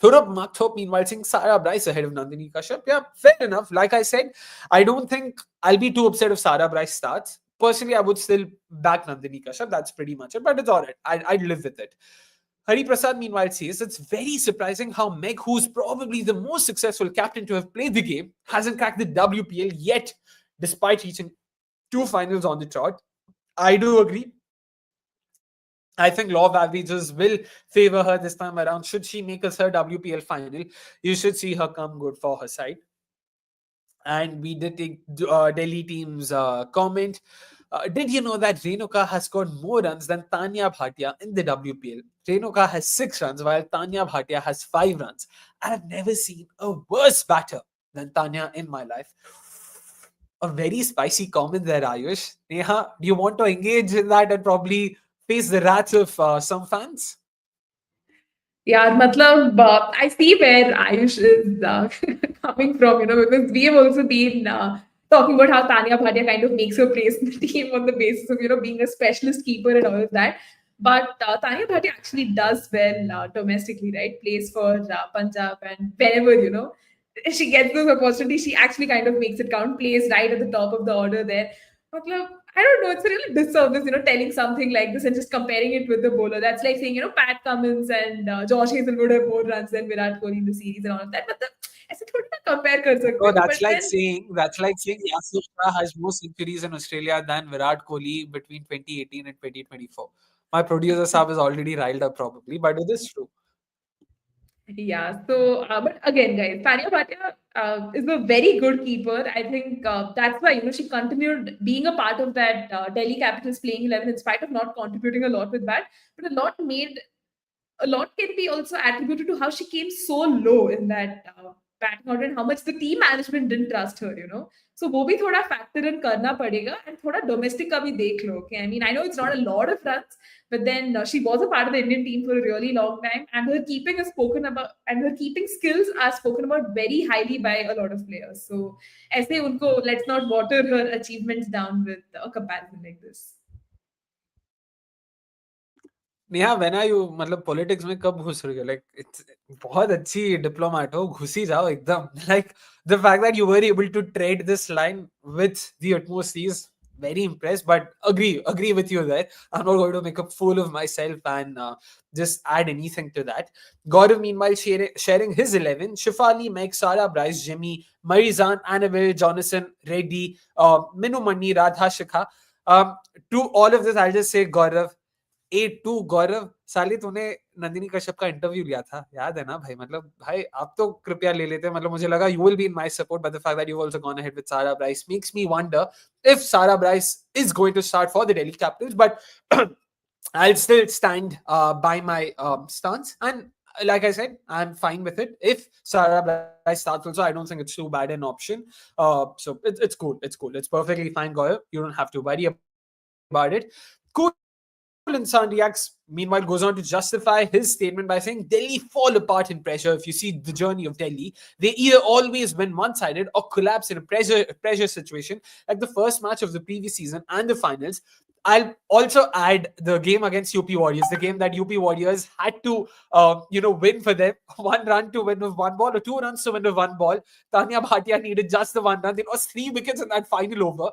A: Thurab Makthop, meanwhile, saying Sarah Bryce ahead of Nandini Kashyap. Yeah, fair enough. Like I said, I don't think I'll be too upset if Sarah Bryce starts. Personally, I would still back Nandini Kashyap. That's pretty much it. But it's all right. I'd live with it. Hari Prasad, meanwhile, says it's very surprising how Meg, who's probably the most successful captain to have played the game, hasn't cracked the WPL yet, despite reaching 2 finals on the trot. I do agree. I think law of averages will favor her this time around. Should she make us her WPL final, you should see her come good for her side. And we did take Delhi team's comment. Did you know that Renuka has scored more runs than Tanya Bhatia in the WPL? Renuka has 6 runs while Tanya Bhatia has 5 runs. I've never seen a worse batter than Tanya in my life. A very spicy comment there, Ayush. Neha, do you want to engage in that and probably face the wrath of some fans?
B: Yeah, matlab, I see where Ayush is coming from, because we have also been talking about how Tanya Bhatia kind of makes her place in the team on the basis of, being a specialist keeper and all of that. But Tanya Bhatia actually does well domestically, right? Plays for Punjab, and whenever, she gets those opportunities, she actually kind of makes it count, plays right at the top of the order there. Matlab, I don't know. It's a real disservice, telling something like this and just comparing it with the bowler. That's like saying, Pat Cummins and Josh Hazelwood have more runs than Virat Kohli in the series and all of that. But ऐसे थोड़ी ना compare कर सकते
A: Oh,
B: हो. But then,
A: that's like saying Yasir Shah has more centuries in Australia than Virat Kohli between 2018 and 2024. My producer Saab is already riled up probably, but it is true.
B: yeah. So, but again, guys, Tanya Bhatia is a very good keeper. I think that's why she continued being a part of that Delhi Capitals playing 11 in spite of not contributing a lot with bat, but a lot can be also attributed to how she came so low in that batting order and how much the team management didn't trust her. So वो भी थोड़ा factor in करना पड़ेगा and थोड़ा domestic का भी देख लो. Okay, I mean I know it's not a lot of runs, but then she was a part of the Indian team for a really long time, and her keeping is spoken about, and her keeping skills are spoken about very highly by a lot of players. So ऐसे उनको let's not water her achievements down with a comparison like this.
A: Neha, when are you मतलब politics में कब घुस रही हो? Like it's बहुत अच्छी डिप्लोमेट हो, घुस ही जाओ एकदम. Like the fact that you were able to tread this line with the utmost ease, very impressed. But agree with you there. I'm not going to make a fool of myself and just add anything to that. Gaurav, meanwhile, sharing his 11: Shifali, Meg, Sara, Bryce, Jimmy, Marizan, Annabelle, Jonathan, Reddy, Minu Mani, Radha, Shikha. To all of this, I'll just say, Gaurav, A2 गौरव, साली तूने नंदिनी कश्यप का interview लिया था, याद है ना भाई? मतलब भाई आप तो कृपया ले लेते. मतलब मुझे लगा you will be in my support, but the fact that you've also gone ahead with Sarah Bryce makes me wonder if Sarah Bryce is going to start for the Delhi Capitals. But I'll still stand by my stance, and like I said, I'm fine with it. If Sarah Bryce starts also, I don't think it's too bad an option. So it's cool. It's perfectly fine, Gaurav. You don't have to worry about it. Cool Insan Reacts, meanwhile, goes on to justify his statement by saying Delhi fall apart in pressure. If you see the journey of Delhi, they either always win one-sided or collapse in a pressure situation, like the first match of the previous season and the finals. I'll also add the game against UP Warriors, the game that UP Warriors had to, win for them. 1 run to win with 1 ball, or 2 runs to win with 1 ball. Tanya Bhatia needed just the 1 run. There was 3 wickets in that final over.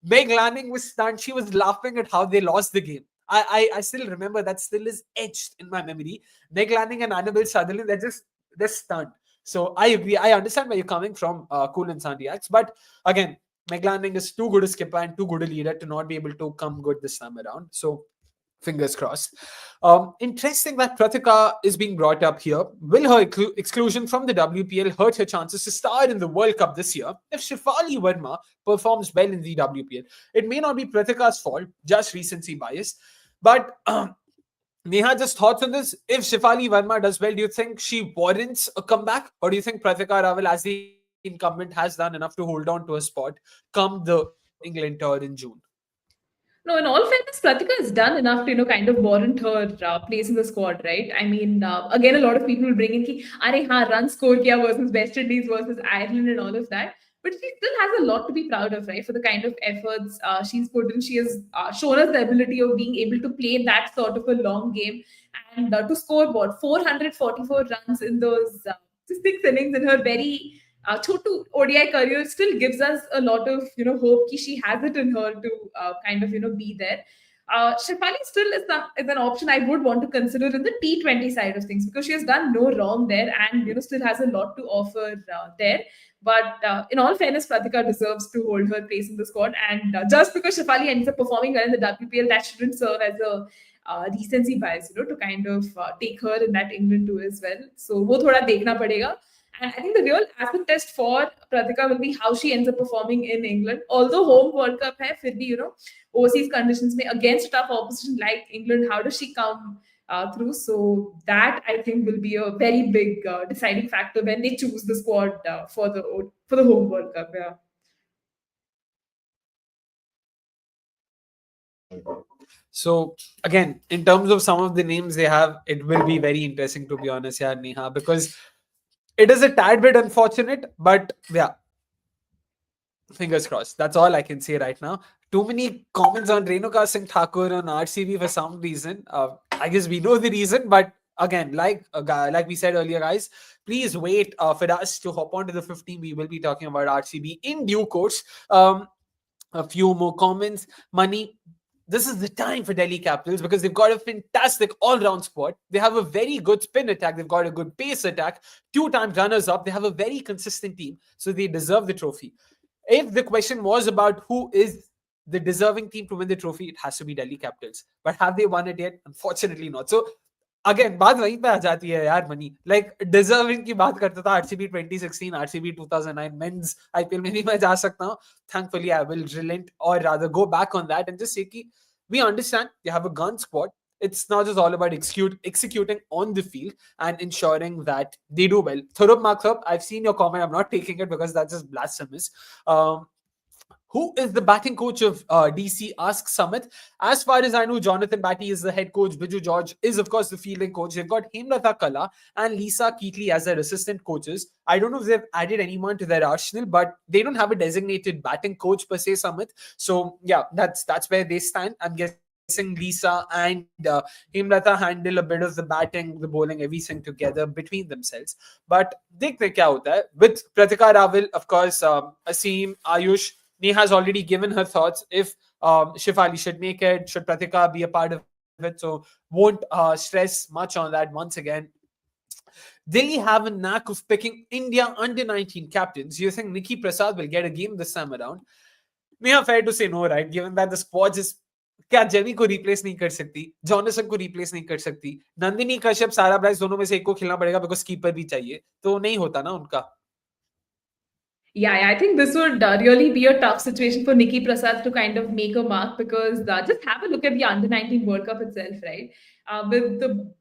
A: Meg Lanning was stunned. She was laughing at how they lost the game. I still remember, that still is etched in my memory. Meg Lanning and Annabelle Sutherland, they're stunned. So I agree. I understand where you're coming from, Cool and Sandiacs. But again, Meg Lanning is too good a skipper and too good a leader to not be able to come good this time around. So fingers crossed. Interesting that Pratika is being brought up here. Will her exclusion from the WPL hurt her chances to start in the World Cup this year if Shifali Verma performs well in the WPL? It may not be Pratika's fault, just recency bias. But Neha, just thoughts on this. If Shifali Verma does well, do you think she warrants a comeback? Or do you think Pratika Rawal, as the incumbent, has done enough to hold on to a spot come the England tour in June?
B: No, in all fairness, Pratika has done enough to, kind of warrant her place in the squad, right? I mean, again, a lot of people will bring in ki, "Arey, haan, run score kiya versus West Indies versus Ireland and all of that." But she still has a lot to be proud of, right? For the kind of efforts she's put in. She has shown us the ability of being able to play that sort of a long game and to score, 444 runs in those 6 innings in her very Chotu ODI career still gives us a lot of hope that she has it in her to kind of be there. Shefali still is an option I would want to consider in the T20 side of things because she has done no wrong there and still has a lot to offer there. But in all fairness, Pratika deserves to hold her place in the squad. And just because Shefali ends up performing well in the WPL, that shouldn't serve as a recency bias, to kind of take her in that England tour as well. So wo thoda dekhna padega. And I think the real acid test for Pratika will be how she ends up performing in England. Although home World Cup hai, fir bhi, overseas conditions mein against tough opposition like England, how does she come through? So that I think will be a very big deciding factor when they choose the squad for the home World Cup. Yeah.
A: So again, in terms of some of the names they have, it will be very interesting, to be honest, yeah, Neha, because it is a tad bit unfortunate, but yeah, fingers crossed. That's all I can say right now. Too many comments on Renuka Singh Thakur on RCB for some reason. I guess we know the reason, but again, like we said earlier, guys, please wait for us to hop onto the 15. We will be talking about RCB in due course. A few more comments. Money. This is the time for Delhi Capitals because they've got a fantastic all-round squad. They have a very good spin attack. They've got a good pace attack. 2-time runners-up. They have a very consistent team. So they deserve the trophy. If the question was about who is the deserving team to win the trophy, it has to be Delhi Capitals. But have they won it yet? Unfortunately not. So again, बात वहीं पे आ जाती है यार money. Like deserving की बात करता था RCB 2016, RCB 2009 men's IPL में भी मैं जा सकता हूँ. Thankfully, I will relent or rather go back on that and just say कि we understand they have a gun squad. It's not just all about executing on the field and ensuring that they do well. Thurup Makhup, I've seen your comment. I'm not taking it because that's just blasphemous. Who is the batting coach of DC? Asks Samit. As far as I know, Jonathan Batty is the head coach. Biju George is, of course, the fielding coach. They've got Hemlata Kala and Lisa Keatley as their assistant coaches. I don't know if they've added anyone to their arsenal, but they don't have a designated batting coach per se, Samit. So, yeah, that's where they stand. I'm guessing Lisa and Hemlata handle a bit of the batting, the bowling, everything together between themselves. But dekhte kya hota hai. With Pratika Rawal, of course, Aseem, Ayush, Neha has already given her thoughts. If Shefali should make it, should Pratika be a part of it? So won't stress much on that once again. Delhi have a knack of picking India under-19 captains. Do you think Nikki Prasad will get a game this time around? Neha, fair to say no, right? Given that the squad is क्या Jamie को replace नहीं कर सकती, Johnson को replace नहीं कर सकती, नंदिनी कश्यप, सारा ब्राइस दोनों में से एक को खेलना पड़ेगा बिकॉज कीपर भी चाहिए, तो नहीं होता ना उनका.
B: Yeah, I think this would really be a tough situation for Nikki Prasad to kind of make a mark because just have a look at the under-19 World Cup itself, right? With the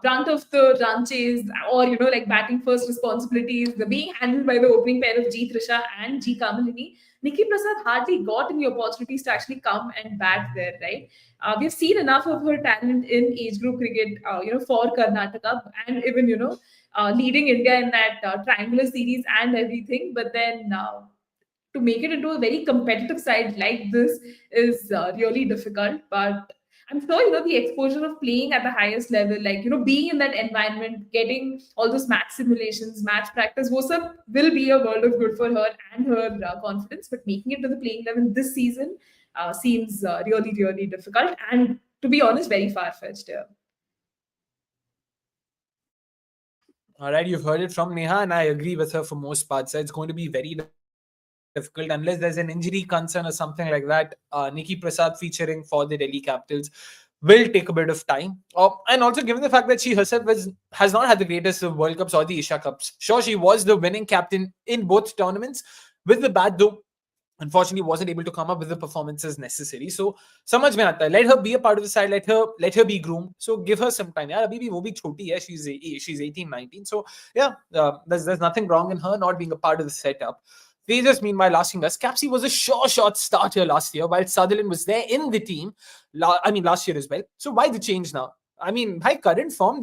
B: brunt of the run chase or like batting first responsibilities, the being handled by the opening pair of G Trisha and G Kamalini, Nikki Prasad hardly got any opportunities to actually come and bat there, right? We've seen enough of her talent in age group cricket, for Karnataka and even leading India in that triangular series and everything. But then to make it into a very competitive side like this is really difficult. But I'm sure, the exposure of playing at the highest level, like, being in that environment, getting all those match simulations, match practice, WhatsApp will be a world of good for her and her confidence. But making it to the playing level this season seems really, really difficult. And to be honest, very far-fetched here.
A: All right, you've heard it from Neha, and I agree with her for most parts. It's going to be very difficult unless there's an injury concern or something like that. Nikki Prasad featuring for the Delhi Capitals will take a bit of time. And also given the fact that she herself has not had the greatest of World Cups or the Asia Cups. Sure, she was the winning captain in both tournaments. With the bat, though, unfortunately wasn't able to come up with the performances necessary. So समझ में आता है. Let her be a part of the side. Let her be groomed. So give her some time. यार अभी भी वो भी छोटी है. She's 18, 19. So yeah, there's nothing wrong in her not being a part of the setup. Tejas, meanwhile, asking us, Capsy was a sure shot starter last year while Sutherland was there in the team. Last year as well. So why the change now? I mean, by current form,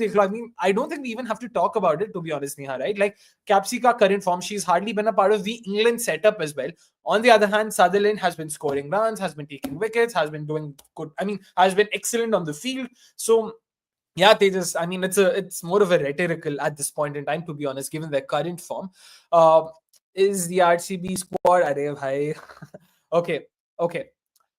A: I don't think we even have to talk about it, to be honest, Neha, right? Like, Capsy ka current form, she's hardly been a part of the England setup as well. On the other hand, Sutherland has been scoring runs, has been taking wickets, has been doing good. Has been excellent on the field. So, yeah, Tejas, it's more of a rhetorical at this point in time, to be honest, given their current form. Is the RCB squad? Arey bhai. Okay.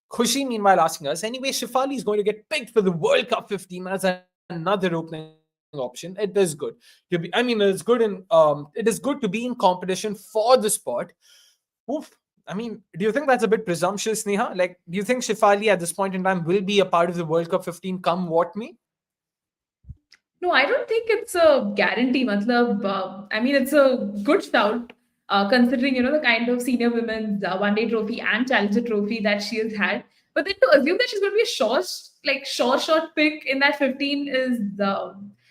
A: Khushi, meanwhile, asking us, anyway, Shefali is going to get picked for the World Cup 15 as another opening option. It is good to be. It is good to be in competition for the spot. Oof. I mean, do you think that's a bit presumptuous, Neha? Like, do you think Shefali at this point in time will be a part of the World Cup 15 come what may?
B: No, I don't think it's a guarantee. Matlab, I mean, it's a good shout, considering the kind of senior women's one-day trophy and challenger trophy that she has had. But then to assume that she's going to be a short pick in that 15 is,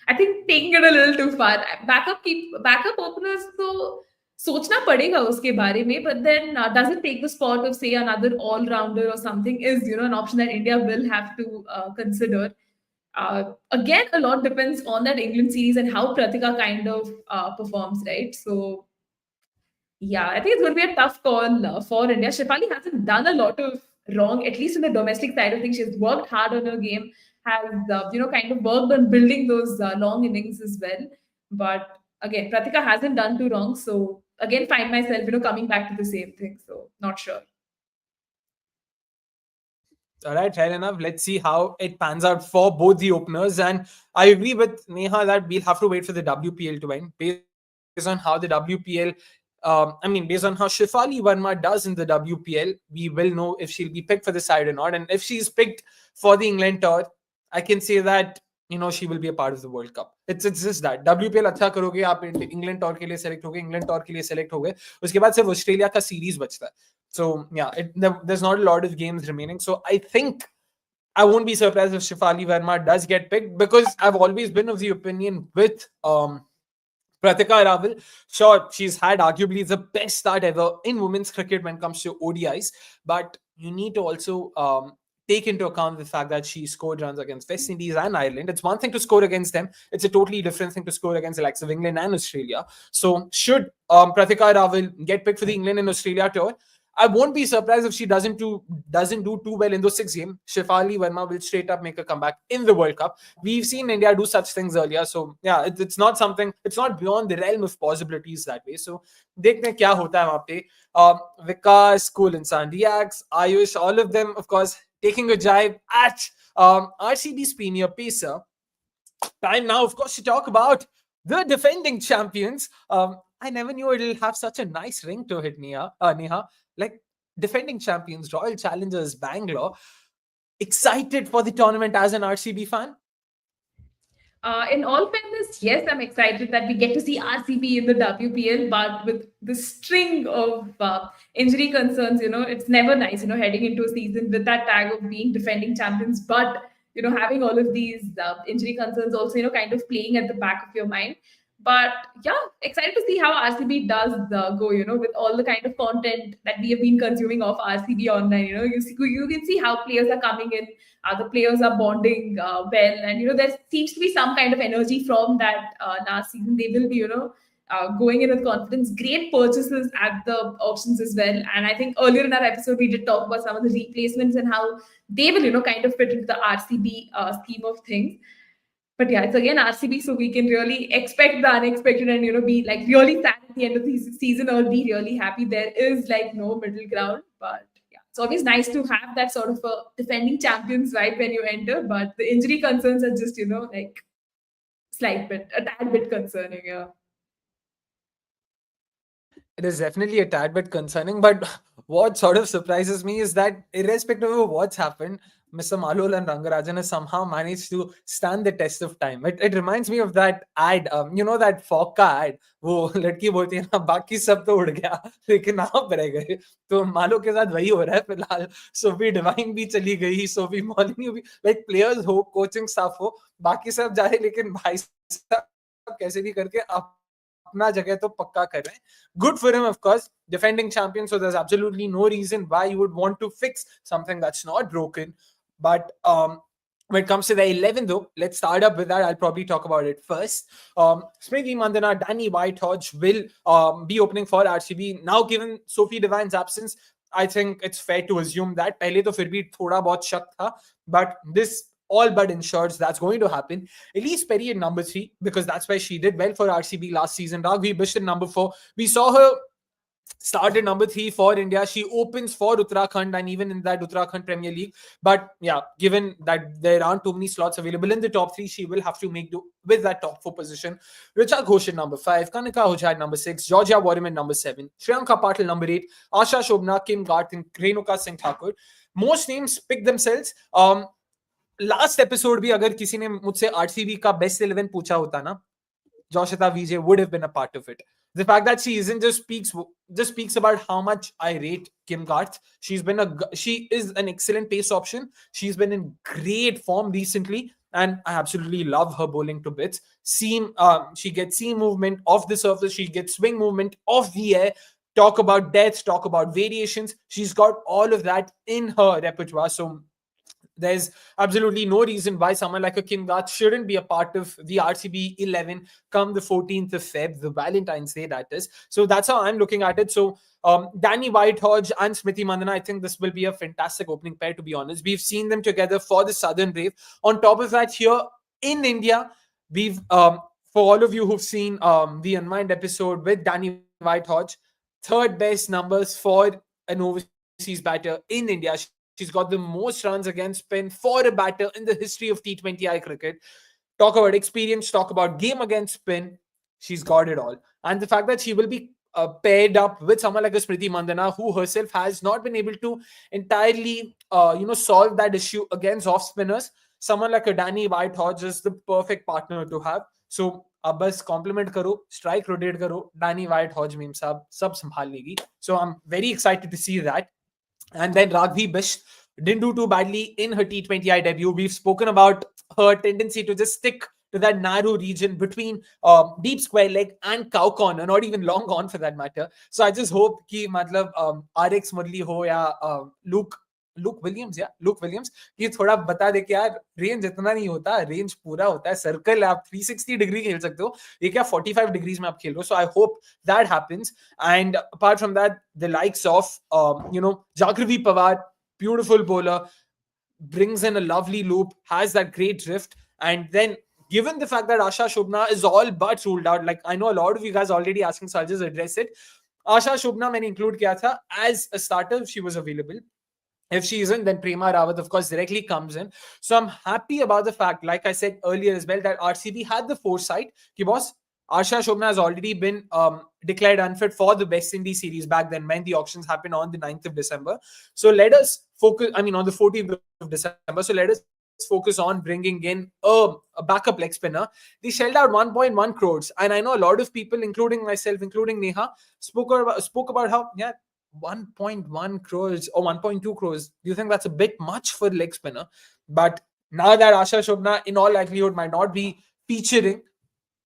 B: I think, taking it a little too far. Backup openers, so सोचना पड़ेगा उसके बारे में, but then does it take the spot of say another all-rounder or something is an option that India will have to consider. Again, a lot depends on that England series and how Pratika kind of performs, right? So, yeah, I think it's going to be a tough call for India. Shefali hasn't done a lot of wrong, at least in the domestic side of things. She's worked hard on her game, has kind of worked on building those long innings as well. But again, Pratika hasn't done too wrong. So again, find myself coming back to the same thing. So not sure.
A: All right, fair enough. Let's see how it pans out for both the openers. And I agree with Neha that we'll have to wait for the WPL to end. Based on how the WPL, based on how Shefali Verma does in the WPL, we will know if she'll be picked for the side or not. And if she's picked for the England tour, I can say that she will be a part of the World Cup. It's just that WPL अच्छा करोगे, आप England tour के लिए select होगे, England tour के लिए select होगे, उसके बाद सिर्फ ऑस्ट्रेलिया का सीरीज बचता है. So yeah, there's not a lot of games remaining. So I think I won't be surprised if Shefali Verma does get picked, because I've always been of the opinion with Pratika Raval. Sure, she's had arguably the best start ever in women's cricket when it comes to ODIs, but you need to also take into account the fact that she scored runs against West Indies and Ireland. It's one thing to score against them. It's a totally different thing to score against the likes of England and Australia. So should Pratika Raval get picked for the England and Australia tour, I won't be surprised if she doesn't do too well in those 6 games. Shefali Verma will straight up make a comeback in the World Cup. We've seen India do such things earlier. So yeah, it's not beyond the realm of possibilities that way. So देखते हैं क्या होता है वहाँ पे. Vikas, Cool Insan Reacts, Ayush, all of them, of course, taking a jibe at RCB's premier pacer. Time now, of course, to talk about the defending champions. I never knew it'll have such a nice ring to it, Neha. Like, defending champions, Royal Challengers Bangalore. Excited for the tournament as an RCB fan?
B: In all fairness, yes, I'm excited that we get to see RCB in the WPL, but with the string of injury concerns, it's never nice, heading into a season with that tag of being defending champions, but, having all of these injury concerns also, kind of playing at the back of your mind. But yeah, excited to see how RCB does go, with all the kind of content that we have been consuming of RCB online. You can see how players are coming in, the players are bonding well, and there seems to be some kind of energy from that last season. They will be, going in with confidence. Great purchases at the auctions as well. And I think earlier in our episode, we did talk about some of the replacements and how they will, kind of fit into the RCB scheme of things. But yeah, it's again RCB, so we can really expect the unexpected and, be like really sad at the end of the season or be really happy. There is like no middle ground. But yeah, it's always nice to have that sort of a defending champions vibe when you enter. But the injury concerns are just, like a tad bit concerning. Yeah.
A: It is definitely a tad bit concerning, but what sort of surprises me is that irrespective of what's happened, Mr. Malol and Rangarajan has somehow managed to stand the test of time. It reminds me of that ad, that Focka ad. वो लड़की बोलती है ना, बाकी सब तो उड़ गया लेकिन आप रह गए. तो मालो के साथ वही हो रहा है फिलहाल. सोफी डिवाइन भी चली गई, सोफी मॉलिनी भी, like players हो, coaching staff हो, बाकी सब जाए, लेकिन भाई साहब कैसे भी करके आप अपना जगह तो पक्का कर रहे हैं. Good for him, of course, defending champion. So there's absolutely no reason why you would want to fix something that's not broken. But when it comes to the 11, though, let's start up with that. I'll probably talk about it first. Smriti Mandana, Danny Whitehodge will be opening for RCB. Now, given Sophie Devine's absence, I think it's fair to assume that. Pehle to fir bhi thoda bahut shak tha, but this all but ensures that's going to happen. Elise Perry at number 3, because that's where she did well for RCB last season. Raghavi Bish at number 4. We saw her started number 3 for India. She opens for Uttarakhand and even in that Uttarakhand Premier League. But yeah, given that there aren't too many slots available in the top 3, she will have to make do with that top 4 position. Richa Ghosh at number 5, Kanika Hojai at number 6, Georgia Waterman number 7, Shriyanka Patil number 8, Asha Shobna, Kim Garth and Renuka Singh Thakur. Most names pick themselves. Last episode भी अगर किसी ने मुझसे RCB का best 11 पूछा होता ना, Joshita VJ would have been a part of it. The fact that she isn't just speaks about how much I rate Kim Garth. She is an excellent pace option. She's been in great form recently, and I absolutely love her bowling to bits. She gets seam movement off the surface. She gets swing movement off the air. Talk about depth, talk about variations. She's got all of that in her repertoire. So there's absolutely no reason why someone like a Kim Garth shouldn't be a part of the RCB 11 come the 14th of Feb, the Valentine's Day, that is. So that's how I'm looking at it. So Danny Whitehodge and Smriti Mandhana, I think this will be a fantastic opening pair, to be honest. We've seen them together for the Southern Brave. On top of that, here in India, we've, for all of you who've seen the Unwind episode with Danny Whitehodge, third best numbers for an overseas batter in India. She's got the most runs against spin for a batter in the history of T20I cricket. Talk about experience, talk about game against spin. She's got it all. And the fact that she will be paired up with someone like a Smriti Mandhana, who herself has not been able to entirely, solve that issue against off spinners. Someone like a Danny Whitehodge is the perfect partner to have. So अब बस compliment करो, strike rotate करो, Danny Whitehodge ma'am साहब सब संभाल लेगी. So I'm very excited to see that. And then Raghavi Bisht didn't do too badly in her T20I debut. We've spoken about her tendency to just stick to that narrow region between deep square leg and cow corner, not even long on for that matter. So I just hope कि मतलब RX Murli हो या Luke Williams ये थोड़ा बता दे कि यार range इतना नहीं होता, रेंज पूरा होता है, सर्कल आप 360 डिग्री खेल सकते हो, ये क्या 45 डिग्रीज में आप खेल रहे हो. So I hope that happens. And apart from that, the likes of Jagruvi Pawar, beautiful bowler, brings in a lovely loop, has that great drift. And then given the fact that Asha Shobna is all but ruled out, like I know a lot of you guys already asking, so I'll just address it. Asha Shobna मैंने include किया था as a starter if she was available. If she isn't, then Prema Rawat, of course, directly comes in. So I'm happy about the fact, like I said earlier as well, that RCB had the foresight. Ki boss, Asha Shobna has already been declared unfit for the West Indies series back then when the auctions happened on the 9th of December. So let us focus, on the 14th of December. So let us focus on bringing in a backup leg spinner. They shelled out 1.1 crores. And I know a lot of people, including myself, including Neha, spoke about how, 1.1 crores or 1.2 crores. Do you think that's a bit much for leg spinner? But now that Asha Shobna in all likelihood might not be featuring,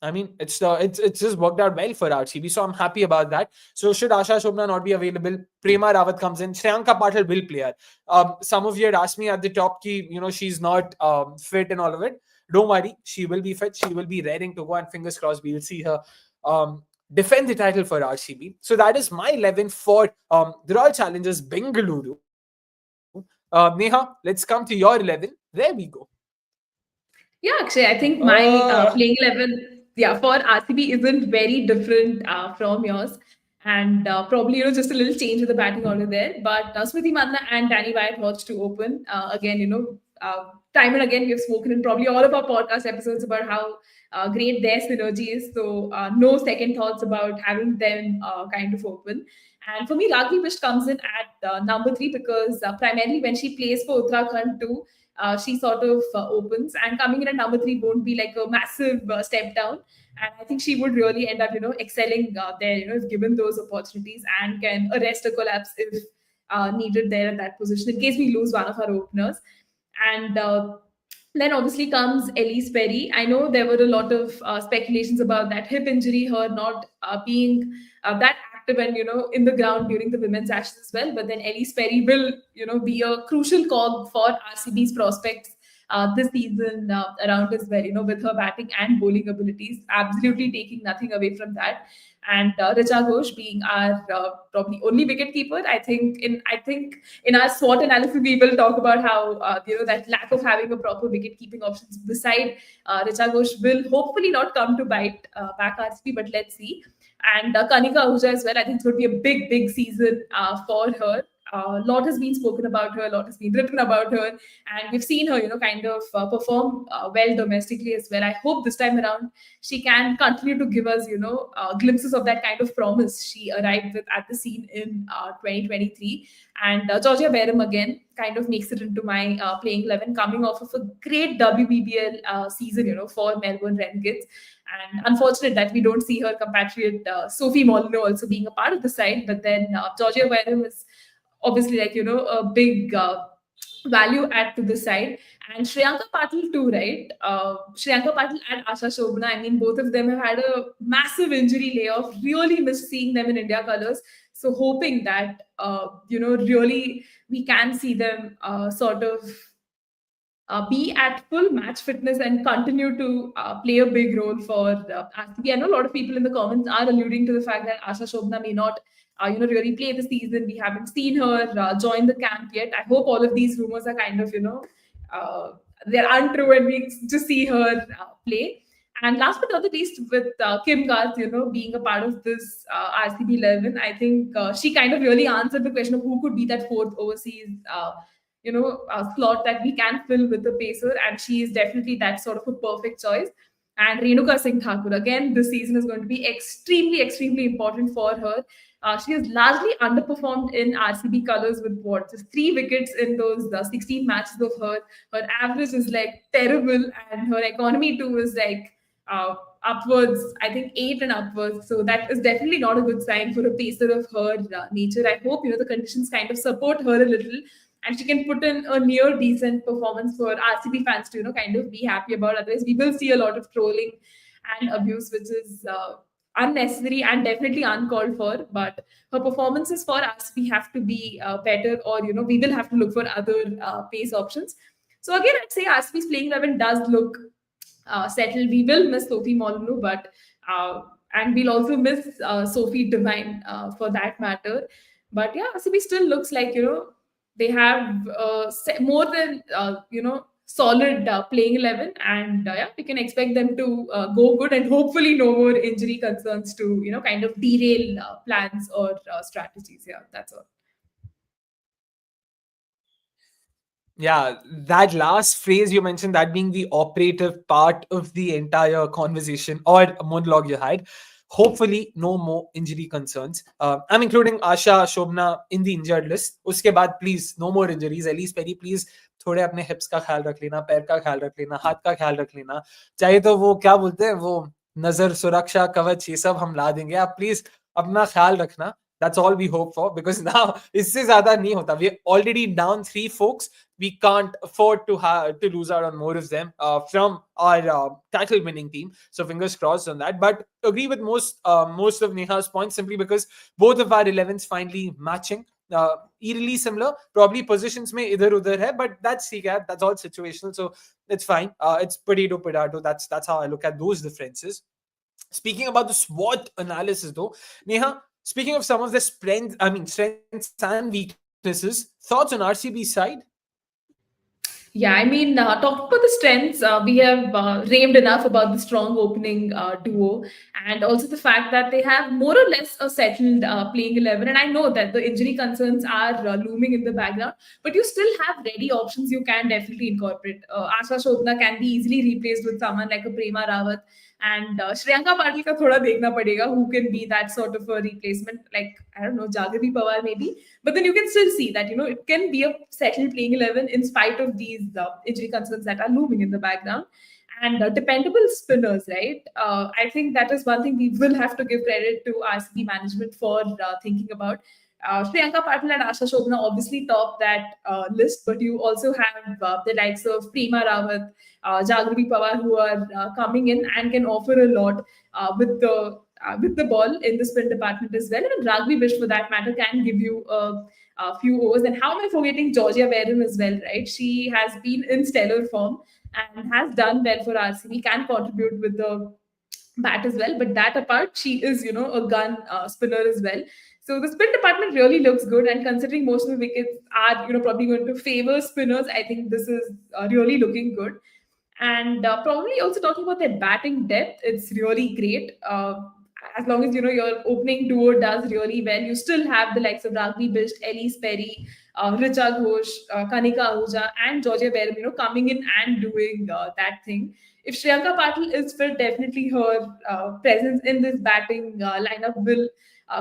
A: it's just worked out well for RCB. So I'm happy about that. So should Asha Shobna not be available, Prema Rawat comes in. Shriyanka Patil will play her. Some of you had asked me at the top ki, she's not fit and all of it. Don't worry, she will be fit. She will be raring to go, and fingers crossed we will see her defend the title for RCB. So that is my 11 for the Royal Challengers Bengaluru. Neha, let's come to your 11. There we go.
B: Yeah, Akshay, I think my playing 11, for RCB isn't very different from yours. And probably, just a little change with the batting order there. But Smriti Mandhana and Danny Whitehodge to open. Again, time and again, we've spoken in probably all of our podcast episodes about how great their synergy is. So no second thoughts about having them kind of open. And for me, Raghavi Bisht comes in at number 3 because primarily when she plays for Uttarakhand too, she sort of opens, and coming in at number 3 won't be like a massive step down. And I think she would really end up, excelling there, if given those opportunities, and can arrest a collapse if needed there at that position in case we lose one of our openers. And then obviously comes Elise Perry. I know there were a lot of speculations about that hip injury, her not being that active and in the ground during the women's ashes as well. But then Elise Perry will be a crucial cog for RCB's prospects this season around as well, with her batting and bowling abilities, absolutely taking nothing away from that. And Richa Ghosh being our probably only wicket keeper. I think in our SWOT analysis we will talk about how that lack of having a proper wicket keeping options beside Richa Ghosh will hopefully not come to bite back RCB, but let's see. And Kanika Ahuja as well. I think it's going to be a big season for her. A lot has been spoken about her, a lot has been written about her, and we've seen her, kind of perform well domestically as well. I hope this time around she can continue to give us, glimpses of that kind of promise she arrived with at the scene in 2023. And Georgia Barham again kind of makes it into my playing 11, coming off of a great WPL season, for Melbourne Renegades. And unfortunate that we don't see her compatriot Sophie Molyneux also being a part of the side. But then Georgia Barham is obviously a big value add to the side. And Shriyanka Patil too, right? Shriyanka Patil and Asha Shobna, I mean, both of them have had a massive injury layoff. Really miss seeing them in India colours. So hoping that, really we can see them sort of be at full match fitness and continue to play a big role for RCB. I know a lot of people in the comments are alluding to the fact that Asha Shobna may not really play the season. We haven't seen her join the camp yet. I hope all of these rumors are kind of, they're untrue and we just see her play. And last but not the least, with Kim Garth, being a part of this RCB 11, I think she kind of really answered the question of who could be that fourth overseas, slot that we can fill with the pacer. And she is definitely that sort of a perfect choice. And Renuka Singh Thakur, again, this season is going to be extremely important for her. She has largely underperformed in RCB colours with just 3 wickets in those 16 matches of her. Her average is like terrible, and her economy too is like upwards, I think 8 and upwards. So that is definitely not a good sign for a pacer of her nature. I hope the conditions kind of support her a little, and she can put in a near decent performance for RCB fans to kind of be happy about. Otherwise, we will see a lot of trolling and abuse, which is unnecessary and definitely uncalled for. But her performances for RCB have to be better, or we will have to look for other pace options. So again, I'd say RCB's playing 11 does look settled. We will miss Sophie Molyneux, but and we'll also miss Sophie Devine for that matter. But yeah, RCB still looks like they have more than solid playing 11, and yeah, we can expect them to go good, and hopefully no more injury concerns to kind of derail plans or strategies. Yeah, that's all.
A: Yeah, that last phrase you mentioned, that being the operative part of the entire conversation or monologue you had. Hopefully, no more injury concerns. I'm including Asha Shobna in the injured list. Uske baad, please, no more injuries. Elise Perry, please, थोड़े अपने hips का ख्याल रख लेना, पैर का ख्याल रख लेना, हाथ का ख्याल रख लेना. चाहे तो वो क्या बोलते हैं, वो नजर सुरक्षा कवच ये सब हम ला देंगे. आप प्लीज अपना ख्याल रखना. That's all we hope for, because now इससे ज़्यादा नहीं होता. We're already down 3 folks. We can't afford to lose out on more of them from our title winning team. So fingers crossed on that. But agree with most of Neha's points, simply because both of our 11s finally matching. Eerily similar, probably positions mein idhar udhar hai, but that's all situational, so it's fine. It's potato. That's how I look at those differences. Speaking about the SWOT analysis though, Neha, speaking of some of the strengths and weaknesses, thoughts on RCB's side?
B: Yeah, I mean, talking about the strengths, we have raved enough about the strong opening duo, and also the fact that they have more or less a settled playing 11. And I know that the injury concerns are looming in the background, but you still have ready options you can definitely incorporate. Asha Shobna can be easily replaced with someone like a Prema Rawat. And Shriyanka Patil ka thoda dekhna padega, who can be that sort of a replacement, like, I don't know, Jagruti Pawar maybe. But then you can still see that, it can be a settled playing 11 in spite of these injury concerns that are looming in the background. And dependable spinners, right? I think that is one thing we will have to give credit to RCB management for thinking about. Shriyanka Patil and Asha Shobna obviously top that list, but you also have the likes of Prema Rawat, Jagruti Pawar, who are coming in and can offer a lot with the with the ball in the spin department as well. And Rugby Bish, for that matter, can give you a few overs. And how am I forgetting Georgia Warren as well, right? She has been in stellar form and has done well for RCB, can contribute with the bat as well. But that apart, she is, a gun spinner as well. So the spin department really looks good. And considering most of the wickets are, probably going to favor spinners, I think this is really looking good. And probably also talking about their batting depth, it's really great. As long as your opening duo does really well, you still have the likes of Rugby Bisht, Elise Perry, Richa Ghosh, Kanika Ahuja, and Georgia Beram, coming in and doing that thing. If Shriyanka Patil is fit, definitely her presence in this batting lineup will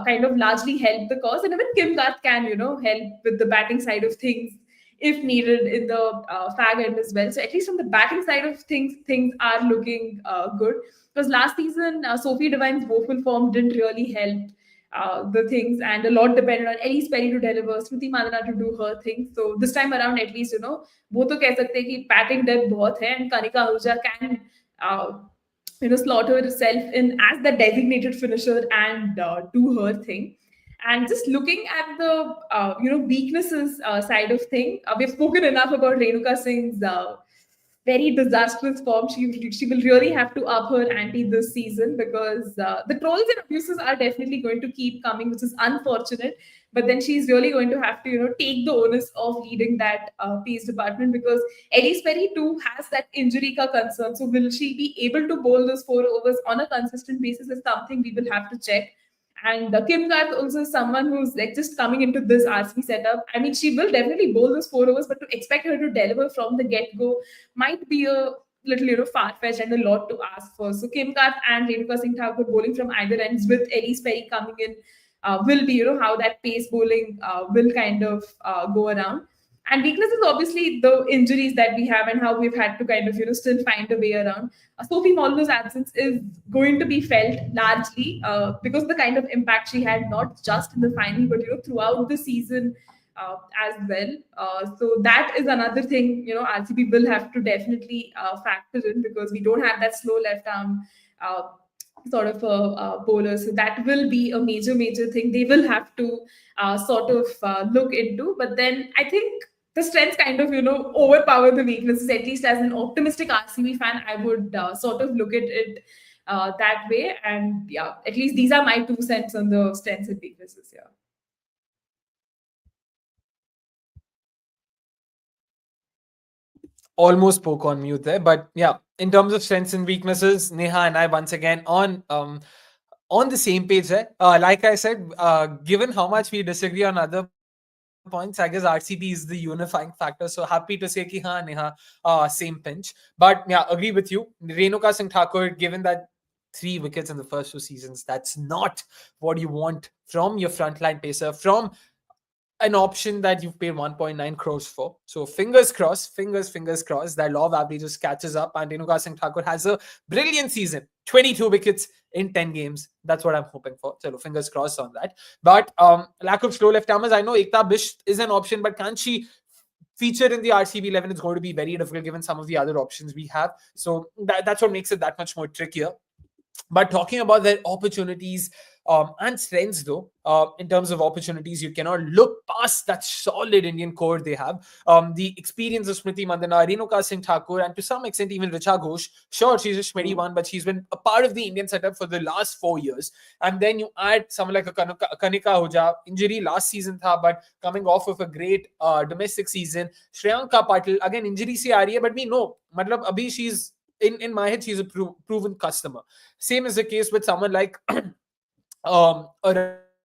B: kind of largely help the cause. And even Kim Garth can, help with the batting side of things if needed in the fag end as well. So at least from the batting side of things are looking good. Because last season, Sophie Devine's woeful form didn't really help the things, and a lot depended on Elise Perry to deliver, Smriti Mandana to do her thing. So this time around, at least, वो तो कह सकते हैं कि batting depth बहुत है, and Kanika Ahuja can slot herself in as the designated finisher and do her thing. And just looking at the weaknesses side of thing, we've spoken enough about Renuka Singh's very disastrous form. She will really have to up her ante this season, because the trolls and abuses are definitely going to keep coming, which is unfortunate. But then she's really going to have to take the onus of leading that pace department, because Elise Perry too has that injury ka concern. So will she be able to bowl those 4 overs on a consistent basis is something we will have to check. And Kim Garth also is someone who's like just coming into this RCB setup. I mean, she will definitely bowl those 4 overs, but to expect her to deliver from the get-go might be a little, far-fetched and a lot to ask for. So Kim Garth and Renuka Singh Thakur bowling from either ends with Elise Perry coming in will be, how that pace bowling will kind of go around. And weakness is obviously the injuries that we have and how we've had to kind of, still find a way around. Sophie Mollo's absence is going to be felt largely because the kind of impact she had, not just in the final, but, throughout the season as well. So that is another thing, RCB will have to definitely factor in, because we don't have that slow left arm sort of a bowler. So that will be a major thing they will have to sort of look into. But then I think the strengths kind of, overpower the weaknesses. At least as an optimistic RCB fan, I would sort of look at it that way. And yeah, at least these are my 2 cents on the strengths and weaknesses here.
A: Almost spoke on mute there, but yeah, in terms of strengths and weaknesses, Neha and I once again on the same page there. Like I said, given how much we disagree on other points, I guess RCB is the unifying factor. So happy to say ki haan, Neha, same pinch. But yeah, agree with you. Renuka Singh Thakur, given that 3 wickets in the first 2 seasons, that's not what you want from your frontline pacer, from an option that you've paid 1.9 crores for. So fingers crossed that law of averages catches up and Renuka Singh Thakur has a brilliant season. 22 wickets in 10 games. That's what I'm hoping for. So fingers crossed on that. But lack of slow left-armers. I know Ekta Bisht is an option, but can't she feature in the RCB 11? It's going to be very difficult given some of the other options we have. So that's what makes it that much more trickier. But talking about their opportunities and strengths, though, in terms of opportunities, you cannot look past that solid Indian core they have. The experience of Smriti Mandana, Renuka Singh Thakur, and to some extent even Richa Ghosh. Sure, she's a 21, but she's been a part of the Indian setup for the last 4 years. And then you add someone like a Kanika Ahuja, injury last season tha, but coming off of a great domestic season. Shriyanka Patil, again, injury se aa rahi hai, but we know, matlab, abhi she's in my head, she's a proven customer. Same is the case with someone like a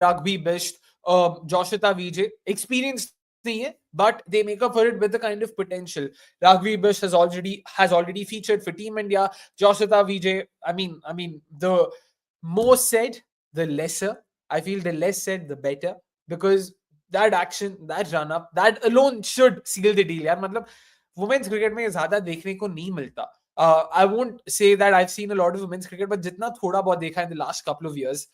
A: Rugby Bisht, Joshita VJ. Experienced nahi hai, but they make up for it with the kind of potential. Rugby Bisht has already featured for Team India. Joshita VJ, I mean, the more said, the lesser. I feel the less said, the better, because that action, that run up, that alone should seal the deal. यार मतलब women's cricket में ज़्यादा देखने को नहीं मिलता. I won't say that I've seen a lot of women's cricket, but जितना थोड़ा बहुत देखा in the last couple of years,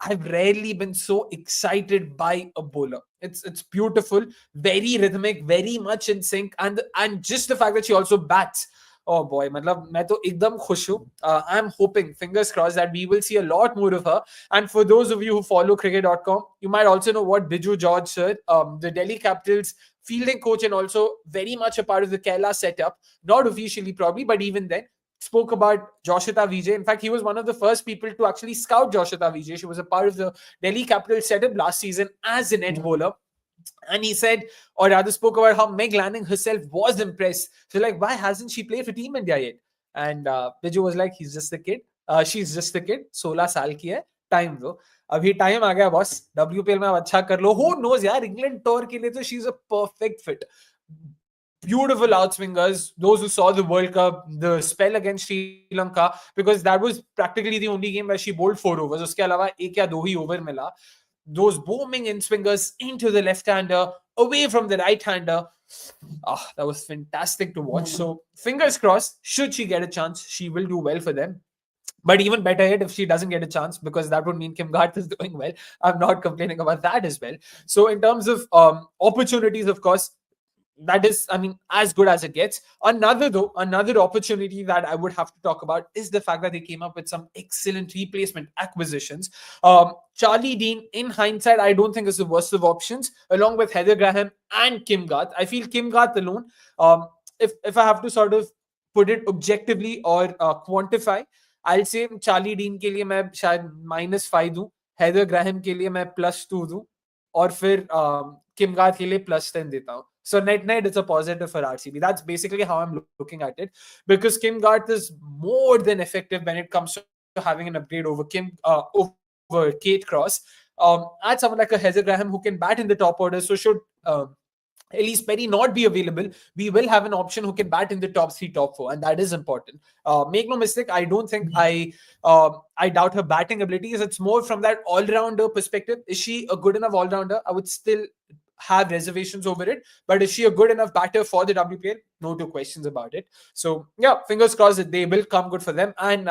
A: I've rarely been so excited by a bowler. It's beautiful, very rhythmic, very much in sync, and just the fact that she also bats. oh boy, matlab, main to ekdam khush hu. I'm hoping, fingers crossed, that we will see a lot more of her. And for those of you who follow cricket.com, you might also know what Biju George sir, the Delhi Capitals fielding coach and also very much a part of the Kerala setup, not officially probably, but even then, spoke about Joshita Vijay. In fact, he was one of the first people to actually scout Joshita Vijay. She was a part of the Delhi Capitals setup last season as a net bowler. And he said, or rather spoke about how Meg Lanning herself was impressed. So like, why hasn't she played for Team India yet? And Biju was like, he's just a kid. She's just a kid. 16 साल की है. Time दो. अभी time आ गया boss. WPL में अब अच्छा कर लो. Who knows यार, इंग्लैंड टूर के लिए तो she's a perfect fit. Beautiful outswingers. Those who saw the World Cup, the spell against Sri Lanka, because that was practically the only game where she bowled 4 overs. उसके अलावा एक या दो ही over मिला. Those booming in swingers into the left-hander, away from the right-hander. That was fantastic to watch. So fingers crossed, should she get a chance, she will do well for them. But even better yet, if she doesn't get a chance, because that would mean Kim Garth is doing well. I'm not complaining about that as well. So in terms of opportunities, of course, that is, I mean, as good as it gets. Another opportunity that I would have to talk about is the fact that they came up with some excellent replacement acquisitions. Charlie Dean, in hindsight, I don't think is the worst of options, along with Heather Graham and Kim Garth. I feel Kim Garth alone, if I have to sort of put it objectively or quantify, I'll say Charlie Dean के लिए मैं शायद -5 दूं, Heather Graham के लिए मैं +2 दूं, और फिर Kim Garth के लिए +10 देता हूं. So net, it's a positive for RCB. That's basically how I'm looking at it, because Kim Garth is more than effective when it comes to having an upgrade over over Kate Cross. Add someone like a Heather Graham who can bat in the top order. So should Elise Perry not be available, we will have an option who can bat in the top 3, top 4, and that is important. Make no mistake, I don't think I doubt her batting abilities. It's more from that all-rounder perspective. Is she a good enough all-rounder? I would still have reservations over it, but is she a good enough batter for the WPL? No two questions about it. So yeah, fingers crossed that they will come good for them. And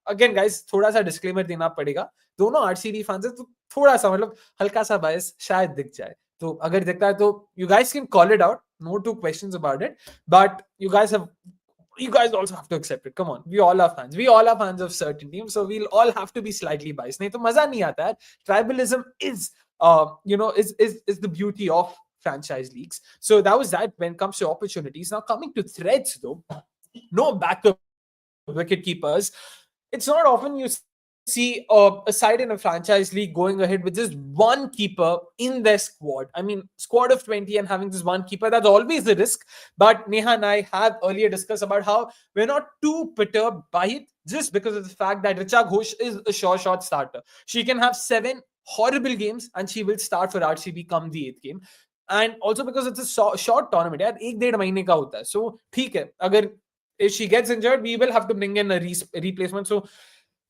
A: again guys, थोड़ा सा disclaimer देना पड़ेगा. दोनों RCB fans हैं, तो थोड़ा सा मतलब हल्का सा bias शायद दिख जाए. तो अगर दिखता है तो you guys can call it out. No two questions about it. But you guys also have to accept it. Come on, we all are fans. We all are fans of certain teams, so we'll all have to be slightly biased. नहीं तो मजा नहीं आता है. Tribalism is is the beauty of franchise leagues. So that was that when it comes to opportunities. Now coming to threats though, no backup wicket keepers. It's not often you see a side in a franchise league going ahead with just one keeper in their squad. I mean, squad of 20 and having just one keeper, that's always a risk. But Neha and I have earlier discussed about how we're not too perturbed by it, just because of the fact that Richa Ghosh is a sure shot starter. She can have 7 horrible games and she will start for RCB come the 8th game. And also because it's a short tournament, यार 1-1.5 महीने का होता है. So ठीक है, अगर if she gets injured, we will have to bring in a replacement. So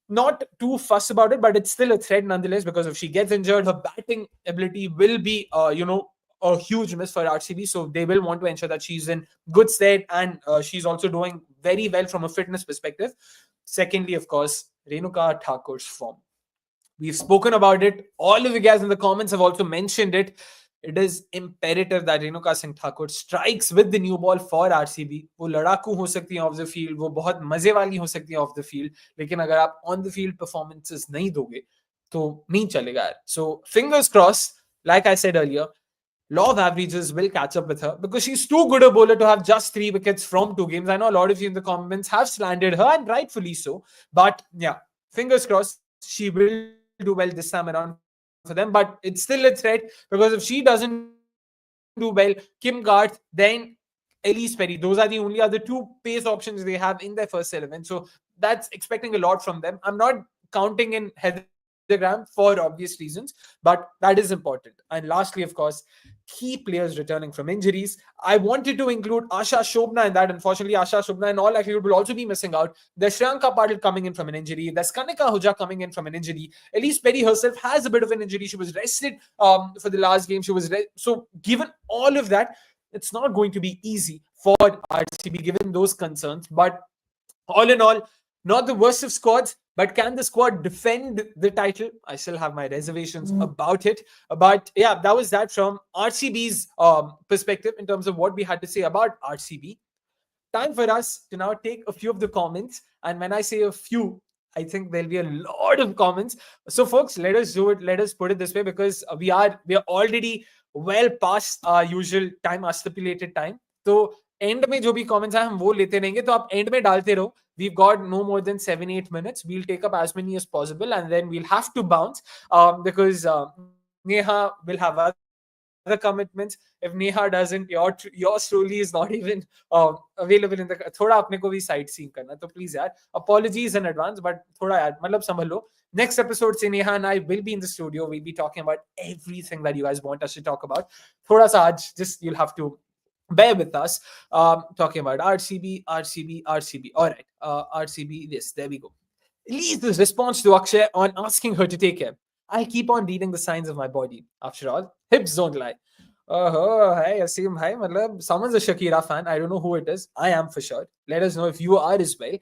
A: not too fussed about it, but it's still a threat nonetheless, because if she gets injured, her batting ability will be a huge miss for RCB. So they will want to ensure that she's in good stead, and she's also doing very well from a fitness perspective. Secondly, of course, Renuka Thakur's form. We've spoken about it. All of you guys in the comments have also mentioned it. It is imperative that Renuka Singh Thakur strikes with the new ball for RCB. वो लड़ाकू हो सकती है off the field, वो बहुत मजे वाली हो सकती है off the field, लेकिन अगर आप on the field performances नहीं दोगे तो नहीं चलेगा यार. So fingers crossed, like I said earlier, law of averages will catch up with her, because she's too good a bowler to have just 3 wickets from 2 games. I know a lot of you in the comments have slandered her, and rightfully so. But yeah, fingers crossed, she will do well this time around for them. But it's still a threat, because if she doesn't do well, Kim Garth, then Elise Perry, those are the only other 2 pace options they have in their first 11. So that's expecting a lot from them. I'm not counting in Heather Graham for obvious reasons, but that is important. And lastly, of course, key players returning from injuries. I wanted to include Asha Shobna in that. Unfortunately, Asha Shobna in all likelihood will also be missing out. There's Shriyanka Patil coming in from an injury. There's Kanika Ahuja coming in from an injury. Elise Perry herself has a bit of an injury. She was rested for the last game. So given all of that, it's not going to be easy for RCB given those concerns. But all in all, not the worst of squads, but can the squad defend the title? I still have my reservations about it. But yeah, that was that from RCB's perspective in terms of what we had to say about RCB. time for us to now take a few of the comments. And when I say a few, I think there'll be a lot of comments. So, folks, let us do it. Let us put it this way, because we are already well past our usual time, our stipulated time. So, end में जो भी comments हैं हम वो लेते रहेंगे. तो आप end में डालते रहो. We've got no more than 7-8 minutes. We'll take up as many as possible, and then we'll have to bounce because Neha will have other commitments. If Neha doesn't, yours truly is not even available in the. थोड़ा अपने को भी sight seeing करना, तो please यार apologies in advance, but थोड़ा यार मतलब संभल लो. Next episode से Neha and I will be in the studio. We'll be talking about everything that you guys want us to talk about. थोड़ा सा आज just you'll have to bear with us. Talking about RCB. All right, RCB. Yes, there we go. Lee's response to Akshay on asking her to take care. I keep on reading the signs of my body. After all, hips don't lie. Oh, hey, Asim, hi. Matlab, someone's a Shakira fan. I don't know who it is. I am for sure. Let us know if you are as well.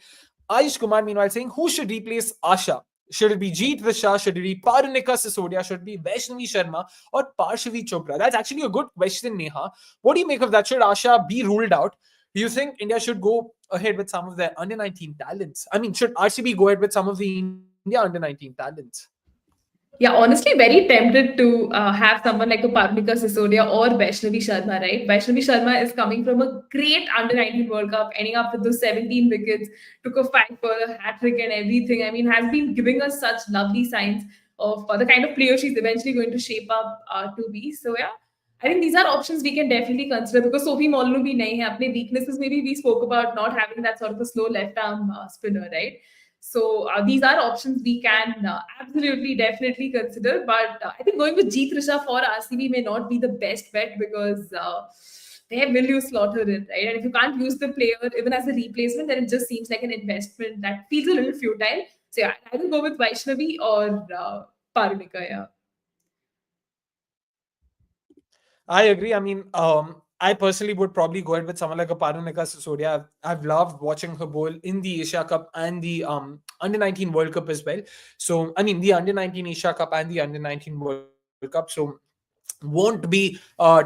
A: Ayush Kumar, meanwhile, saying, who should replace Asha? Should it be Jeet Visha? Should it be Parunika Sisodia? Should it be Vaishnavi Sharma or Parshavi Chopra? That's actually a good question, Neha. What do you make of that? Should Asha be ruled out? Do you think India should go ahead with some of their under 19 talents? I mean, should RCB go ahead with some of the India under 19 talents?
B: Yeah, honestly, very tempted to have someone like a Parnika Sisodia or Vaishnavi Sharma, right? Vaishnavi Sharma is coming from a great under 19 World Cup, ending up with those 17 wickets, took a fight for a hat trick and everything. I mean, has been giving us such lovely signs of the kind of player she's eventually going to shape up to be. So, yeah. I think these are options we can definitely consider because Sophie Molnu bhi nahi hai. Apne weaknesses maybe we spoke about not having that sort of a slow left arm spinner, right? So these are options we can absolutely, definitely consider. But I think going with Jeet Risha for RCB may not be the best bet because where will you slot her in, right? And if you can't use the player even as a replacement, then it just seems like an investment that feels a little futile. So yeah, I will go with Vaishnavi or Parunika, yeah.
A: I agree. I mean, I personally would probably go ahead with someone like a Parunika Sisodia. I've loved watching her bowl in the Asia Cup and the under 19 World Cup as well. So, I mean, the under 19 Asia Cup and the under 19 World Cup. So, won't be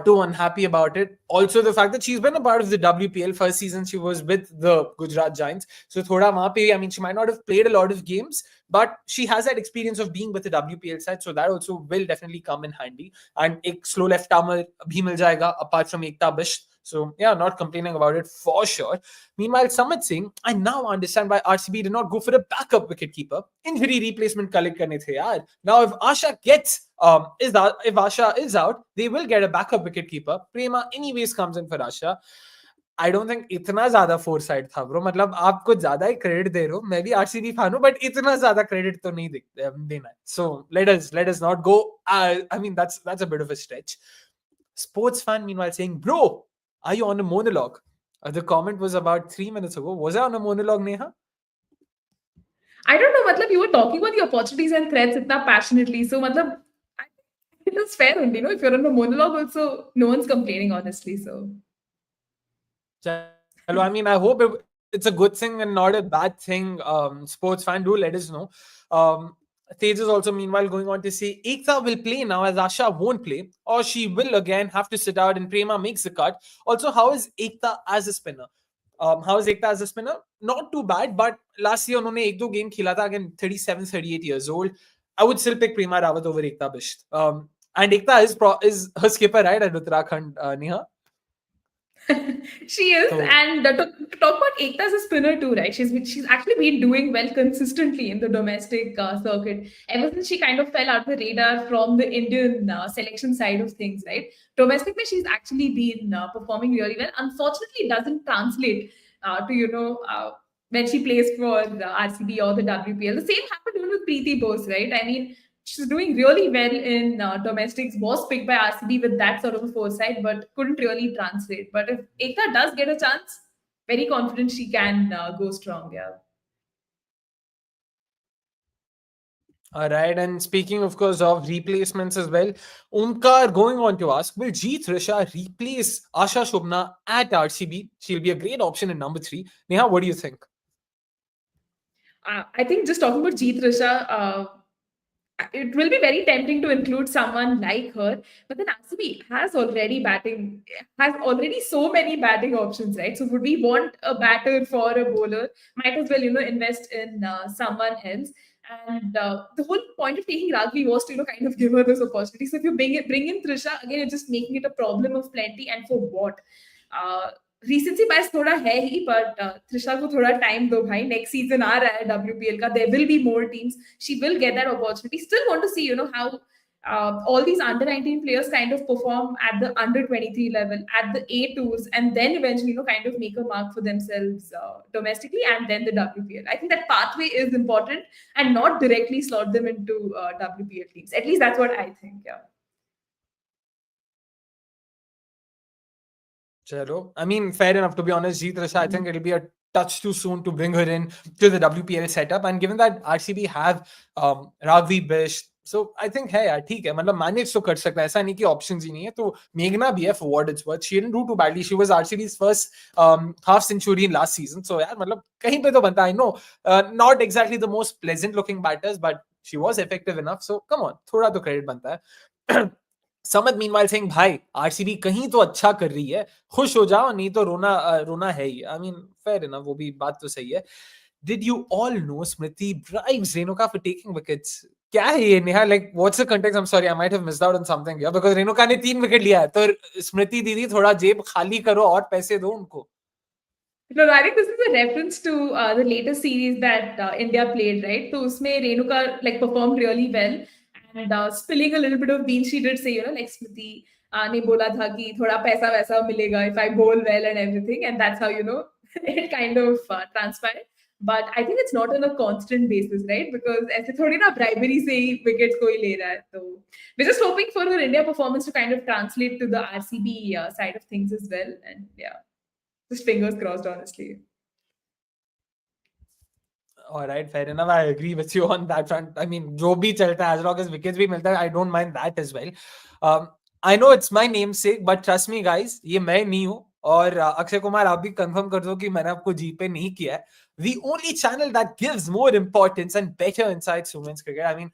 A: too unhappy about it. Also, the fact that she's been a part of the WPL first season, she was with the Gujarat Giants. So, thoda wahan pe, I mean, she might not have played a lot of games, but she has that experience of being with the WPL side. So, that also will definitely come in handy. And ek slow left armer bhi mil jayega apart from Ekta Bisht. So, yeah, not complaining about it for sure. Meanwhile, Samit Singh, I now understand why RCB did not go for a backup wicketkeeper. Injury replacement collect karne the yaar. Now, if Asha if Asha is out, they will get a backup wicketkeeper. Prema anyways comes in for Asha. I don't think इतना ज्यादा foresight था bro. मतलब आप कुछ ज्यादा ही credit दे रहे हो. मैं भी RCB fan हूँ, but इतना ज्यादा credit तो नहीं देना है. So let us not go. I mean that's a bit of a stretch. Sports fan meanwhile saying, bro, are you on a monologue? The comment was about 3 minutes ago. Was I on a monologue, Neha?
B: I don't know, matlab, you were talking about the opportunities and threats itna passionately. So, matlab, it is fair only, you know, if you're on a monologue also, no one's complaining, honestly. So,
A: I mean, I hope it's a good thing and not a bad thing. Sports fan, do let us know. Tej is also meanwhile going on to say Ekta will play now as Asha won't play, or she will again have to sit out and Prema makes the cut. Also, how is Ekta as a spinner? How is Ekta as a spinner? Not too bad, but last year उन्होंने एक दो game खेला था, again 37, 38 years old. I would still pick Prema Rawat over Ekta Bisht. And Ekta is her skipper, right, at Uttarakhand, Neha?
B: she is,
A: So-
B: and to talk about Ekta as a spinner too, right? She's actually been doing well consistently in the domestic circuit ever since she kind of fell out the radar from the Indian selection side of things, right? Domestically, she's actually been performing really well. Unfortunately, it doesn't translate to when she plays for the RCB or the WPL. The same happened even with Preeti Bose, right? I mean, she's doing really well in domestics, was picked by RCB with that sort of a foresight, but couldn't really translate. But if Ekta does get a chance, very confident she can go strong, yeah.
A: All right, and speaking, of course, of replacements as well, Omkar going on to ask, will Jeet Risha replace Asha Shobna at RCB? She'll be a great option in number 3. Neha, what do you think?
B: I think just talking about Jeet Risha, it will be very tempting to include someone like her, but then RCB has already so many batting options, right? So would we want a batter for a bowler? Might as well, invest in someone else. And the whole point of taking Ragvi was to, kind of give her this opportunity. So if you bring in Trisha, again, you're just making it a problem of plenty, and for what? Uh, recency bias थोड़ा है ही, but Trisha को थोड़ा time दो भाई. Next season आ रहा है WPL का. There will be more teams. She will get that opportunity. Still want to see, how all these under 19 players kind of perform at the under 23 level, at the A tours, and then eventually, kind of make a mark for themselves domestically and then the WPL. I think that pathway is important and not directly slot them into WPL teams. At least that's what I think. Yeah.
A: Chalo. I mean, fair enough, to be honest, Jeet Risha, I think it'll be a touch too soon to bring her in to the WPL setup. And given that RCB have Ragvi Bish, so I think, hey, yaar, theek hai. मतलब manage तो कर सकता है, ऐसा नहीं कि options ही नहीं है. तो मेघना भी है, for what it's worth. She didn't do too badly. She was RCB's first half century in last season. So यार, मतलब कहीं पे तो बनता. I know, not exactly the most pleasant looking batters, but she was effective enough. So come on, थोड़ा तो credit बनता है. समद मीनवाइल सिंह, भाई आरसीबी कहीं तो अच्छा कर रही है, खुश हो जाओ, नहीं तो रोना है ही. आई मीन फेयर इनफ, वो भी बात तो सही है. Did you all know Smriti bribes Renuka for taking wickets? क्या है ये Neha? Like what's the context? I am sorry, I might have missed out on something here, because Renuka ने 3 विकेट लिया है. तो स्मृति दीदी थोड़ा जेब खाली करो और पैसे दो उनको.
B: No, I think this is a reference to the latest series that India played, right? So usme Renuka performed really well, and spilling a little bit of beans, she did say, like Smriti ne bola tha ki thoda paisa waisa milega if I bowl well and everything, and that's how it kind of transpired. But I think it's not on a constant basis, right? Because ऐसे थोड़ी ना bribery से ही wickets कोई ले रहा है. So we're just hoping for her India performance to kind of translate to the RCB side of things as well, and yeah. Just fingers crossed, honestly.
A: All right, fair enough. I agree with you on that front. I mean, जो भी चलता है, as long as wickets भी मिलता है, I don't mind that as well. I know it's my namesake, but trust me, guys, ये मैं नहीं हूँ. और अक्षय कुमार, आप भी कंफर्म कर दो कि मैंने आपको जी पे नहीं किया है. The only channel that gives more importance and better insights to women's cricket. I mean,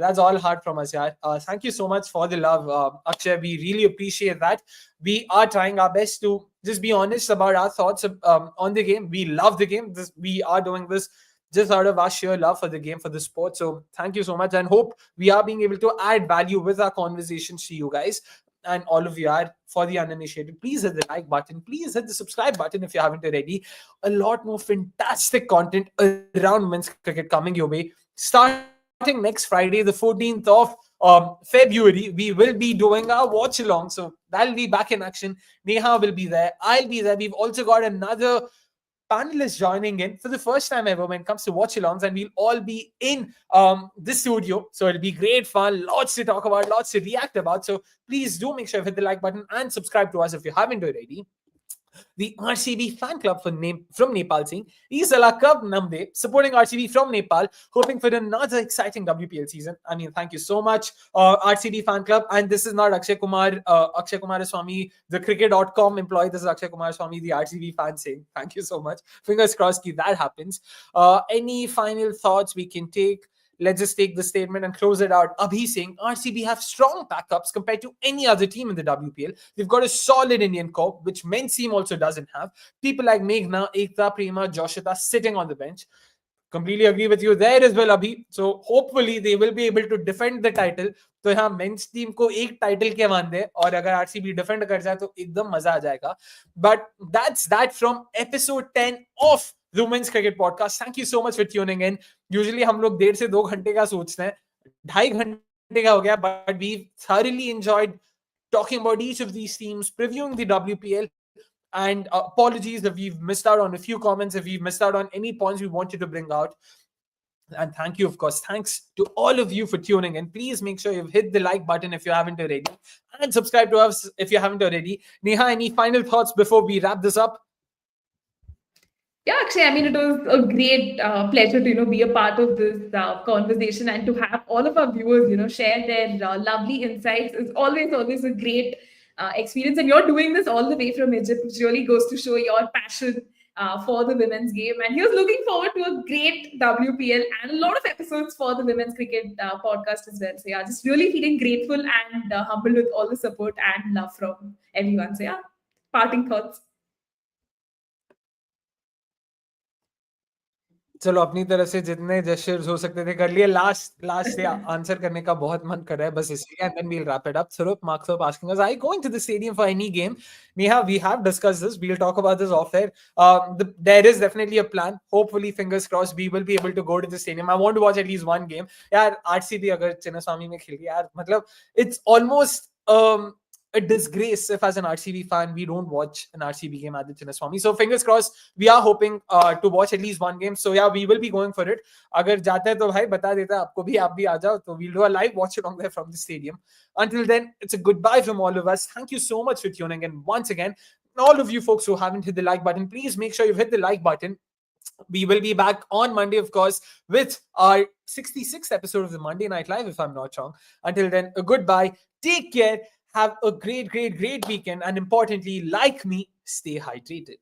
A: that's all hard from us, yaar. Thank you so much for the love, Akshay. We really appreciate that. We are trying our best to just be honest about our thoughts on the game. We love the game. We are doing this just out of our sheer love for the game, for the sport. So thank you so much, and hope we are being able to add value with our conversations to you guys. And all of you are. For the uninitiated, please hit the like button. Please hit the subscribe button if you haven't already. A lot more fantastic content around women's cricket coming your way. Starting next Friday, the 14th of February, we will be doing our watch along. So that'll be back in action. Neha will be there. I'll be there. We've also got another panelists joining in for the first time ever when it comes to watch alongs, and we'll all be in the studio. So it'll be great fun, lots to talk about, lots to react about. So please do make sure you hit the like button and subscribe to us if you haven't already. The RCB fan club from Nepal saying, Isala Kab Namde, supporting RCB from Nepal, hoping for another exciting WPL season. I mean, thank you so much, RCB fan club. And this is not Akshay Kumaraswamy, the cricket.com employee. This is Akshay Kumaraswamy, the RCB fan, saying, thank you so much. Fingers crossed that happens. Any final thoughts we can take? Let's just take the statement and close it out. Abhi saying, RCB have strong backups compared to any other team in the WPL. They've got a solid Indian core, which men's team also doesn't have. People like Meghna, Ekta, Prema, Joshita sitting on the bench. Completely agree with you there as well, Abhi. So hopefully they will be able to defend the title. तो यहाँ men's team को एक title के मान दे, और अगर RCB defend कर जाए तो एकदम मजा आ जाएगा. But that's that from episode 10 of the Women's Cricket Podcast. Thank you so much for tuning in. Usually हम लोग 1.5 से 2 घंटे का सोचते हैं, 2.5 घंटे का हो गया, but we thoroughly enjoyed talking about each of these teams, previewing the WPL. And apologies if we've missed out on a few comments, if we've missed out on any points we wanted to bring out. And thank you, of course. Thanks to all of you for tuning in. Please make sure you've hit the like button if you haven't already, and subscribe to us if you haven't already. Neha, any final thoughts before we wrap this up?
B: Yeah, actually, I mean, it was a great pleasure to, be a part of this conversation, and to have all of our viewers, share their lovely insights. It's always a great experience. And you're doing this all the way from Egypt, which really goes to show your passion for the women's game, and he was looking forward to a great WPL and a lot of episodes for the women's cricket podcast as well. So yeah, just really feeling grateful and humbled with all the support and love from everyone. So yeah, parting thoughts.
A: चलो अपनी तरफ से जितने gestures हो सकते थे कर लिए. लास्ट आंसर करने का बहुत मन कर रहा है बस इसलिए, and then we'll wrap it up. Sarup marks up asking us, are you going to the stadium for any game? Neha, we have discussed this. We'll talk about this off air. There is definitely a plan. Hopefully, fingers crossed, we will be able to go to the stadium. I want to watch at least one game. यार RCB अगर चिन्नास्वामी में खेल गया यार, मतलब it's almost a disgrace if as an RCB fan we don't watch an RCB game at the Chinnaswamy. So fingers crossed, we are hoping to watch at least one game. So yeah, we will be going for it. अगर जाते हैं तो भाई बता देता आपको भी, आप भी आ जाओ, तो we'll do a live watch along there from the stadium. Until then, it's a goodbye from all of us. Thank you so much for tuning in once again. All of you folks who haven't hit the like button, please make sure you've hit the like button. We will be back on Monday, of course, with our 66th episode of the Monday Night Live, if I'm not wrong. Until then, a goodbye. Take care. Have a great weekend. And importantly, like me, stay hydrated.